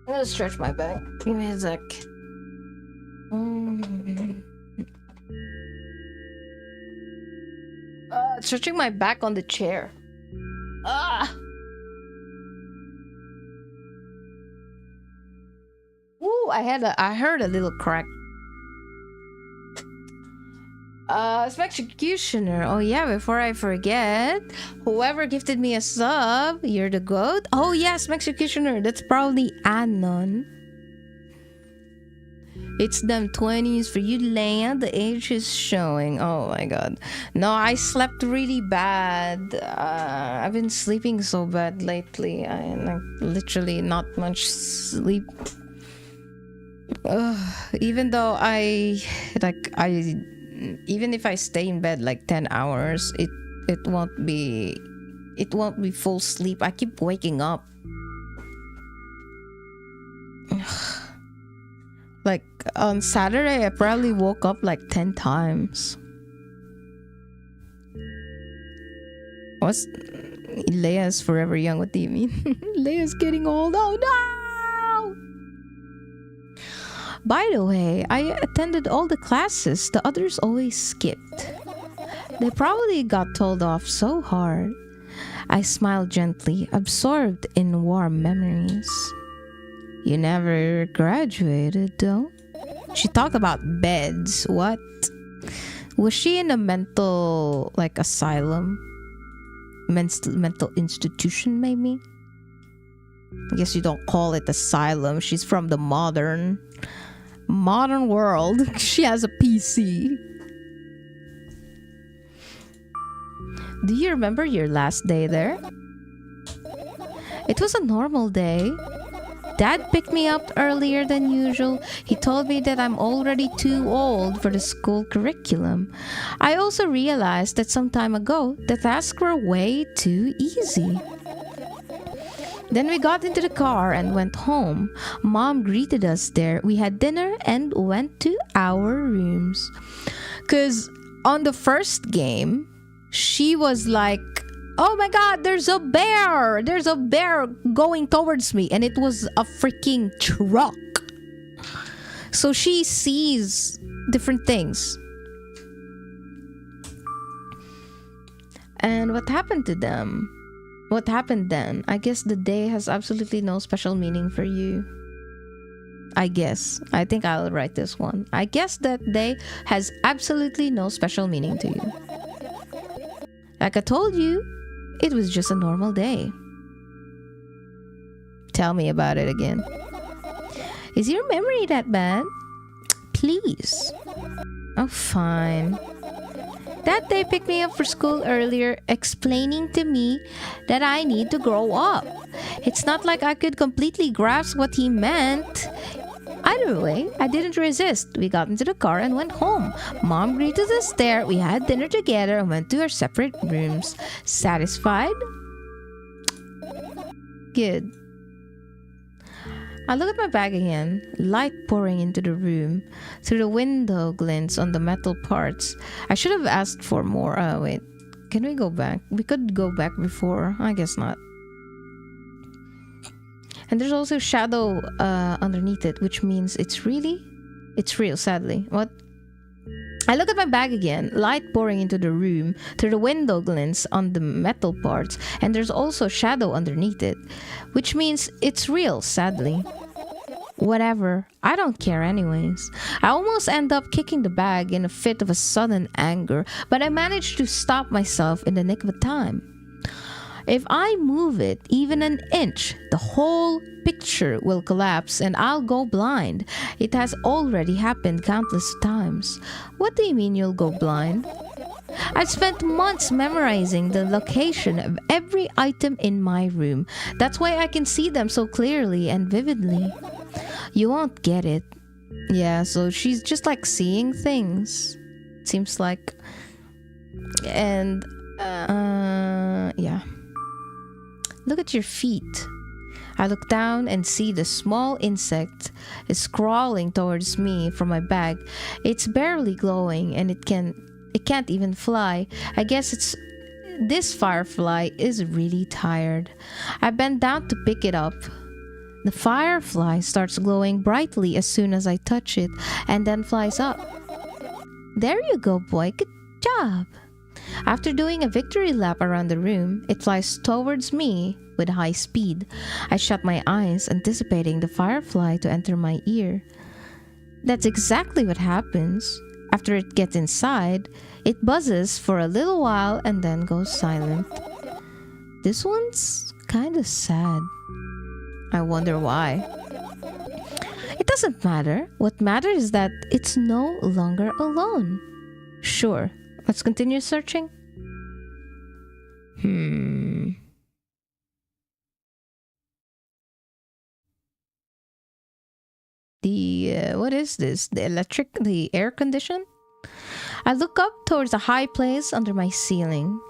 I'm gonna stretch my back. Give me a sec. Stretching my back on the chair. Ah! Ooh, I heard a little crack. Executioner. Oh yeah, before I forget, whoever gifted me a sub, you're the goat. Oh yes, Executioner. That's probably Anon. It's them 20s for you, land. The age is showing. Oh my god. No, I slept really bad. I've been sleeping so bad lately. I like literally not much sleep. Even though even if I stay in bed like 10 hours, it won't be full sleep. I keep waking up. Like on Saturday, I probably woke up like 10 times. What's Leia's forever young? What do you mean? Leia's getting old. Oh no! By the way, I attended all the classes. The others always skipped. They probably got told off so hard. I smiled gently, absorbed in warm memories. You never graduated, though? She talked about beds. What? Was she in a mental, like, asylum? Mental institution, maybe? I guess you don't call it asylum. She's from the modern world. She has a PC. Do you remember your last day there? It was a normal day. Dad picked me up earlier than usual. He told me that I'm already too old for the school curriculum. I also realized that some time ago the tasks were way too easy. Then we got into the car and went home. Mom greeted us there. We had dinner and went to our rooms. 'Cause on the first game, she was like, oh my god, there's a bear! There's a bear going towards me. And it was a freaking truck. So she sees different things. And what happened to them? What happened then? I guess the day has absolutely no special meaning for you. I guess. I think I'll write this one. I guess that day has absolutely no special meaning to you. Like I told you, it was just a normal day. Tell me about it again. Is your memory that bad? Please. Oh, fine. That day picked me up for school earlier, explaining to me that I need to grow up. It's not like I could completely grasp what he meant. Either way, I didn't resist. We got into the car and went home. Mom greeted us there. We had dinner together and went to our separate rooms. Satisfied? Good. I look at my bag again, light pouring into the room. Through the window glints on the metal parts. I should have asked for more. Wait. Can we go back? We could go back before. I guess not. And there's also shadow underneath it, which means it's real, sadly. What? I look at my bag again, light pouring into the room through the window glints on the metal parts, and there's also shadow underneath it, which means it's real, sadly. Whatever, I don't care anyways. I almost end up kicking the bag in a fit of a sudden anger, but I manage to stop myself in the nick of time. If I move it even an inch, the whole picture will collapse and I'll go blind. It has already happened countless times. What do you mean you'll go blind? I've spent months memorizing the location of every item in my room. That's why I can see them so clearly and vividly. You won't get it. Yeah, so she's just like seeing things. Seems like. And, yeah. Look at your feet. I look down and see the small insect is crawling towards me from my bag. It's barely glowing and it can't even fly. I guess this firefly is really tired. I bend down to pick it up. The firefly starts glowing brightly as soon as I touch it and then flies up. There you go, boy. Good job. After doing a victory lap around the room, it flies towards me with high speed. I shut my eyes, anticipating the firefly to enter my ear. That's exactly what happens. After it gets inside, it buzzes for a little while and then goes silent. This one's kinda sad. I wonder why. It doesn't matter. What matters is that it's no longer alone. Sure. Let's continue searching. What is this? The air condition? I look up towards a high place under my ceiling.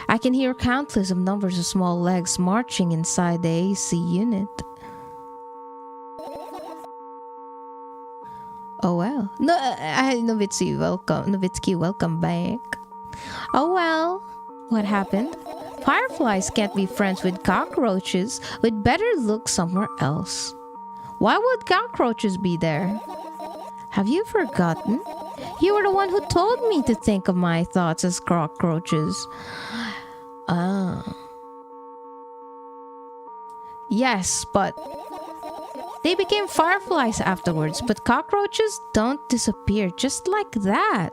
I can hear countless of numbers of small legs marching inside the AC unit. Oh well. No, Novitsky, welcome back. Oh well. What happened? Fireflies can't be friends with cockroaches. We'd better look somewhere else. Why would cockroaches be there? Have you forgotten? You were the one who told me to think of my thoughts as cockroaches. Yes, but they became fireflies afterwards, but cockroaches don't disappear just like that.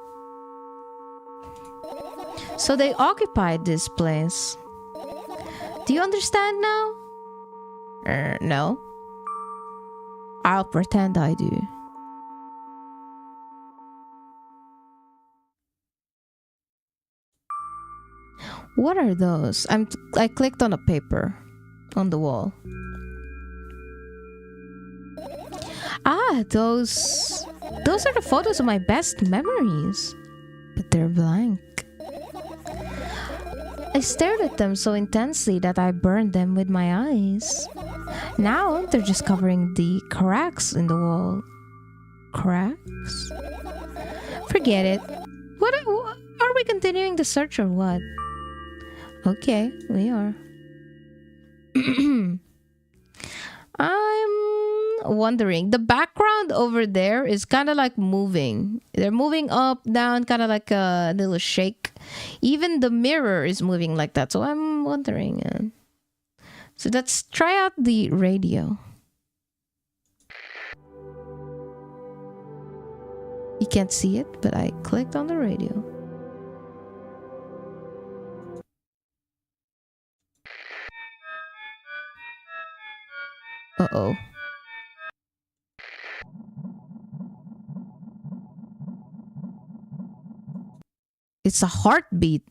So they occupied this place. Do you understand now? No. I'll pretend I do. What are those? I clicked on a paper on the wall. Those are the photos of my best memories. But they're blank. I stared at them so intensely that I burned them with my eyes. Now they're just covering the cracks in the wall. Cracks? Forget it. What are we continuing the search or what? Okay, we are. I'm wondering. The background over there is kind of like moving. They're moving up, down, kind of like a little shake. Even the mirror is moving like that. So I'm wondering. So let's try out the radio. You can't see it, but I clicked on the radio. Uh-oh. It's a heartbeat.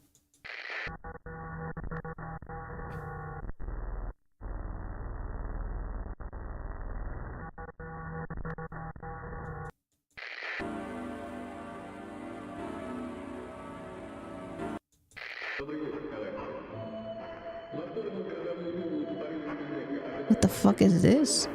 What the fuck is this?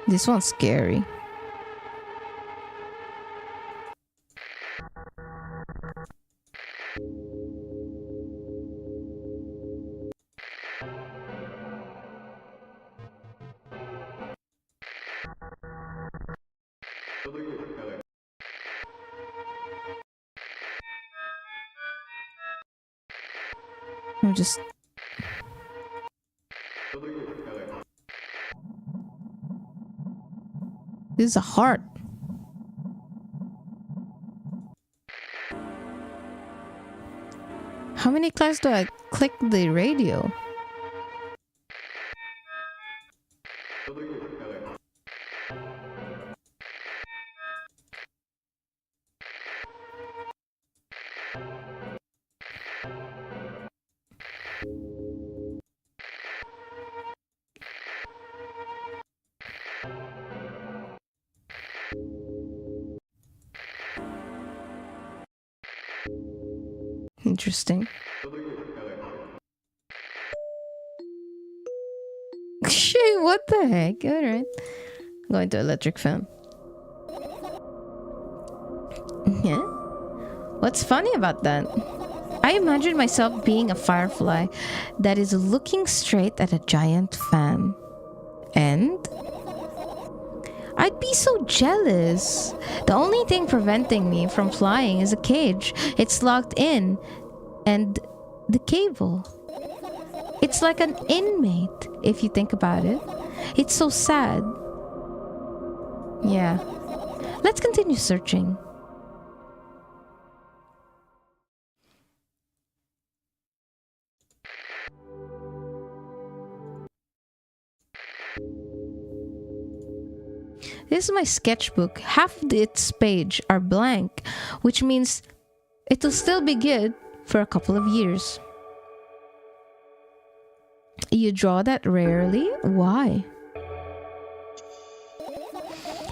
This one's scary. I'm just... This is a heart. How many times do I click the radio? Interesting. Shit, what the heck? Alright. Going to electric fan. Yeah? What's funny about that? I imagine myself being a firefly that is looking straight at a giant fan. And I'd be so jealous. The only thing preventing me from flying is a cage. It's locked in. And the cable. It's like an inmate, if you think about it. It's so sad. Yeah. Let's continue searching. This is my sketchbook. Half of its page are blank, which means it'll still be good for a couple of years. You draw that rarely? Why?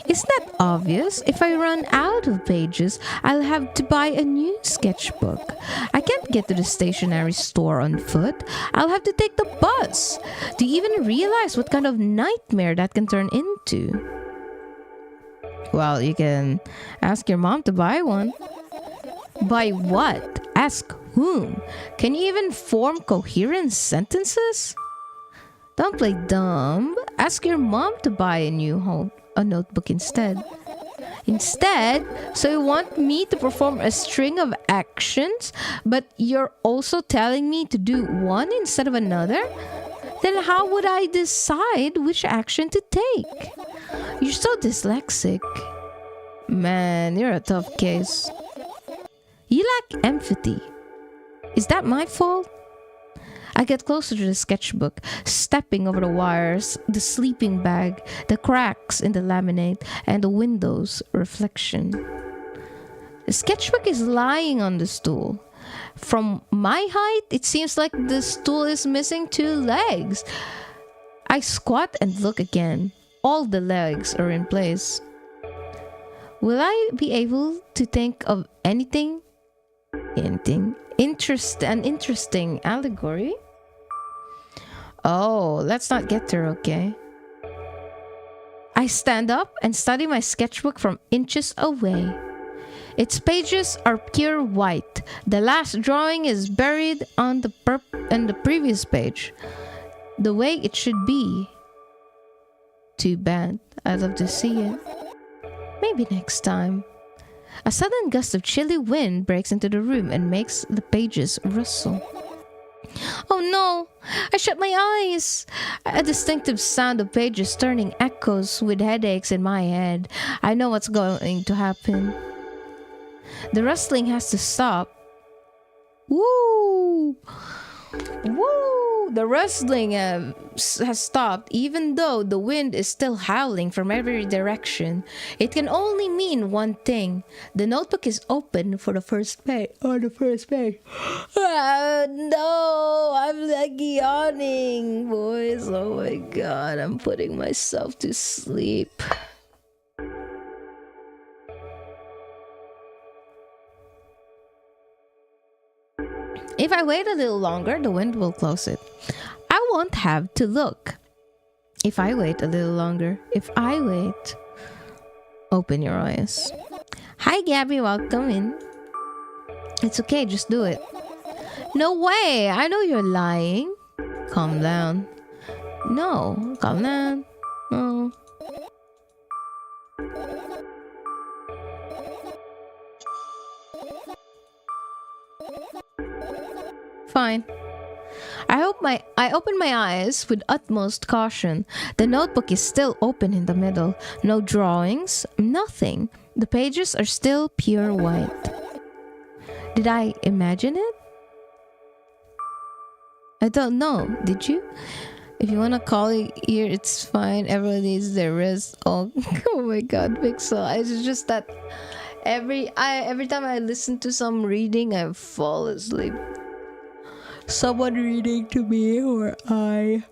Isn't that obvious? If I run out of pages, I'll have to buy a new sketchbook. I can't get to the stationery store on foot. I'll have to take the bus. Do you even realize what kind of nightmare that can turn into? Well, you can ask your mom to buy one. Buy what? Ask whom? Can you even form coherent sentences? Don't play dumb. Ask your mom to buy a notebook instead. So you want me to perform a string of actions, but you're also telling me to do one instead of another? Then how would I decide which action to take? You're so dyslexic. Man, you're a tough case. You lack empathy. Is that my fault? I get closer to the sketchbook, stepping over the wires, the sleeping bag, the cracks in the laminate, and the window's reflection. The sketchbook is lying on the stool. From my height, it seems like the stool is missing 2 legs. I squat and look again. All the legs are in place. Will I be able to think of anything? An interesting allegory? Oh, let's not get there, okay? I stand up and study my sketchbook from inches away. Its pages are pure white. The last drawing is buried on the previous page, the way it should be. Too bad. I'd love to see it. Maybe next time. A sudden gust of chilly wind breaks into the room and makes the pages rustle. Oh no! I shut my eyes! A distinctive sound of pages turning echoes with headaches in my head. I know what's going to happen. The rustling has to stop. Woo! Woo! The rustling has stopped, even though the wind is still howling from every direction. It can only mean one thing. The notebook is open for the first page. No, I'm like yawning, boys. Oh my god, I'm putting myself to sleep. If I wait a little longer, the wind will close it. I won't have to look. If I wait a little longer, open your eyes. Hi, Gabby, welcome in. It's okay, just do it. No way, I know you're lying. Calm down. No, calm down. No. Fine. I open my eyes with utmost caution. The notebook is still open in the middle. No drawings, nothing. The pages are still pure white. Did I imagine it? I don't know. Did you? If you wanna call it here, it's fine. Everyone needs their rest. Oh, oh my God, Pixel. It's just that every time I listen to some reading, I fall asleep. Someone reading to me, or I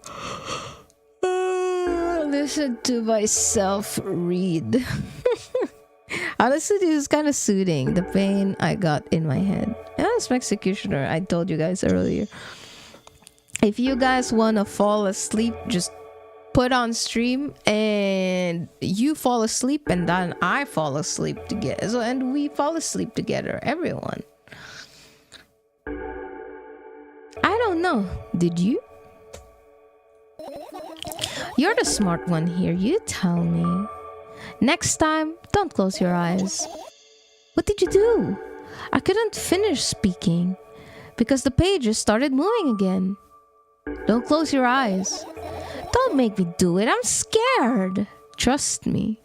listen to myself read. Honestly, this is kind of soothing. The pain I got in my head. It's Executioner. I told you guys earlier. If you guys want to fall asleep, just put on stream and you fall asleep and then I fall asleep together. So, and we fall asleep together, everyone. I don't know. Did you? You're the smart one here. You tell me. Next time, don't close your eyes. What did you do? I couldn't finish speaking because the pages started moving again. Don't close your eyes. Don't make me do it. I'm scared. Trust me.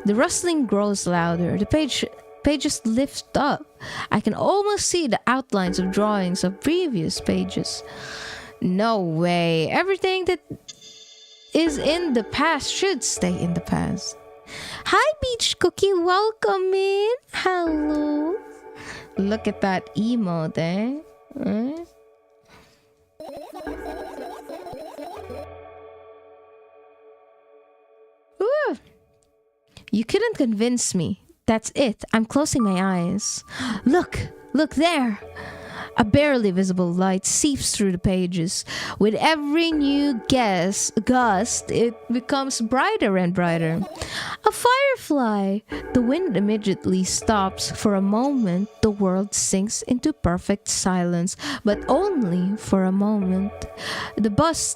The rustling grows louder. The pages lift up. I can almost see the outlines of drawings of previous pages. No way. Everything that is in the past should stay in the past. Hi, Beach Cookie. Welcome in. Hello. Look at that emo there. Ooh. You couldn't convince me. That's it. I'm closing my eyes. Look there. A barely visible light seeps through the pages. With every new gust, it becomes brighter and brighter. A firefly! The wind immediately stops. For a moment, the world sinks into perfect silence, but only for a moment. The buzz,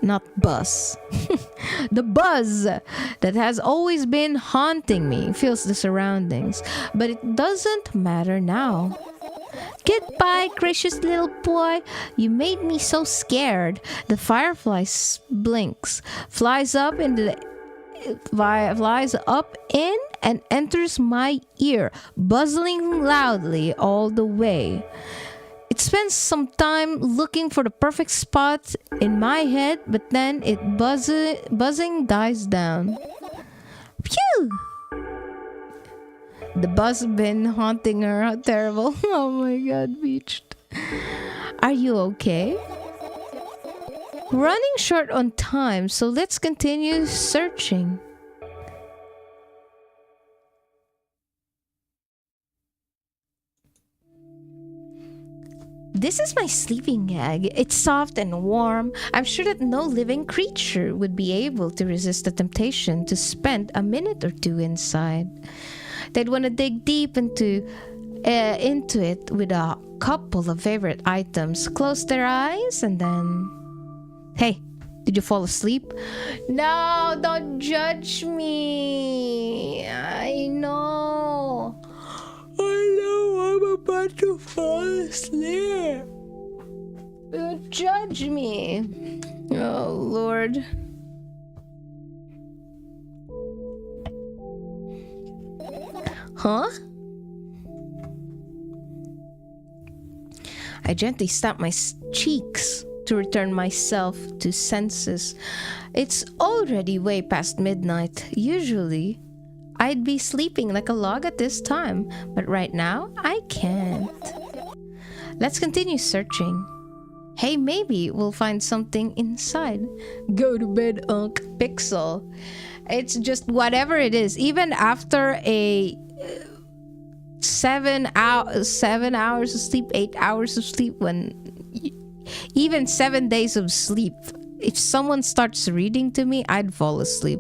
not bus. The buzz that has always been haunting me fills the surroundings, but it doesn't matter now. Goodbye, gracious little boy. You made me so scared. The firefly blinks, flies up in and enters my ear, buzzing loudly all the way. It spends some time looking for the perfect spot in my head, but then it buzzing dies down. Phew! The buzz been haunting her. How terrible. Oh my God, Beached. Are you okay? Running short on time, so let's continue searching. This is my sleeping bag. It's soft and warm. I'm sure that no living creature would be able to resist the temptation to spend a minute or two inside. They'd want to dig deep into it with a couple of favorite items, close their eyes, and then... Hey, did you fall asleep? No, don't judge me. I know I'm about to fall asleep. Don't judge me. Oh, Lord. Huh? I gently stamp my cheeks to return myself to senses. It's already way past midnight. Usually, I'd be sleeping like a log at this time, but right now, I can't. Let's continue searching. Hey, maybe we'll find something inside. Go to bed, Unc. Pixel. It's just whatever it is. Even after a 7 hours of sleep, 8 hours of sleep, when Even 7 days of sleep. If someone starts reading to me, I'd fall asleep.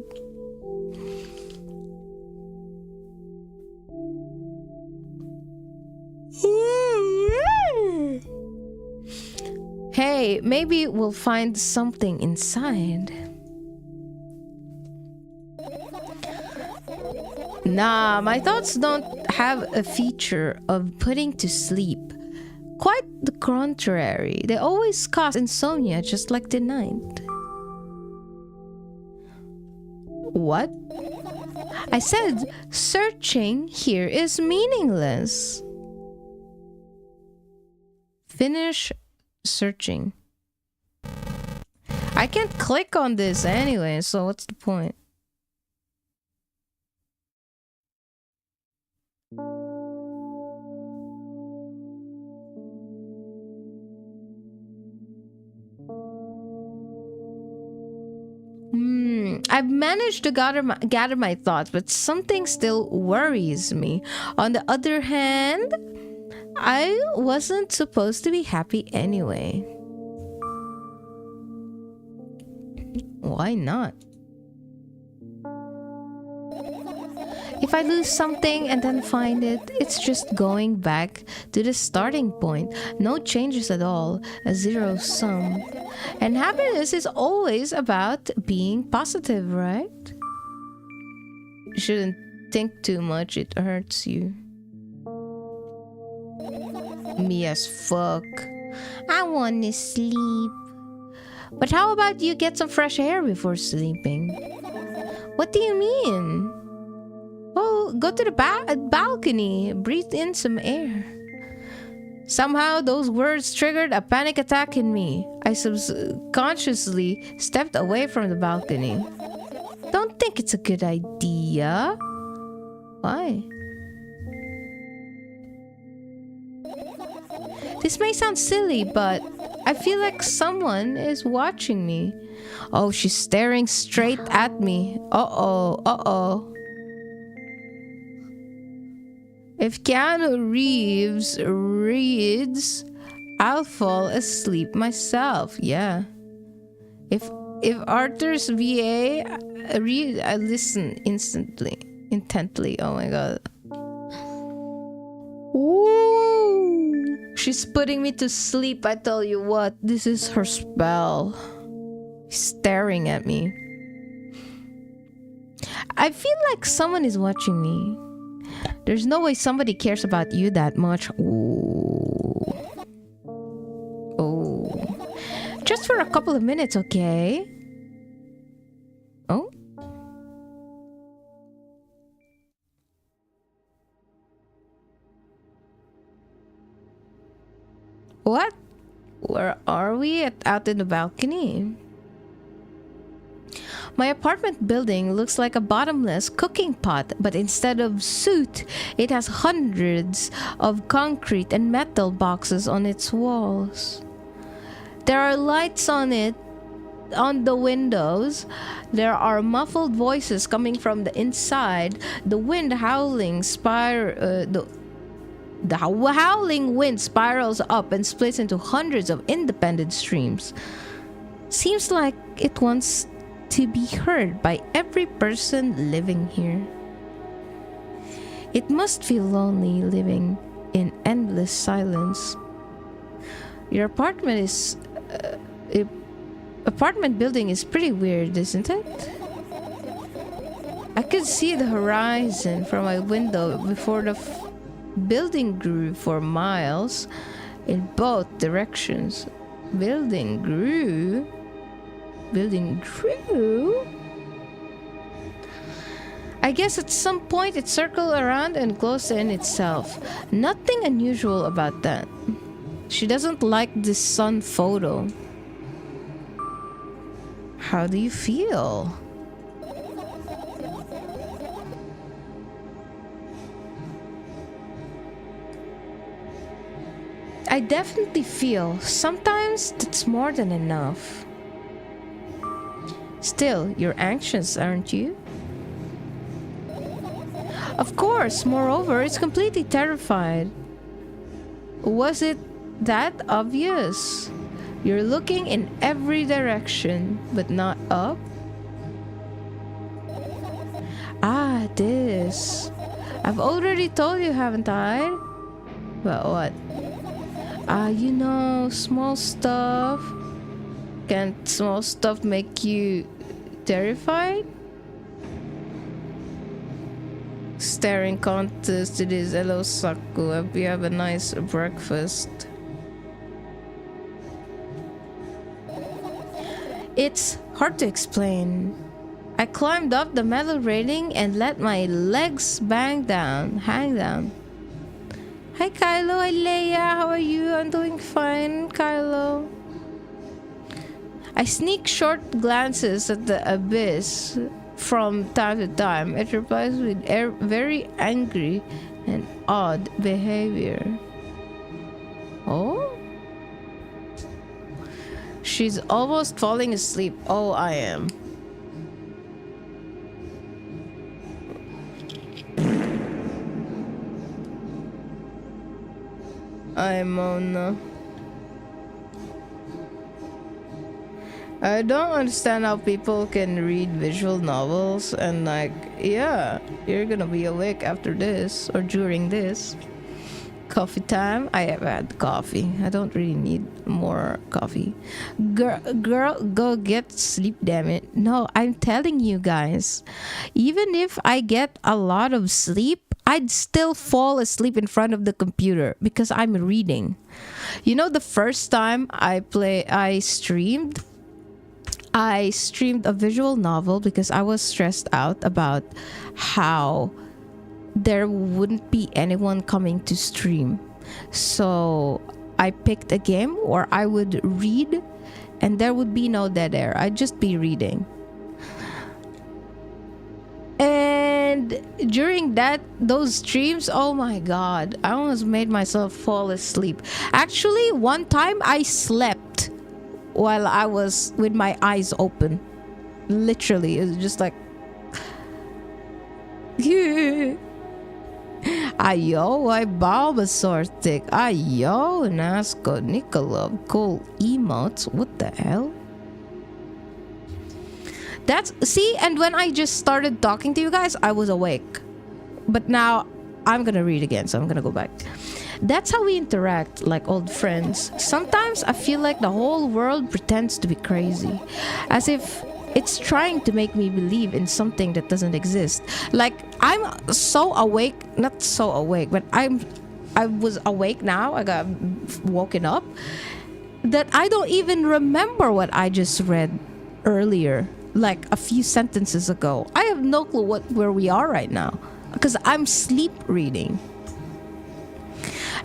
Hey, maybe we'll find something inside. Nah, my thoughts don't have a feature of putting to sleep. Quite the contrary. They always cause insomnia just like the night. What? I said searching here is meaningless. Finish searching. I can't click on this anyway, so what's the point? I've managed to gather my thoughts, but something still worries me. On the other hand, I wasn't supposed to be happy anyway. Why not? If I lose something and then find it, it's just going back to the starting point. No changes at all, a zero sum. And happiness is always about being positive, right? You shouldn't think too much, it hurts you. Me as fuck. I wanna sleep. But how about you get some fresh air before sleeping? What do you mean? Well, go to the balcony, breathe in some air. Somehow, those words triggered a panic attack in me. I subconsciously stepped away from the balcony. Don't think it's a good idea. Why? This may sound silly, but I feel like someone is watching me. Oh, she's staring straight at me. Uh-oh, uh-oh. If Keanu Reeves reads, I'll fall asleep myself. Yeah. If Arthur's VA read, I listen intently. Oh my god. Ooh. She's putting me to sleep. I tell you what, this is her spell. Staring at me. I feel like someone is watching me. There's no way somebody cares about you that much. Ooh. Oh. Just for a couple of minutes, okay? Oh? What? Where are we? Out in the balcony? My apartment building looks like a bottomless cooking pot, but instead of soot, it has hundreds of concrete and metal boxes on its walls. There are lights on the windows. There are muffled voices coming from the inside. The wind howling the howling wind spirals up and splits into hundreds of independent streams. Seems like it wants to be heard by every person living here. It must feel lonely living in endless silence. Your apartment building is pretty weird, isn't it? I could see the horizon from my window before the building grew for miles in both directions. Building grew? I guess at some point it circled around and closed in itself. Nothing unusual about that. She doesn't like this sun photo. How do you feel? I definitely feel sometimes that's more than enough. Still, you're anxious, aren't you? Of course, moreover, it's completely terrified. Was it that obvious? You're looking in every direction, but not up. Ah, this. I've already told you, haven't I? But what? You know, small stuff. Can't small stuff make you terrified? Staring contest, it is. Hello, Saku. Hope you have a nice breakfast. It's hard to explain. I climbed up the metal railing and let my legs hang down. Hi, Kylo. Hi, Leia. How are you? I'm doing fine, Kylo. I sneak short glances at the abyss from time to time. It replies with very angry and odd behavior. Oh? She's almost falling asleep. Oh, I am. I'm Mona. I don't understand how people can read visual novels and like, yeah, you're gonna be awake after this or during this. Coffee time? I have had coffee. I don't really need more coffee. Girl, go get sleep, damn it. No, I'm telling you guys, even if I get a lot of sleep, I'd still fall asleep in front of the computer because I'm reading. You know, the first time I streamed a visual novel because I was stressed out about how there wouldn't be anyone coming to stream. So I picked a game where I would read and there would be no dead air. I'd just be reading. And during those streams, oh my god, I almost made myself fall asleep. Actually, one time I slept while I was with my eyes open. Literally, it was just like Ayo, ay Bulbasaur-tic. Ayo, Nasco, Nikolov, cool emotes. What the hell? And when I just started talking to you guys, I was awake. But now I'm gonna read again, so I'm gonna go back. That's how we interact, like old friends. Sometimes I feel like the whole world pretends to be crazy, as if it's trying to make me believe in something that doesn't exist. Like, I'm so awake, not so awake, but I was awake now, I got woken up, that I don't even remember what I just read earlier, like a few sentences ago. I have no clue where we are right now, because I'm sleep reading.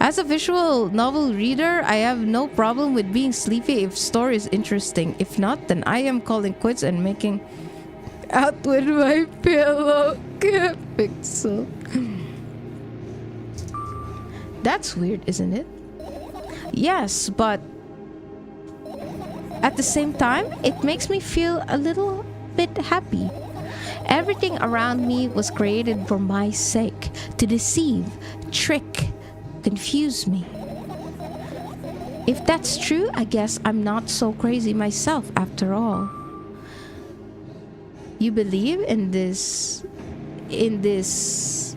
As a visual novel reader, I have no problem with being sleepy if story is interesting. If not, then I am calling quits and making out with my pillow. Pixel. That's weird, isn't it? Yes, but at the same time, it makes me feel a little bit happy. Everything around me was created for my sake, to deceive, trick, confuse me. If that's true, I guess I'm not so crazy myself after all. You believe in this is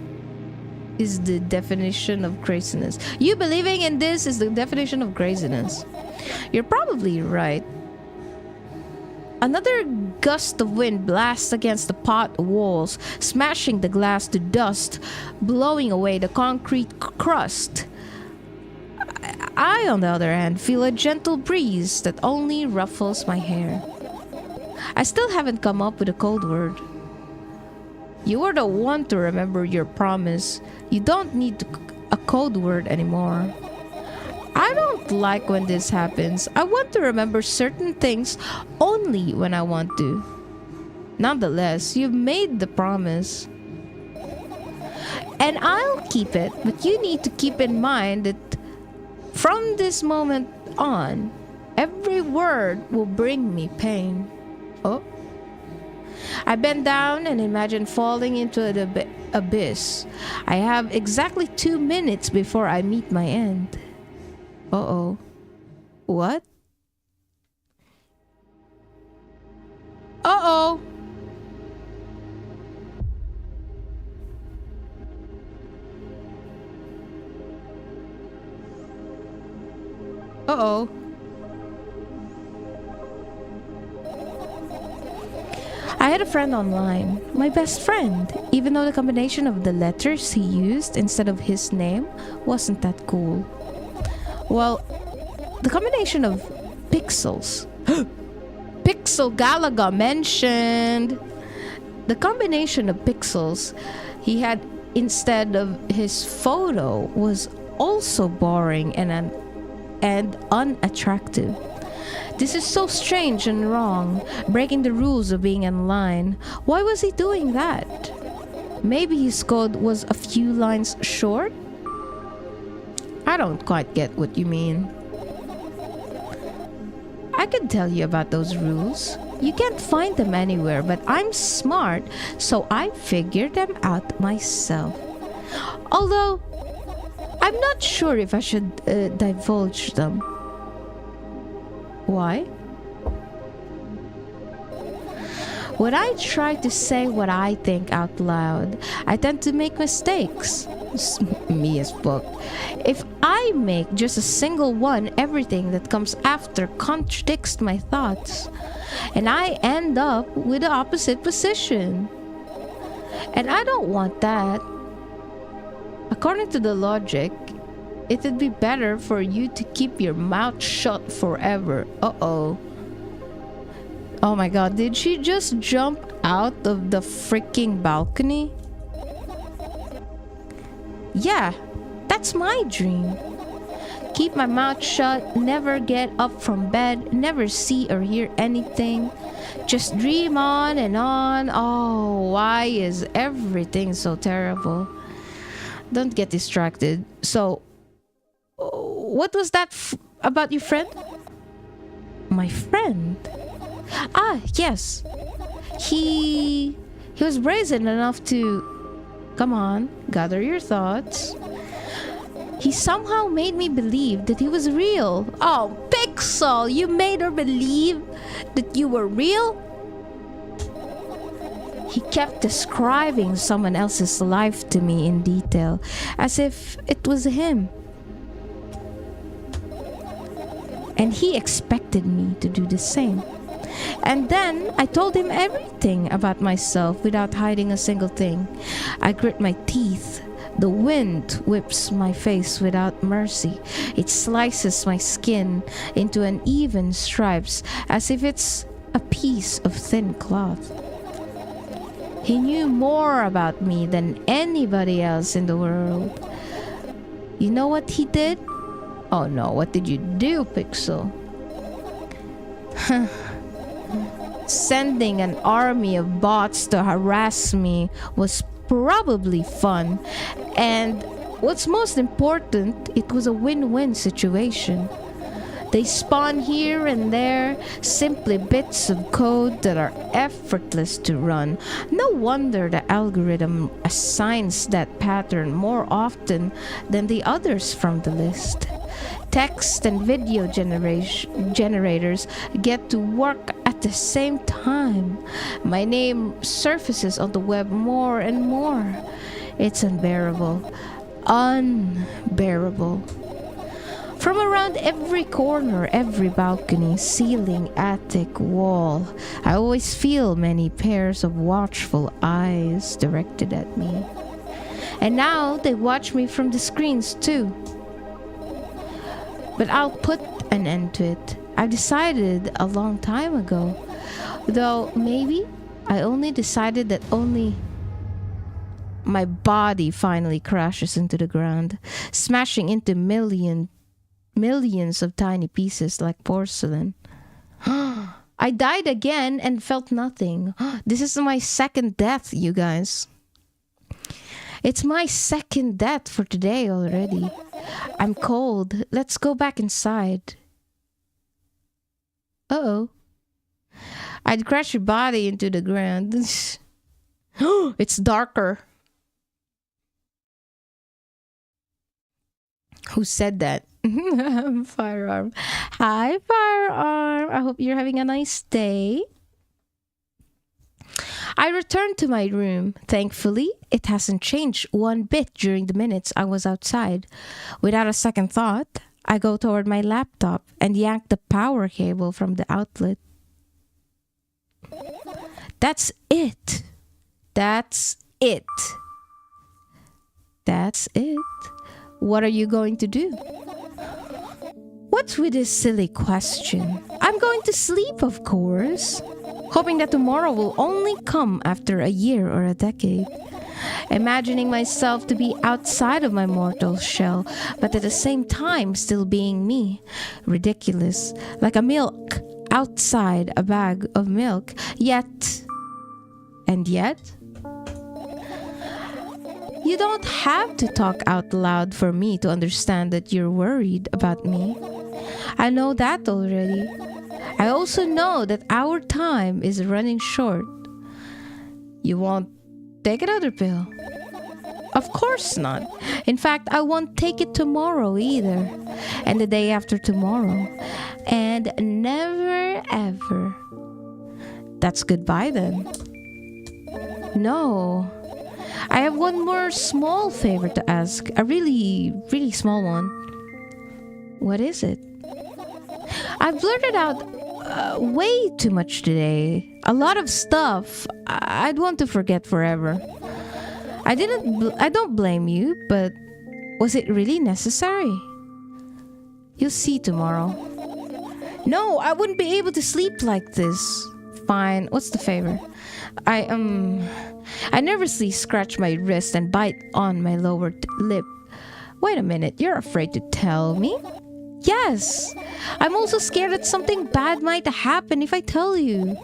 the definition of craziness. You believing in this is the definition of craziness. You're probably right. Another gust of wind blasts against the pot walls, smashing the glass to dust, blowing away the concrete crust. I, on the other hand, feel a gentle breeze that only ruffles my hair. I still haven't come up with a code word. You are the one to remember your promise. You don't need a code word anymore. I don't like when this happens. I want to remember certain things only when I want to. Nonetheless, you've made the promise. And I'll keep it, but you need to keep in mind that from this moment on, every word will bring me pain. Oh. I bend down and imagine falling into the abyss. I have exactly 2 minutes before I meet my end. Uh-oh. What? Uh-oh. Uh-oh. I had a friend online, my best friend, even though the combination of the letters he used instead of his name wasn't that cool. Well, the combination of pixels. Pixel Galaga mentioned. The combination of pixels he had instead of his photo was also boring and unattractive. This is so strange and wrong, breaking the rules of being online. Why was he doing that? Maybe his code was a few lines short? I don't quite get what you mean. I can tell you about those rules. You can't find them anywhere, but I'm smart, so I figured them out myself. Although, I'm not sure if I should divulge them. Why? When I try to say what I think out loud, I tend to make mistakes. Me as fuck. If I make just a single one, everything that comes after contradicts my thoughts. And I end up with the opposite position. And I don't want that. According to the logic, it would be better for you to keep your mouth shut forever. Uh-oh. Oh my god, did she just jump out of the freaking balcony? Yeah, that's my dream. Keep my mouth shut, never get up from bed, never see or hear anything. Just dream on and on. Oh, why is everything so terrible? Don't get distracted. So, what was that about your friend? My friend? Ah, yes. He was brazen enough to... Come on, gather your thoughts. He somehow made me believe that he was real. Oh, Pixel, you made her believe that you were real? He kept describing someone else's life to me in detail, as if it was him. And he expected me to do the same. And then I told him everything about myself without hiding a single thing. I grit my teeth. The wind whips my face without mercy. It slices my skin into uneven stripes as if it's a piece of thin cloth. He knew more about me than anybody else in the world. You know what he did? Oh no, what did you do, Pixel? Sending an army of bots to harass me was probably fun, and what's most important, it was a win-win situation. They spawn here and there, simply bits of code that are effortless to run. No wonder the algorithm assigns that pattern more often than the others from the list. Text and video generators get to work at the same time. My name surfaces on the web more and more. It's unbearable. Unbearable. From around every corner, every balcony, ceiling, attic, wall, I always feel many pairs of watchful eyes directed at me. And now they watch me from the screens too. But I'll put an end to it. I've decided a long time ago. Though maybe I only decided that only my body finally crashes into the ground, smashing into millions of tiny pieces like porcelain. I died again and felt nothing. This is my second death, you guys. It's my second death for today already. I'm cold. Let's go back inside. Uh-oh. I'd crash your body into the ground. It's darker. Who said that? Firearm. Hi, Firearm. I hope you're having a nice day. I returned to my room. Thankfully, it hasn't changed one bit during the minutes I was outside. Without a second thought, I go toward my laptop and yank the power cable from the outlet. That's it. That's it. That's it. What are you going to do? What's with this silly question? I'm going to sleep, of course. Hoping that tomorrow will only come after a year or a decade. Imagining myself to be outside of my mortal shell, but at the same time still being me. Ridiculous. Like a milk outside a bag of milk. Yet. You don't have to talk out loud for me to understand that you're worried about me. I know that already. I also know that our time is running short. You won't take another pill? Of course not. In fact, I won't take it tomorrow either. And the day after tomorrow. And never ever. That's goodbye then. No. I have one more small favor to ask. A really, really small one. What is it? I blurted out way too much today. A lot of stuff I'd want to forget forever. I don't blame you, but was it really necessary? You'll see tomorrow. No, I wouldn't be able to sleep like this. Fine, what's the favor? I nervously scratch my wrist and bite on my lower lip. Wait a minute, you're afraid to tell me? Yes. I'm also scared that something bad might happen if I tell you.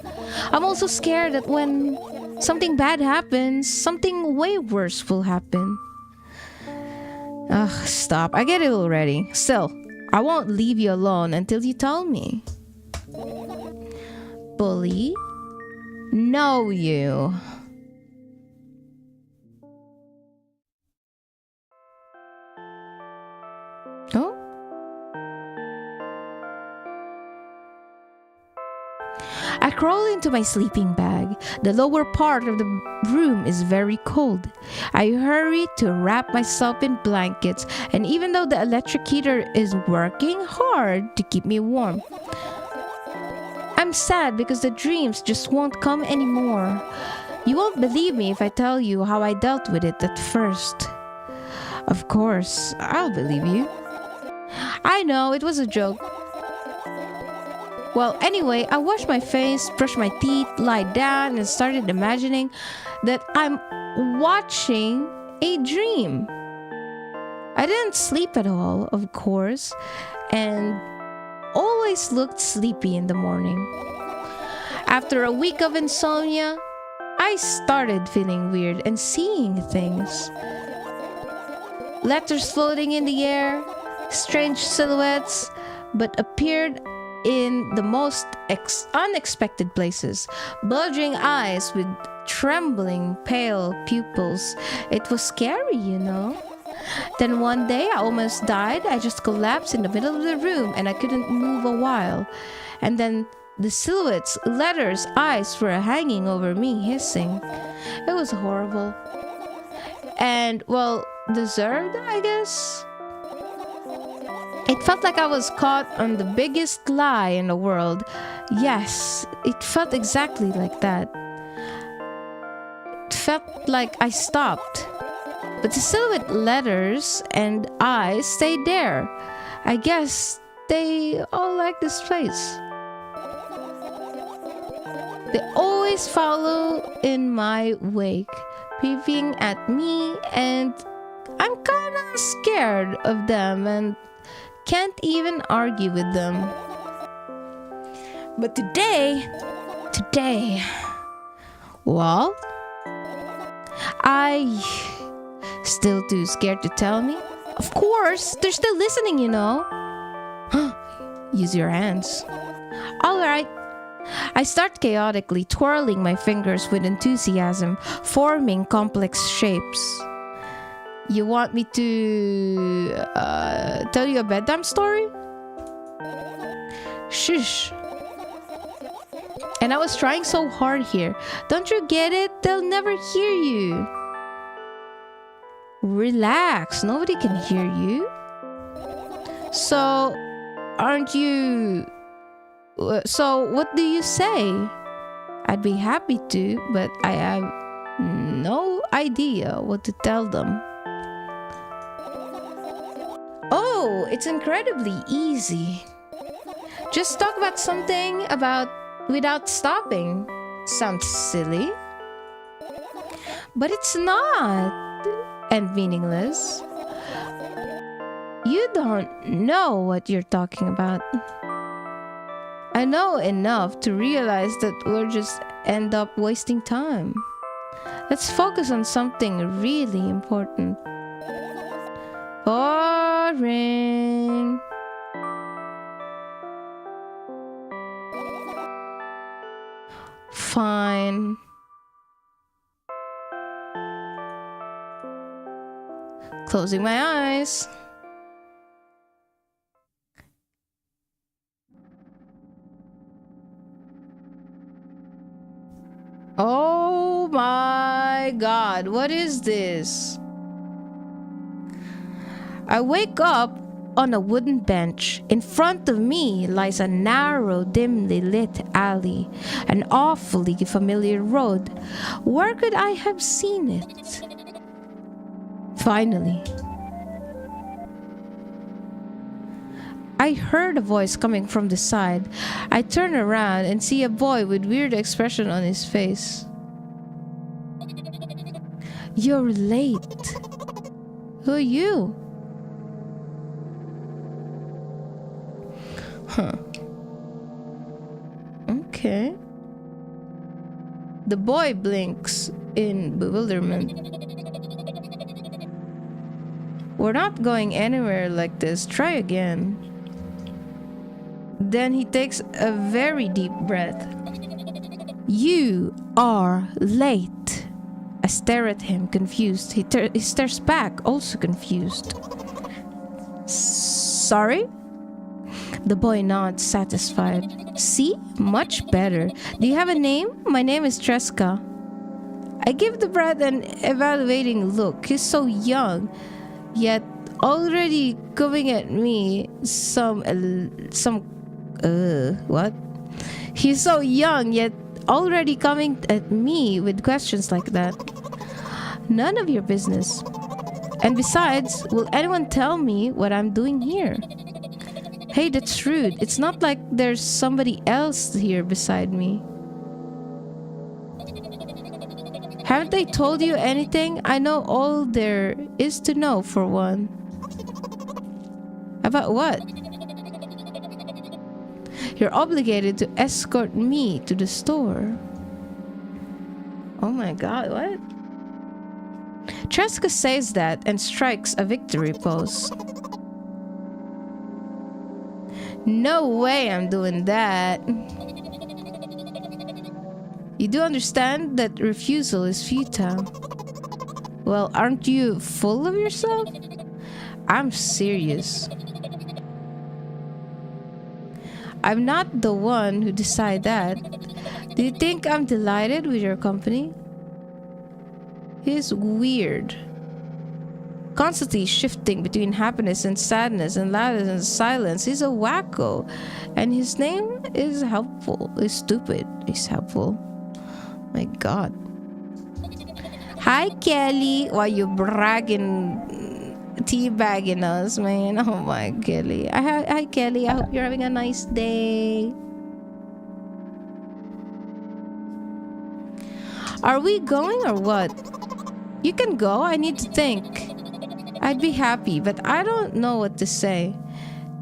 I'm also scared that when something bad happens, something way worse will happen. Ugh, stop. I get it already. Still, I won't leave you alone until you tell me. Bully? No, you. Oh? I crawl into my sleeping bag. The lower part of the room is very cold. I hurry to wrap myself in blankets, and even though the electric heater is working hard to keep me warm, I'm sad because the dreams just won't come anymore. You won't believe me if I tell you how I dealt with it at first. Of course, I'll believe you. I know, it was a joke. Well, anyway, I washed my face, brushed my teeth, lied down, and started imagining that I'm watching a dream. I didn't sleep at all, of course, and always looked sleepy in the morning. After a week of insomnia, I started feeling weird and seeing things. Letters floating in the air, strange silhouettes, but appeared in the most unexpected places. Bulging eyes with trembling, pale pupils. It was scary, you know. Then one day I almost died. I just collapsed in the middle of the room and I couldn't move a while. And then the silhouettes, letters, eyes were hanging over me, hissing. It was horrible. And, well, deserved, I guess. It felt like I was caught on the biggest lie in the world. Yes, it felt exactly like that. It felt like I stopped. But the silhouette letters and eyes stayed there. I guess they all like this place. They always follow in my wake, peeping at me, and I'm kinda scared of them and can't even argue with them. But today, well, I still too scared to tell me. Of course, they're still listening, you know. Use your hands. Alright. I start chaotically twirling my fingers with enthusiasm, forming complex shapes. You want me to tell you a bedtime story? Shush. And I was trying so hard here. Don't you get it? They'll never hear you. Relax. Nobody can hear you. So, aren't you... So, what do you say? I'd be happy to, but I have no idea what to tell them. Oh, it's incredibly easy. Just talk about something without stopping. Sounds silly. But it's not. And meaningless. You don't know what you're talking about. I know enough to realize that we'll just end up wasting time. Let's focus on something really important. Boring. Fine. Closing my eyes. Oh my God, what is this? I wake up on a wooden bench. In front of me lies a narrow, dimly lit alley, an awfully familiar road. Where could I have seen it? Finally, I heard a voice coming from the side. I turn around and see a boy with weird expression on his face. You're late. Who are you? Huh. Okay. The boy blinks in bewilderment. We're not going anywhere like this. Try again. Then he takes a very deep breath. You are late. I stare at him, confused. He stares back, also confused. Sorry? The boy nods, satisfied. See? Much better. Do you have a name? My name is Tresca. I give the brat an evaluating look. He's so young, yet already coming at me what? He's so young, yet already coming at me with questions like that. None of your business. And besides, will anyone tell me what I'm doing here? Hey, that's rude. It's not like there's somebody else here beside me. Haven't they told you anything? I know all there is to know, for one. About what? You're obligated to escort me to the store. Oh my God, what? Tresca says that and strikes a victory pose. No way I'm doing that. You do understand that refusal is futile. Well, aren't you full of yourself? I'm serious. I'm not the one who decide that. Do you think I'm delighted with your company? He's weird. Constantly shifting between happiness and sadness and loudness and silence. He's a wacko. And his name is helpful. He's stupid. He's helpful. My God. Hi, Kelly. Why you bragging, teabagging us, man? Oh my, Kelly. Hi, Kelly. I hope you're having a nice day. Are we going or what? You can go. I need to think. I'd be happy, but I don't know what to say.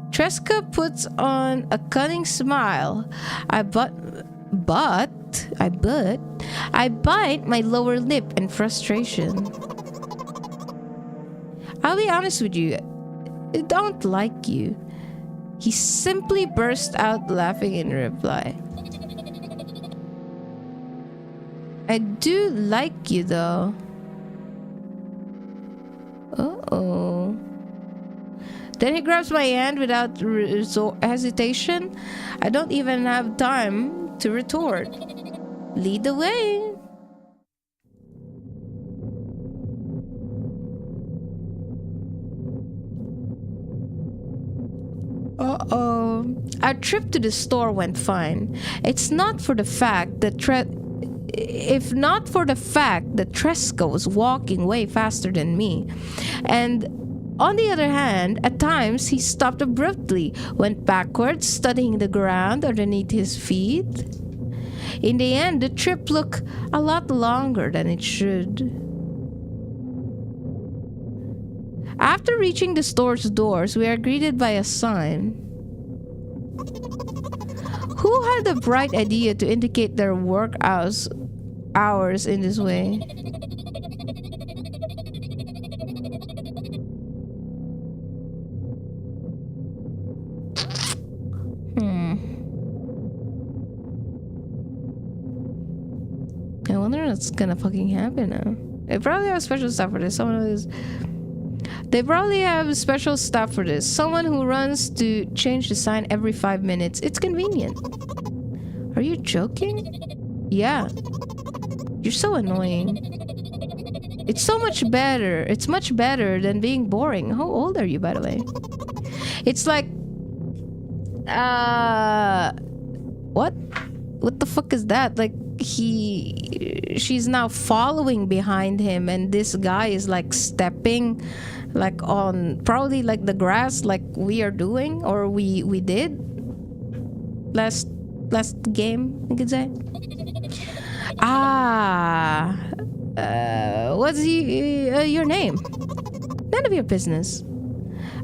Tresca puts on a cunning smile. I bite my lower lip in frustration. I'll be honest with you. I don't like you. He simply burst out laughing in reply. I do like you though. Uh-oh. Then he grabs my hand without hesitation. I don't even have time to retort. Lead the way. Uh-oh. Our trip to the store went fine. It's not for the fact that if not for the fact that Tresca was walking way faster than me. And on the other hand, at times he stopped abruptly, went backwards, studying the ground underneath his feet. In the end, the trip looked a lot longer than it should. After reaching the store's doors, we are greeted by a sign. Who had the bright idea to indicate their work hours in this way? I wonder what's gonna fucking happen now. They probably have special stuff for this. They probably have special stuff for this. Someone who runs to change the sign every 5 minutes. It's convenient. Are you joking? Yeah. You're so annoying. It's so much better. It's much better than being boring. How old are you, by the way? It's like... What? What the fuck is that? Like, she's now following behind him, and this guy is like stepping like on probably like the grass, like we are doing, or we did last game, you could say. What's your name? None of your business.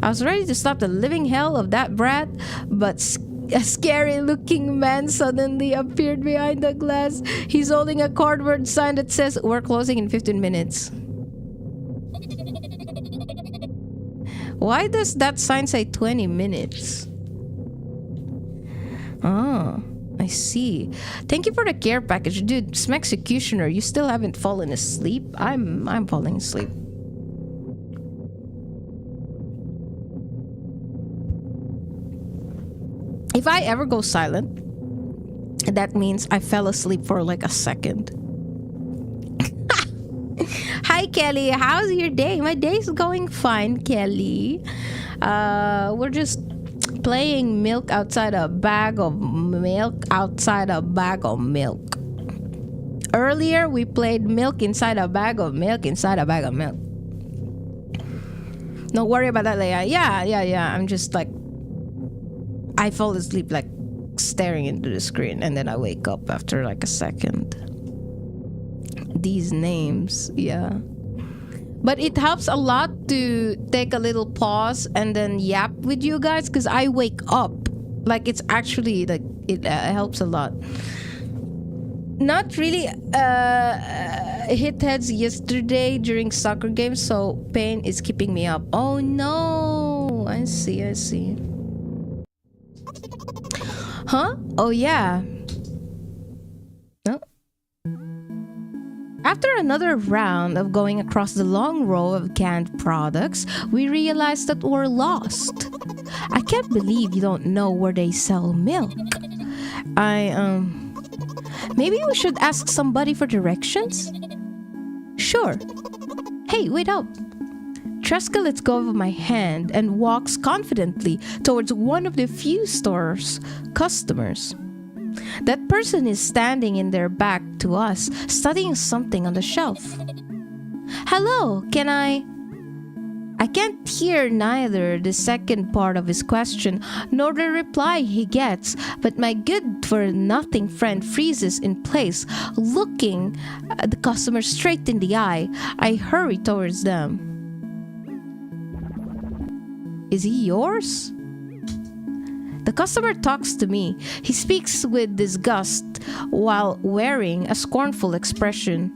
I was ready to stop the living hell of that brat, but a scary-looking man suddenly appeared behind the glass. He's holding a cardboard sign that says, "We're closing in 15 minutes." Why does that sign say 20 minutes? Oh, I see. Thank you for the care package. Dude, Smexecutioner, you still haven't fallen asleep? I'm falling asleep. If I ever go silent, that means I fell asleep for like a second. Hi, Kelly. How's your day? My day's going fine, Kelly. We're just playing milk outside a bag of milk. Earlier, we played milk inside a bag of milk. Don't worry about that, Leia. Yeah. I'm just like... I fall asleep like staring into the screen, and then I wake up after like a second. These names, yeah. But it helps a lot to take a little pause and then yap with you guys, because I wake up. Like, it's actually like it helps a lot. Not really hit heads yesterday during soccer games, so pain is keeping me up. Oh no, I see. Huh? Oh yeah. No. After another round of going across the long row of canned products, we realized that we're lost. I can't believe you don't know where they sell milk. Maybe we should ask somebody for directions? Sure. Hey, wait up. Tresca lets go of my hand and walks confidently towards one of the few store's customers. That person is standing in their back to us, studying something on the shelf. Hello, can I can't hear neither the second part of his question nor the reply he gets, but my good-for-nothing friend freezes in place, looking the customer straight in the eye. I hurry towards them. Is he yours? The customer talks to me. He speaks with disgust while wearing a scornful expression.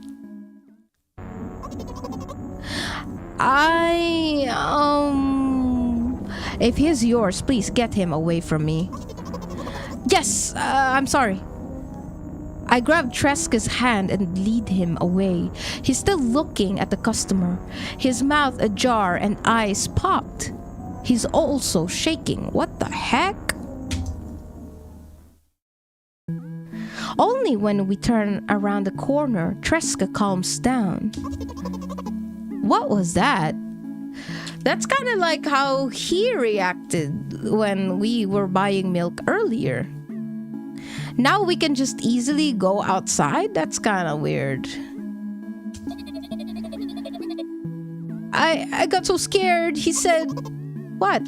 If he's yours, please get him away from me. Yes, I'm sorry. I grab Tresca's hand and lead him away. He's still looking at the customer, his mouth ajar and eyes popped. He's also shaking. What the heck? Only when we turn around the corner, Tresca calms down. What was that? That's kind of like how he reacted when we were buying milk earlier. Now we can just easily go outside? That's kind of weird. I got so scared. He said, "What?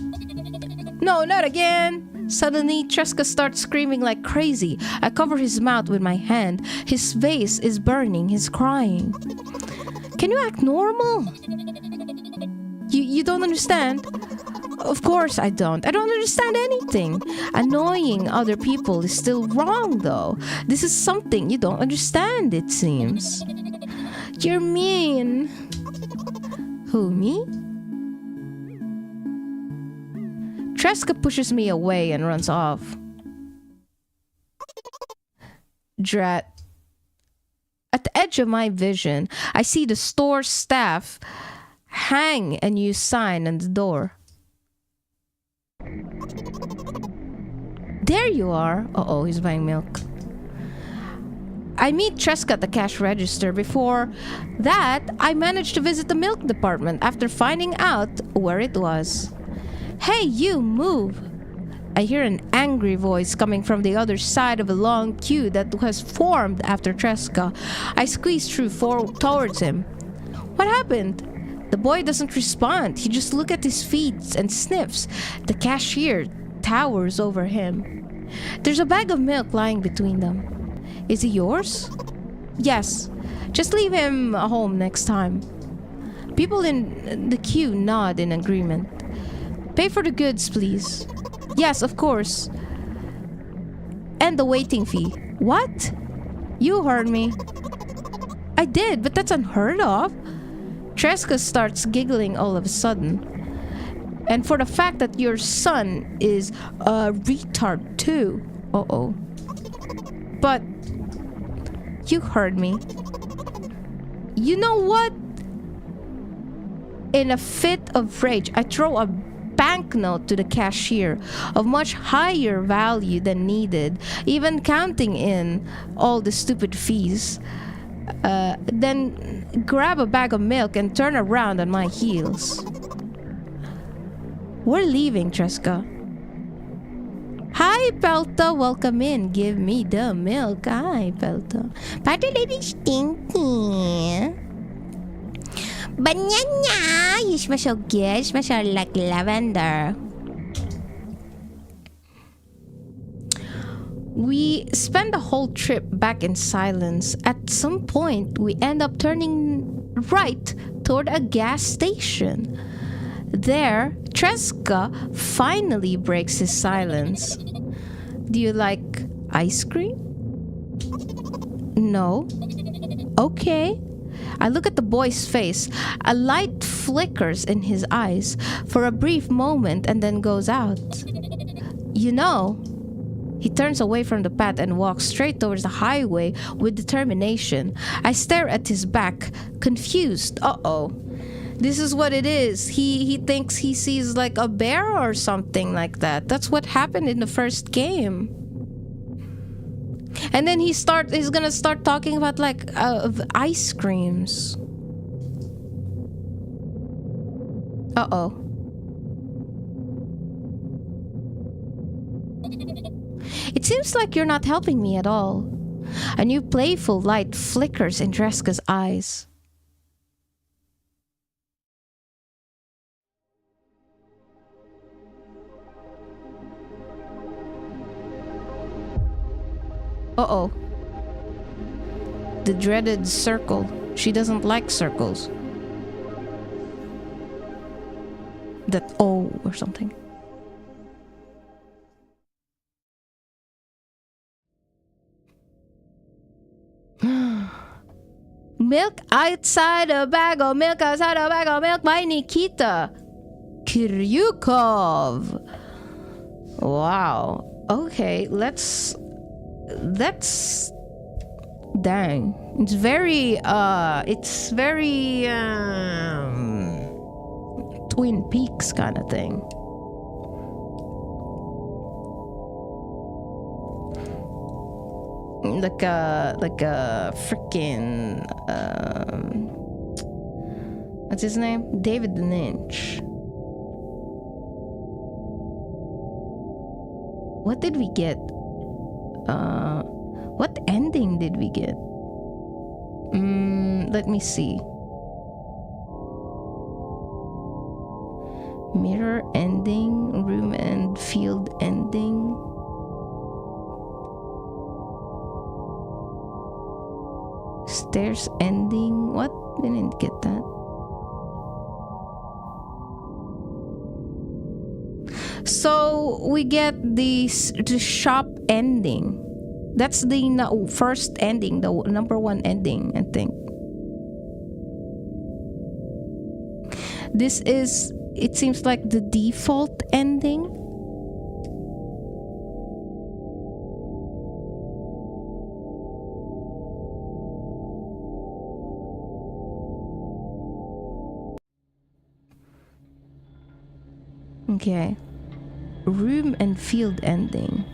No, not again." Suddenly, Tresca starts screaming like crazy. I cover his mouth with my hand. His face is burning. He's crying. Can you act normal? You don't understand? Of course I don't. I don't understand anything. Annoying other people is still wrong, though. This is something you don't understand, it seems. You're mean. Who, me? Tresca pushes me away and runs off. Drat. At the edge of my vision, I see the store staff hang a new sign on the door. There you are. Uh-oh, he's buying milk. I meet Tresca at the cash register. Before that, I managed to visit the milk department after finding out where it was. Hey, you, move! I hear an angry voice coming from the other side of a long queue that has formed after Tresca. I squeeze through towards him. What happened? The boy doesn't respond. He just looks at his feet and sniffs. The cashier towers over him. There's a bag of milk lying between them. Is it yours? Yes. Just leave him home next time. People in the queue nod in agreement. Pay for the goods, please. Yes, of course. And the waiting fee. What? You heard me. I did, but that's unheard of. Tresca starts giggling all of a sudden. And for the fact that your son is a retard too. Uh-oh. But you heard me. You know what? In a fit of rage, I throw a banknote to the cashier of much higher value than needed, even counting in all the stupid fees. Then grab a bag of milk and turn around on my heels. We're leaving, Tresca. Hi, Pelta. Welcome in. Give me the milk. Hi, Pelta. Party lady stinky. Banana. You smell so good. You smell so like lavender. We spend the whole trip back in silence. At some point, we end up turning right toward a gas station. There, Tresca finally breaks his silence. Do you like ice cream? No. Okay. I look at the boy's face. A light flickers in his eyes for a brief moment and then goes out. You know, he turns away from the path and walks straight towards the highway with determination. I stare at his back, confused. Uh-oh. This is what it is. He thinks he sees like a bear or something like that. That's what happened in the first game. And then he's gonna start talking about like ice creams. Uh-oh. It seems like you're not helping me at all. A new playful light flickers in Tresca's eyes. Uh-oh. The dreaded circle. She doesn't like circles. That O or something. Milk outside a bag of milk outside a bag of milk by Nikita Kryukov. Wow. Okay, let's dang. It's very Twin Peaks kind of thing. like a freaking what's his name? David Lynch. What did we get? What ending did we get? Let me see. Mirror ending, room and field ending. Stairs ending. What? We didn't get that. So we get the shop ending. That's the first ending, the number one ending, I think. This is, it seems like the default ending. Okay. Room and field ending.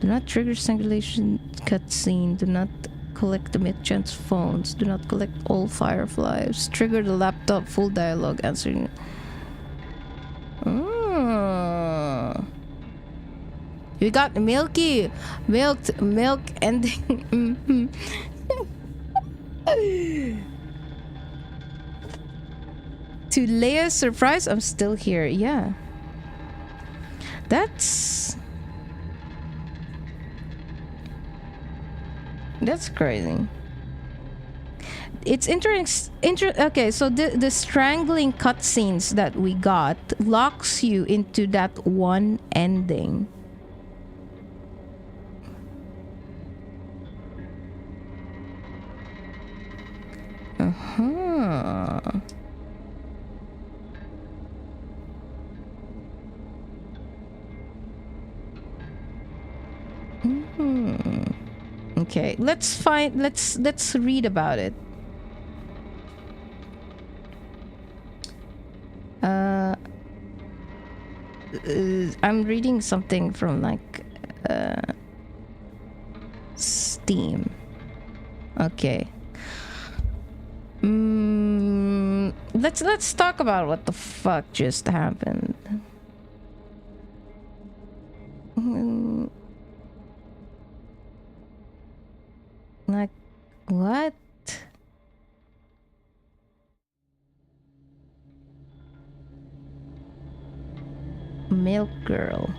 Do not trigger strangulation cutscene. Do not collect the mid-chance phones. Do not collect all fireflies. Trigger the laptop full dialogue answering. We got milk ending. To Leia's surprise, I'm still here. Yeah. That's crazy. It's interesting. Okay, so the strangling cutscenes that we got locks you into that one ending. Okay, let's read about it. I'm reading something from like Steam. Okay. Let's talk about what the fuck just happened. Like, what? Milk girl.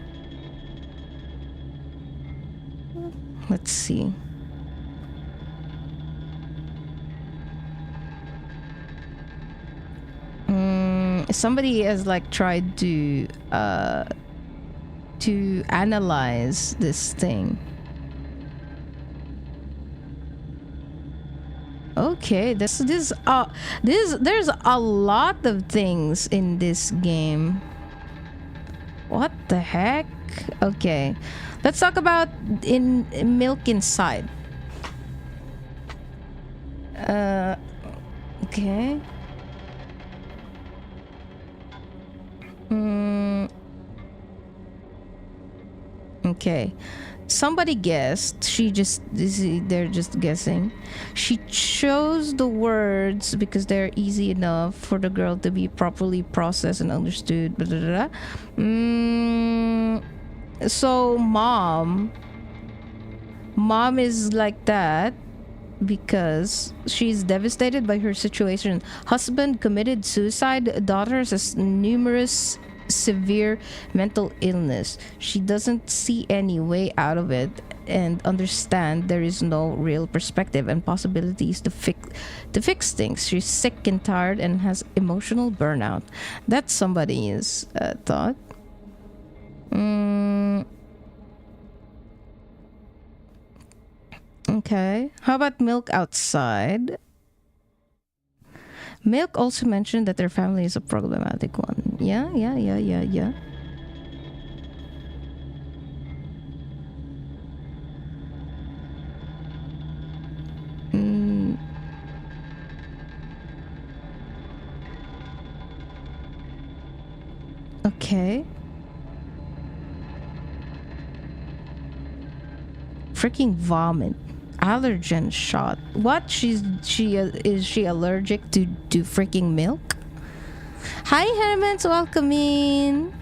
Let's see. Somebody has like tried to analyze this thing. Okay, there's a lot of things in this game. What the heck? Okay, let's talk about in Milk Inside. Okay. Okay. Somebody guessed. They're just guessing. She chose the words because they're easy enough for the girl to be properly processed and understood. Blah, blah, blah. So mom is like that because she's devastated by her situation. Husband committed suicide. Daughter has numerous severe mental illness. She doesn't see any way out of it and understand there is no real perspective and possibilities to fix things. She's sick and tired and has emotional burnout. That's somebody's thought. Okay, how about Milk Outside? Milk also mentioned that their family is a problematic one. Yeah. Okay. Freaking vomit. allergen shot. What? Is she allergic to freaking milk? Hi Hermans, welcome in.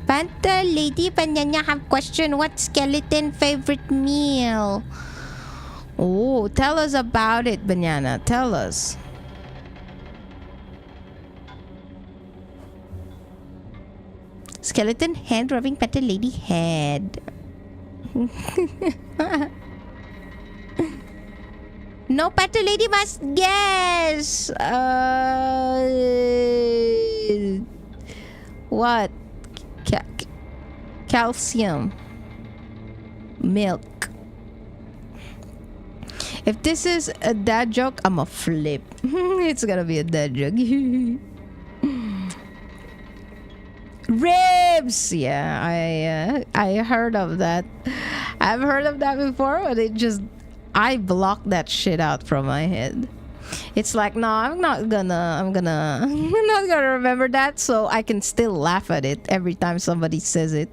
Panta Lady Panyanya have question. What skeleton favorite meal? Oh, tell us about it, Banana. Tell us. Skeleton hand rubbing Panta Lady head. No, Panta Lady must guess. What? Calcium. Milk. If this is a dad joke, I'm a flip. It's gonna be a dad joke. Ribs. Yeah, I heard of that. I've heard of that before, but I blocked that shit out from my head. It's like, no, I'm not gonna remember that, so I can still laugh at it every time somebody says it.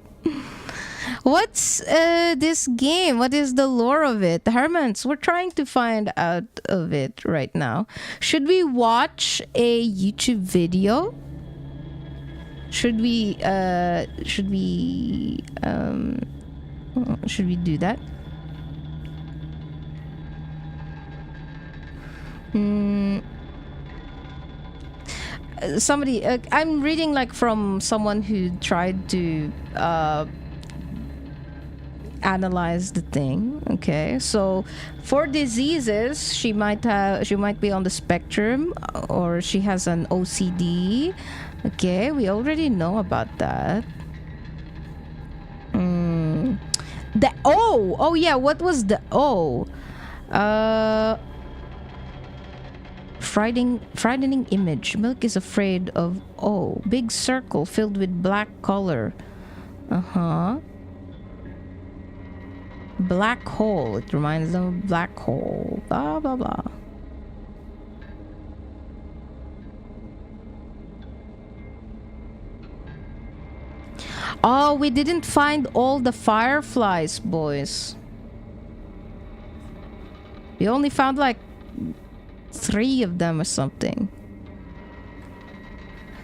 What's this game? What is the lore of it? Hermans, we're trying to find out of it right now. Should we watch a YouTube video? Should we do that? Somebody, I'm reading like from someone who tried to analyze the thing. Okay, so for diseases, she might be on the spectrum, or she has an OCD. Okay, we already know about that. The O. Oh yeah, what was the O? Frightening image. Milk is afraid of O. Big circle filled with black color. Black hole. It reminds them of black hole. Blah blah blah. Oh, we didn't find all the fireflies, boys. We only found like 3 of them or something.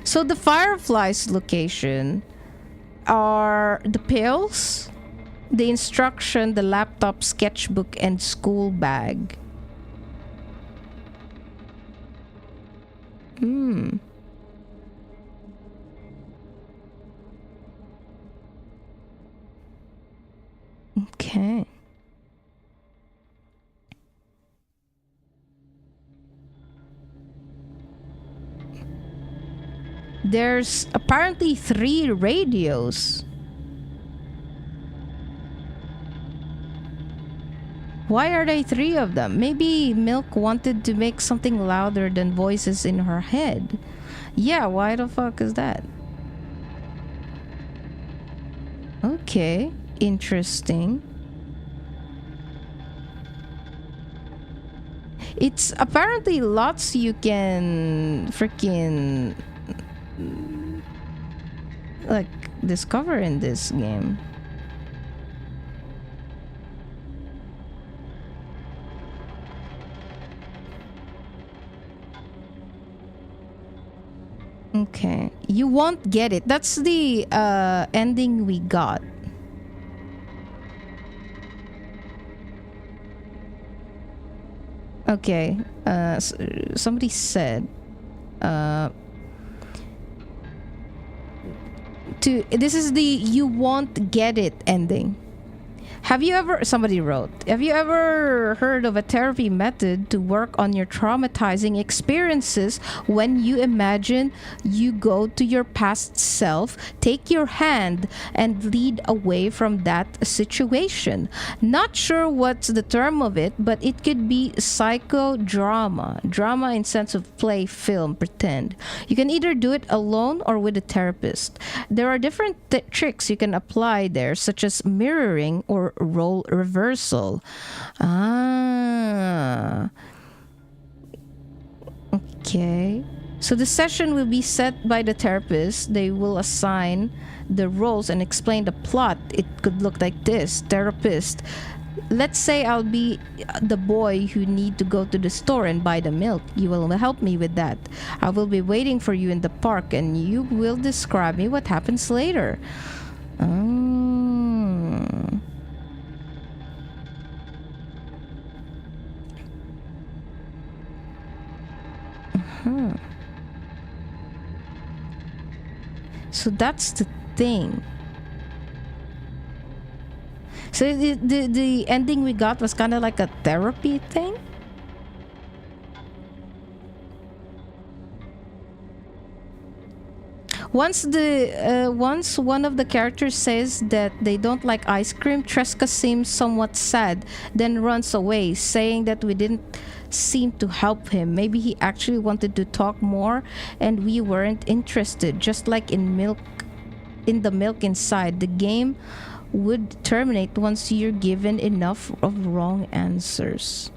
So the fireflies location are the pills, the instruction, the laptop, sketchbook, and school bag. Okay. There's apparently 3 radios. Why are there 3 of them? Maybe Milk wanted to make something louder than voices in her head. Yeah, why the fuck is that? Okay, interesting. It's apparently lots you can freaking like discover in this game. Okay, you won't get it. That's the ending we got. Okay, somebody said this is the you won't get it ending. Somebody wrote, have you ever heard of a therapy method to work on your traumatizing experiences when you imagine you go to your past self, take your hand, and lead away from that situation? Not sure what's the term of it, but it could be psychodrama. Drama in sense of play, film, pretend. You can either do it alone or with a therapist. There are different tricks you can apply there, such as mirroring or role reversal. Okay. So the session will be set by the therapist. They will assign the roles and explain the plot. It could look like this. Therapist: Let's say I'll be the boy who need to go to the store and buy the milk. You will help me with that. I will be waiting for you in the park and you will describe me what happens later. Mm. So that's the thing. So the ending we got was kind of like a therapy thing. Once one of the characters says that they don't like ice cream, Tresca seems somewhat sad, then runs away, saying that we didn't seem to help him. Maybe he actually wanted to talk more and we weren't interested. Just like in the milk inside, the game would terminate once you're given enough of wrong answers.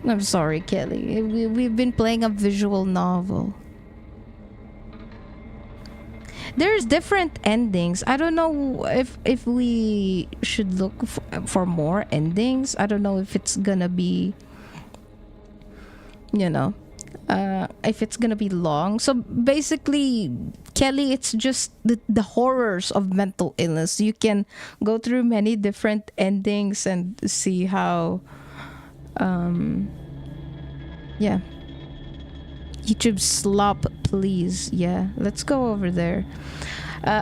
I'm sorry, Kelly. We've been playing a visual novel. There's different endings. I don't know if we should look for more endings. I don't know if it's gonna be, if it's gonna be long. So basically, Kelly, it's just the horrors of mental illness. You can go through many different endings and see how, yeah. YouTube slop, please. Yeah, let's go over there.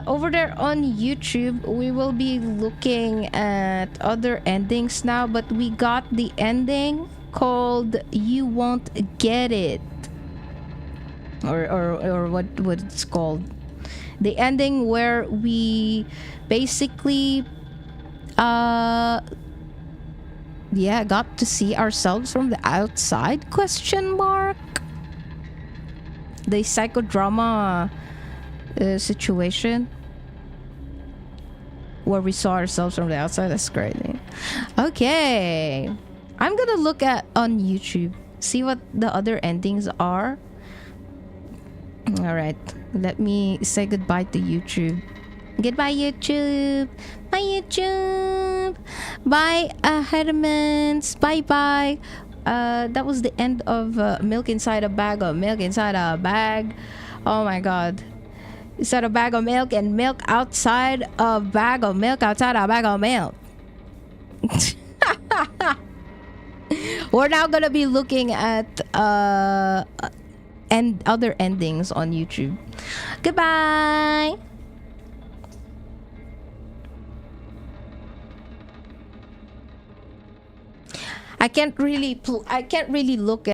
Over there on YouTube, we will be looking at other endings now, but we got the ending called "You Won't Get It," or what it's called. The ending where we basically got to see ourselves from the outside, question mark. The psychodrama situation where we saw ourselves from the outside. That's crazy. Okay, I'm gonna look at on YouTube, see what the other endings are. All right, let me say goodbye to YouTube. Goodbye, YouTube. Bye, YouTube. Bye, Hermans. Bye bye. That was the end of Milk Inside a Bag of Milk Inside a Bag. Oh my god. Inside a bag of milk and milk outside a bag of milk outside a bag of milk. We're now gonna be looking at and other endings on YouTube. Goodbye. I can't really look at